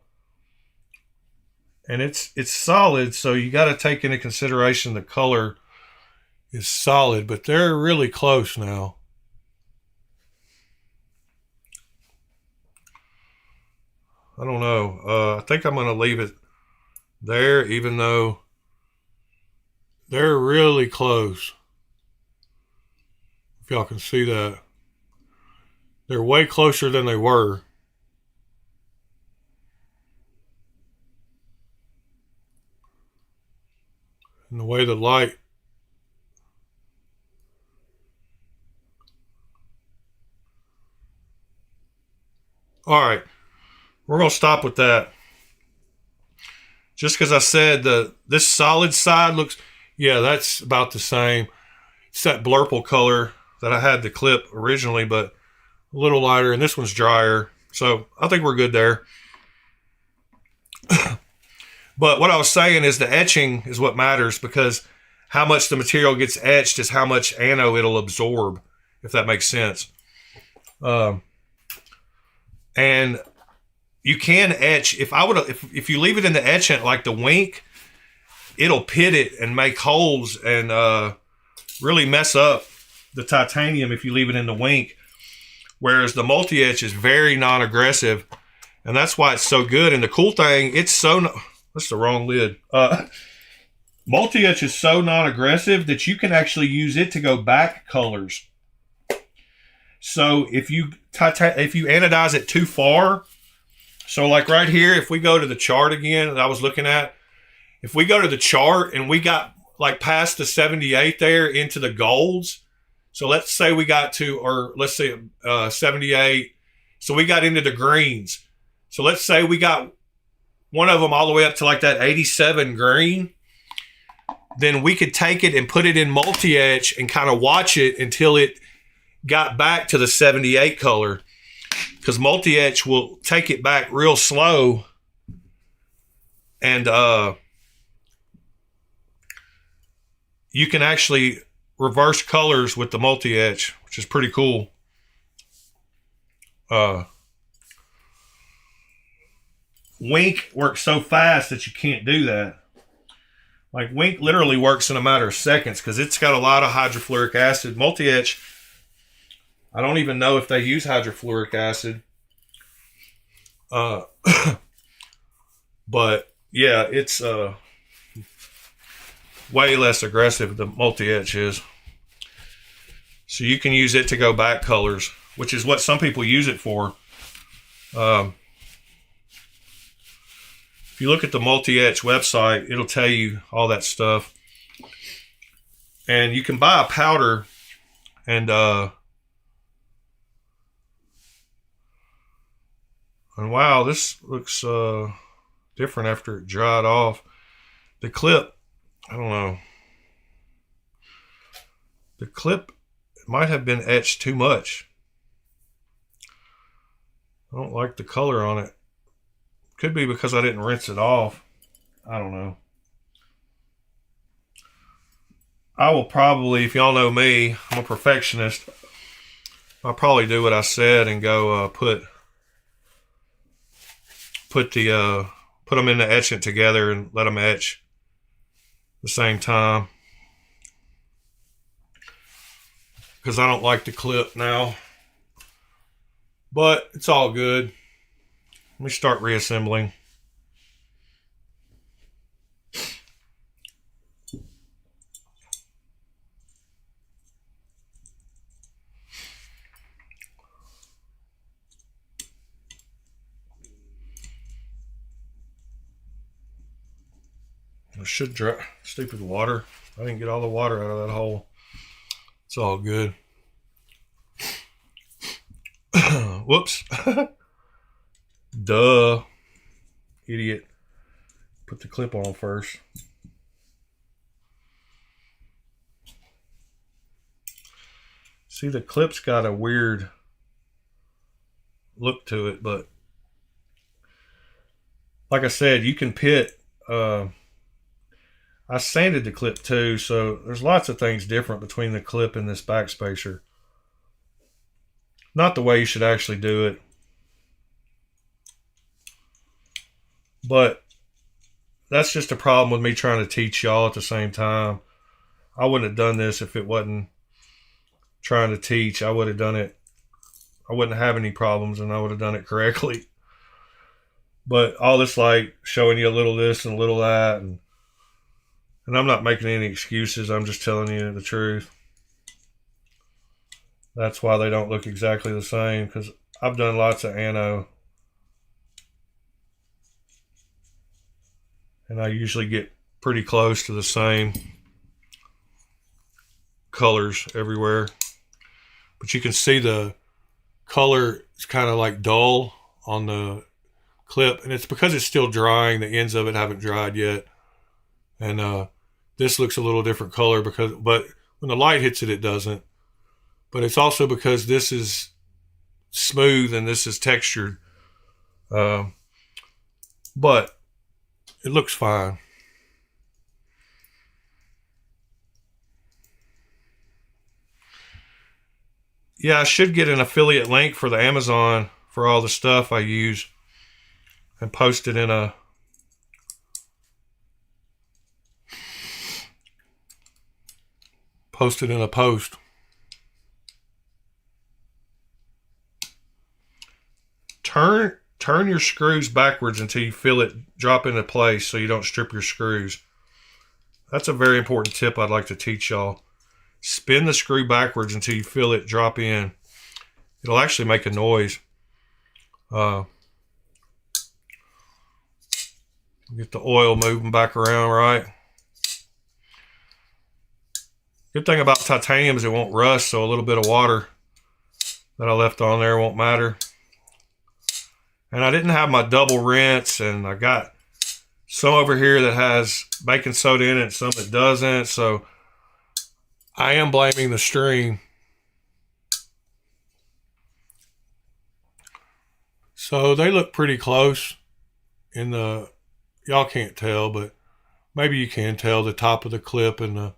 And it's solid, so you got to take into consideration the color is solid, but they're really close now. I don't know. I think I'm going to leave it there, even though they're really close. If y'all can see that. They're way closer than they were. And the way the light... All right. We're going to stop with that. Just because I said this solid side looks... Yeah, that's about the same. It's that blurple color that I had the clip originally, but a little lighter, and this one's drier. So I think we're good there. But what I was saying is the etching is what matters, because how much the material gets etched is how much anode it'll absorb, if that makes sense. And you can etch, if you leave it in the etchant like the wink, it'll pit it and make holes and really mess up the titanium if you leave it in the wink. Whereas the multi-etch is very non-aggressive, and that's why it's so good. And the cool thing, it's so... That's the wrong lid. Multi-etch is so non-aggressive that you can actually use it to go back colors. So if you anodize it too far, so like right here, if we go to the chart again that I was looking at, if we go to the chart and we got like past the 78 there into the golds, so let's say we got to, or let's say 78, so we got into the greens. So let's say we got one of them all the way up to like that 87 green, then we could take it and put it in multi-etch and kind of watch it until it got back to the 78 color, because multi-etch will take it back real slow. And you can actually reverse colors with the multi-etch, which is pretty cool. Wink works so fast that you can't do that. Like Wink literally works in a matter of seconds because it's got a lot of hydrofluoric acid. Multi-etch, I don't even know if they use hydrofluoric acid. But yeah, it's way less aggressive than multi-etch is. So you can use it to go back colors, which is what some people use it for. If you look at the multi-etch website, it'll tell you all that stuff. And you can buy a powder and wow, this looks different after it dried off. The clip, I don't know. The clip might have been etched too much. I don't like the color on it. Could be because I didn't rinse it off. I don't know. I will probably, if y'all know me, I'm a perfectionist. I'll probably do what I said and go put them in the etchant together and let them etch the same time. Because I don't like the clip now. But it's all good. Let me start reassembling. I should dry. Stupid water. I didn't get all the water out of that hole. It's all good. Whoops. Duh. Idiot. Put the clip on first. See, the clip's got a weird look to it, but like I said, you can pit. I sanded the clip too, so there's lots of things different between the clip and this backspacer. Not the way you should actually do it. But that's just a problem with me trying to teach y'all at the same time. I wouldn't have done this if it wasn't trying to teach. I would have done it. I wouldn't have any problems and I would have done it correctly. But all this like showing you a little this and a little that, and I'm not making any excuses. I'm just telling you the truth. That's why they don't look exactly the same, because I've done lots of anno. And I usually get pretty close to the same colors everywhere. But you can see the color is kind of like dull on the clip. And it's because it's still drying. The ends of it haven't dried yet. And this looks a little different color but when the light hits it, it doesn't. But it's also because this is smooth and this is textured. But it looks fine. Yeah, I should get an affiliate link for the Amazon for all the stuff I use and post it in a post. Turn your screws backwards until you feel it drop into place so you don't strip your screws. That's a very important tip I'd like to teach y'all. Spin the screw backwards until you feel it drop in. It'll actually make a noise. Get the oil moving back around right. Good thing about titanium is it won't rust, so a little bit of water that I left on there won't matter. And I didn't have my double rinse, and I got some over here that has baking soda in it, some that doesn't, so I am blaming the stream. So they look pretty close in the, y'all can't tell, but maybe you can tell the top of the clip and the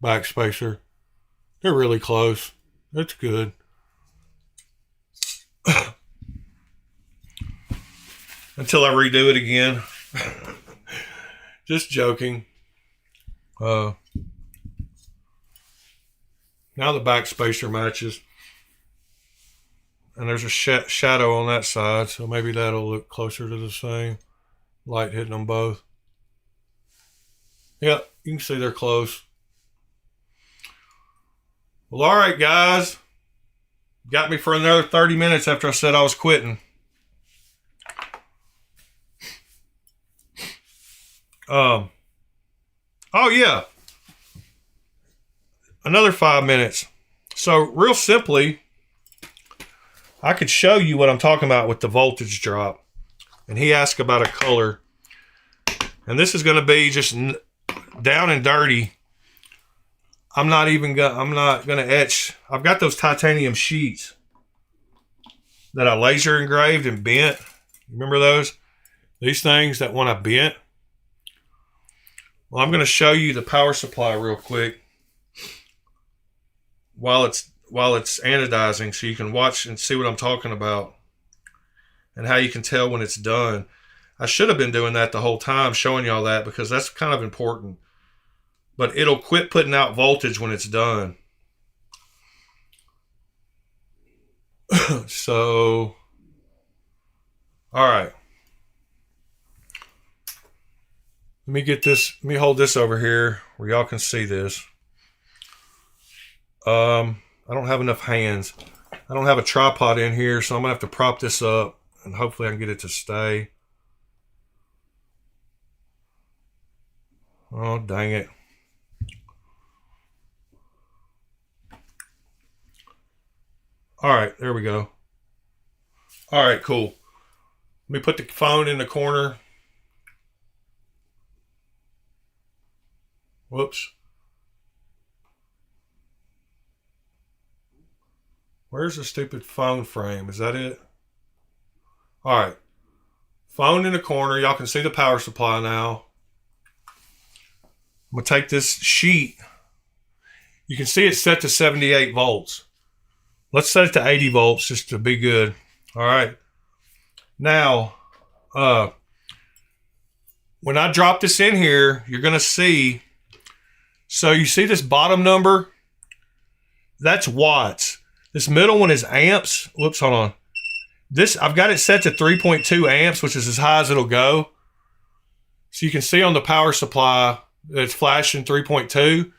backspacer. They're really close. That's good. until I redo it again. Just joking. Now the back spacer matches. And there's a shadow on that side, so maybe that'll look closer to the same. Light hitting them both. Yep, you can see they're close. Well, all right, guys. Got me for another 30 minutes after I said I was quitting. Oh, yeah. Another 5 minutes. So, real simply, I could show you what I'm talking about with the voltage drop. And he asked about a color. And this is going to be just down and dirty. I'm not going to etch. I've got those titanium sheets that I laser engraved and bent. Remember those? These things that when I bent. Well, I'm going to show you the power supply real quick while it's anodizing, so you can watch and see what I'm talking about and how you can tell when it's done. I should have been doing that the whole time, showing y'all that, because that's kind of important. But it'll quit putting out voltage when it's done. So, all right. Let me hold this over here where y'all can see this. I don't have enough hands. I don't have a tripod in here, so I'm going to have to prop this up, and hopefully I can get it to stay. Oh, dang it. All right, there we go. All right, cool. Let me put the phone in the corner. Whoops. Where's the stupid phone frame? Is that it? All right. Phone in the corner. Y'all can see the power supply now. I'm going to take this sheet. You can see it's set to 78 volts. Let's set it to 80 volts just to be good. All right. Now, when I drop this in here, you're going to see. So you see this bottom number? That's watts. This middle one is amps. Whoops, hold on. This, I've got it set to 3.2 amps, which is as high as it'll go. So you can see on the power supply that it's flashing 3.2,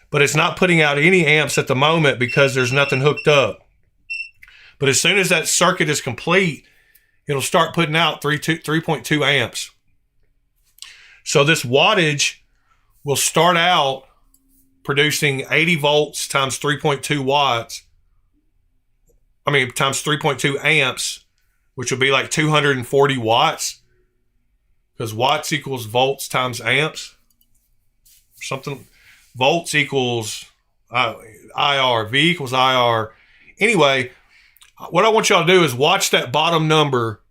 but it's not putting out any amps at the moment because there's nothing hooked up. But as soon as that circuit is complete, it'll start putting out 3.2 amps. So this wattage will start out producing 80 volts times 3.2 watts. Times 3.2 amps, which would be like 240 watts. Because watts equals volts times amps. Something. Volts equals IR. V equals IR. Anyway, what I want y'all to do is watch that bottom number.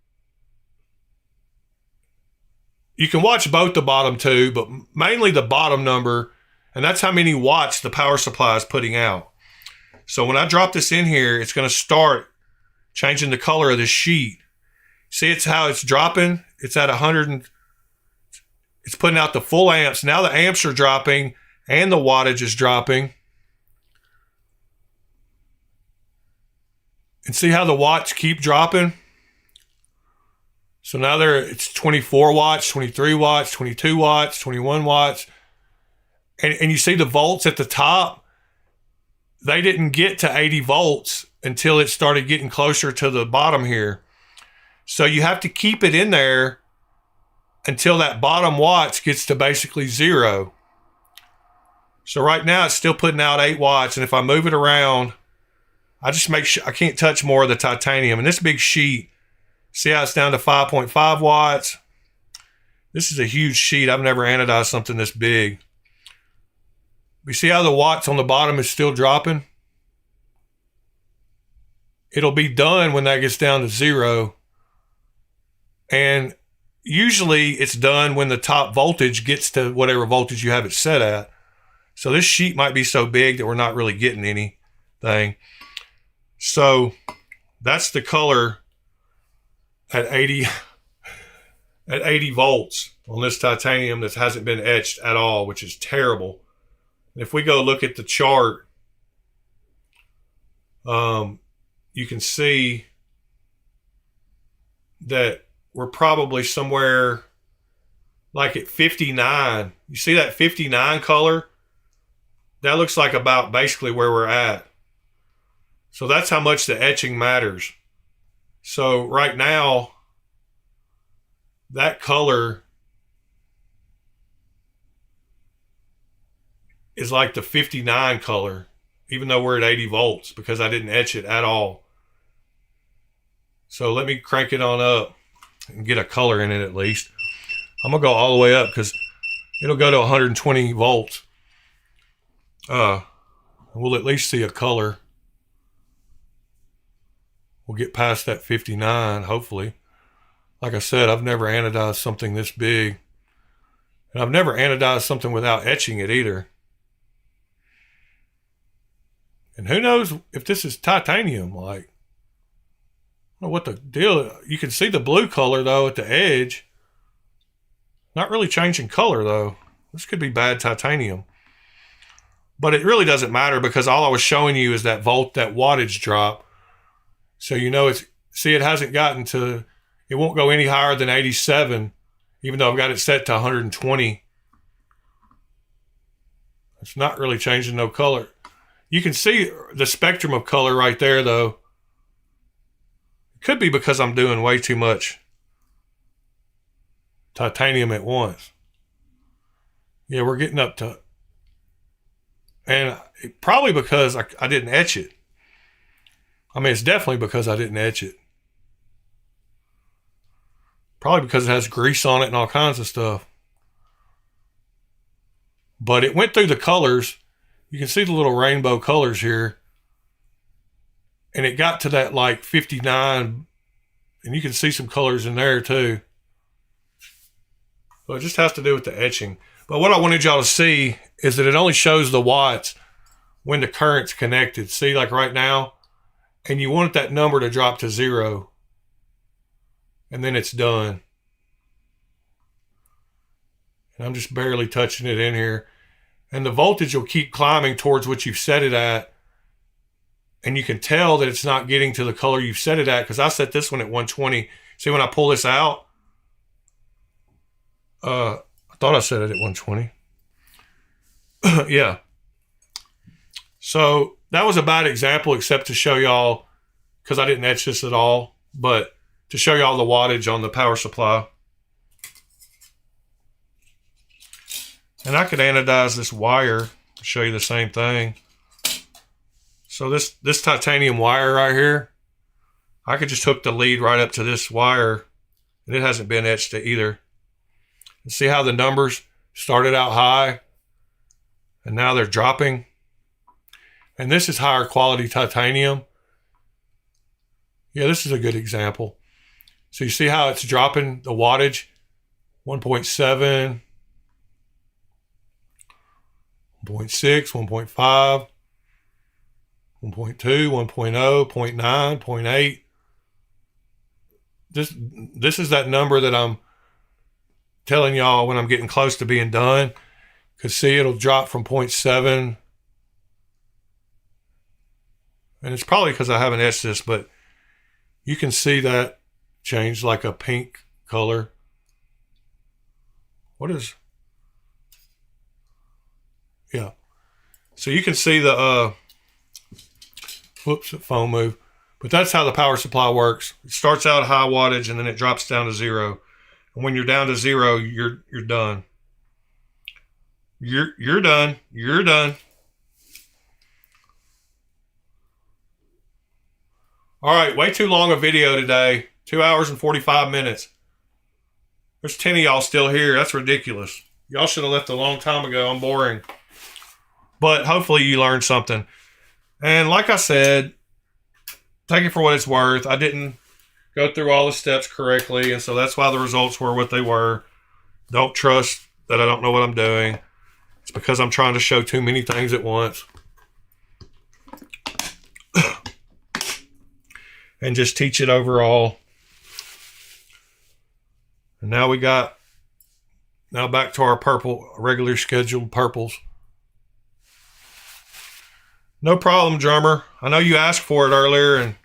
You can watch both the bottom two, but mainly the bottom number. And that's how many watts the power supply is putting out. So when I drop this in here, it's going to start changing the color of this sheet. See, it's how it's dropping. It's at 100. It's putting out the full amps. Now the amps are dropping and the wattage is dropping. And see how the watts keep dropping? So now it's 24 watts, 23 watts, 22 watts, 21 watts. And you see the volts at the top? They didn't get to 80 volts until it started getting closer to the bottom here. So you have to keep it in there until that bottom watts gets to basically 0. So right now it's still putting out 8 watts. And if I move it around, I just make sure I can't touch more of the titanium. And this big sheet, see how it's down to 5.5 watts? This is a huge sheet. I've never anodized something this big. You see how the watts on the bottom is still dropping? It'll be done when that gets down to 0. And usually it's done when the top voltage gets to whatever voltage you have it set at. So this sheet might be so big that we're not really getting anything. So that's the color at 80. at 80 volts on this titanium that hasn't been etched at all, which is terrible. And if we go look at the chart, you can see that we're probably somewhere like at 59. You see that 59 color? That looks like about basically where we're at. So that's how much the etching matters. So right now, that color is like the 59 color, even though we're at 80 volts, because I didn't etch it at all. So let me crank it on up and get a color in it at least. I'm going to go all the way up because it'll go to 120 volts. We'll at least see a color. We'll get past that 59, hopefully. Like I said, I've never anodized something this big. And I've never anodized something without etching it either. And who knows if this is titanium, like, I don't know what the deal is. You can see the blue color, though, at the edge. Not really changing color, though. This could be bad titanium. But it really doesn't matter because all I was showing you is that wattage drop. So you know it hasn't gotten to, it won't go any higher than 87, even though I've got it set to 120. It's not really changing no color. You can see the spectrum of color right there, though. It could be because I'm doing way too much titanium at once. Yeah, we're getting up to, and probably because I didn't etch it. I mean, it's definitely because I didn't etch it. Probably because it has grease on it and all kinds of stuff. But it went through the colors. You can see the little rainbow colors here. And it got to that like 59. And you can see some colors in there too. So it just has to do with the etching. But what I wanted y'all to see is that it only shows the watts when the current's connected. See, like right now. And you want that number to drop to 0. And then it's done. And I'm just barely touching it in here. And the voltage will keep climbing towards what you've set it at. And you can tell that it's not getting to the color you've set it at because I set this one at 120. See, when I pull this out, I thought I set it at 120. Yeah. So that was a bad example, except to show y'all, because I didn't etch this at all, but to show y'all the wattage on the power supply. And I could anodize this wire to show you the same thing. So this titanium wire right here, I could just hook the lead right up to this wire, and it hasn't been etched either. And see how the numbers started out high, and now they're dropping. And this is higher quality titanium. Yeah, this is a good example. So you see how it's dropping the wattage? 1.7, 1.6, 1.5, 1.2, 1.0, 0.9, 0.8. This is that number that I'm telling y'all when I'm getting close to being done. Because see, it'll drop from 0.7. And it's probably because I haven't etched this, but you can see that change like a pink color. What is? Yeah. So you can see the, whoops, the phone move. But that's how the power supply works. It starts out high wattage and then it drops down to 0. And when you're down to 0, you're done. You're done. You're done. All right, way too long a video today. 2 hours and 45 minutes. There's 10 of y'all still here. That's ridiculous. Y'all should have left a long time ago. I'm boring. But hopefully you learned something. And like I said, take it for what it's worth. I didn't go through all the steps correctly, and so that's why the results were what they were. Don't trust that I don't know what I'm doing. It's because I'm trying to show too many things at once. And just teach it overall. And now back to our purple, regular scheduled purples. No problem, drummer. I know you asked for it earlier, and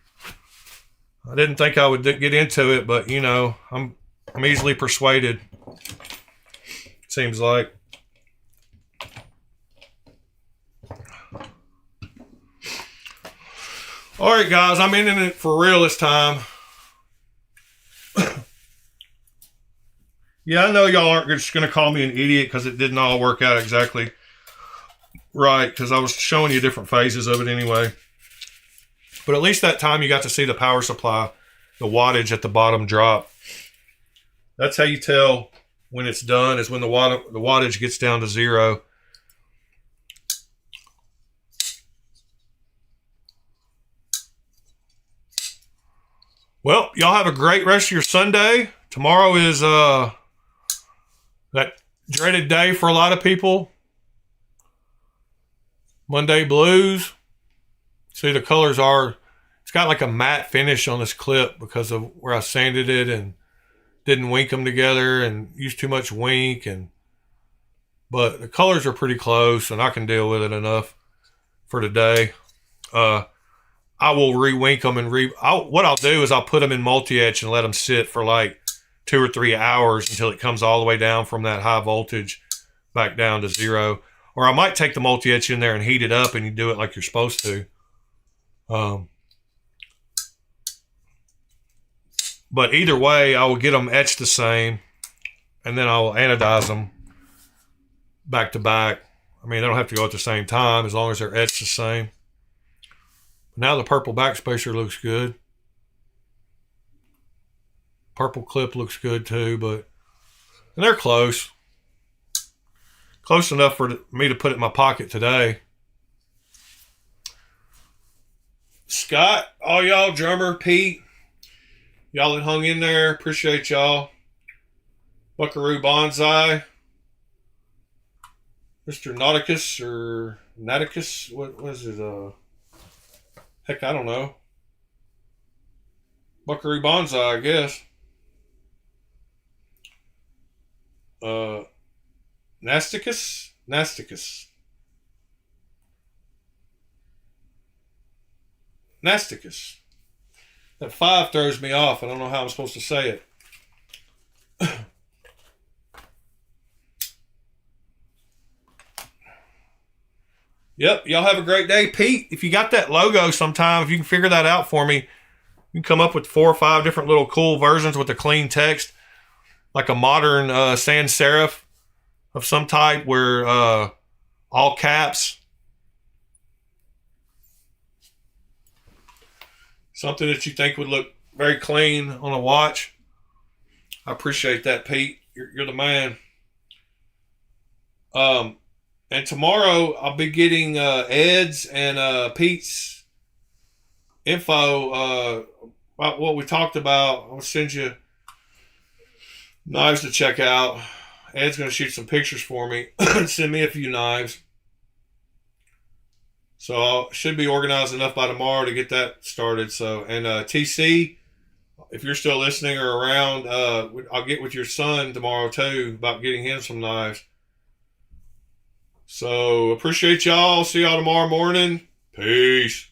I didn't think I would get into it, but you know, I'm easily persuaded. Seems like. All right, guys, I'm in it for real this time. Yeah, I know y'all aren't just going to call me an idiot because it didn't all work out exactly right, because I was showing you different phases of it anyway. But at least that time you got to see the power supply, the wattage at the bottom drop. That's how you tell when it's done, is when the wattage gets down to 0. Well, y'all have a great rest of your Sunday. Tomorrow is that dreaded day for a lot of people. Monday blues. See, the colors are, it's got like a matte finish on this clip because of where I sanded it and didn't wink them together and used too much wink. But the colors are pretty close and I can deal with it enough for today. I will re-wink them and what I'll do is I'll put them in multi-etch and let them sit for like 2 or 3 hours until it comes all the way down from that high voltage back down to 0. Or I might take the multi-etch in there and heat it up and you do it like you're supposed to. But either way, I will get them etched the same and then I will anodize them back to back. I mean, they don't have to go at the same time as long as they're etched the same. Now the purple backspacer looks good. Purple clip looks good too, and they're close. Close enough for me to put it in my pocket today. Scott, all y'all, drummer, Pete, y'all that hung in there, appreciate y'all. Buckaroo Bonsai, Mr. Nauticus or Nauticus, what was it? Heck, I don't know. Buckaroo Bonsai, I guess. Nasticus? Nasticus. Nasticus. That 5 throws me off. I don't know how I'm supposed to say it. Yep, y'all have a great day. Pete, if you got that logo sometime, if you can figure that out for me, you can come up with 4 or 5 different little cool versions with a clean text, like a modern sans serif of some type where all caps. Something that you think would look very clean on a watch. I appreciate that, Pete. You're the man. And tomorrow I'll be getting Ed's and Pete's info about what we talked about. I'll send you knives to check out. Ed's going to shoot some pictures for me and send me a few knives. So I should be organized enough by tomorrow to get that started. So, and TC, if you're still listening or around, I'll get with your son tomorrow too about getting him some knives. So appreciate y'all. See y'all tomorrow morning. Peace.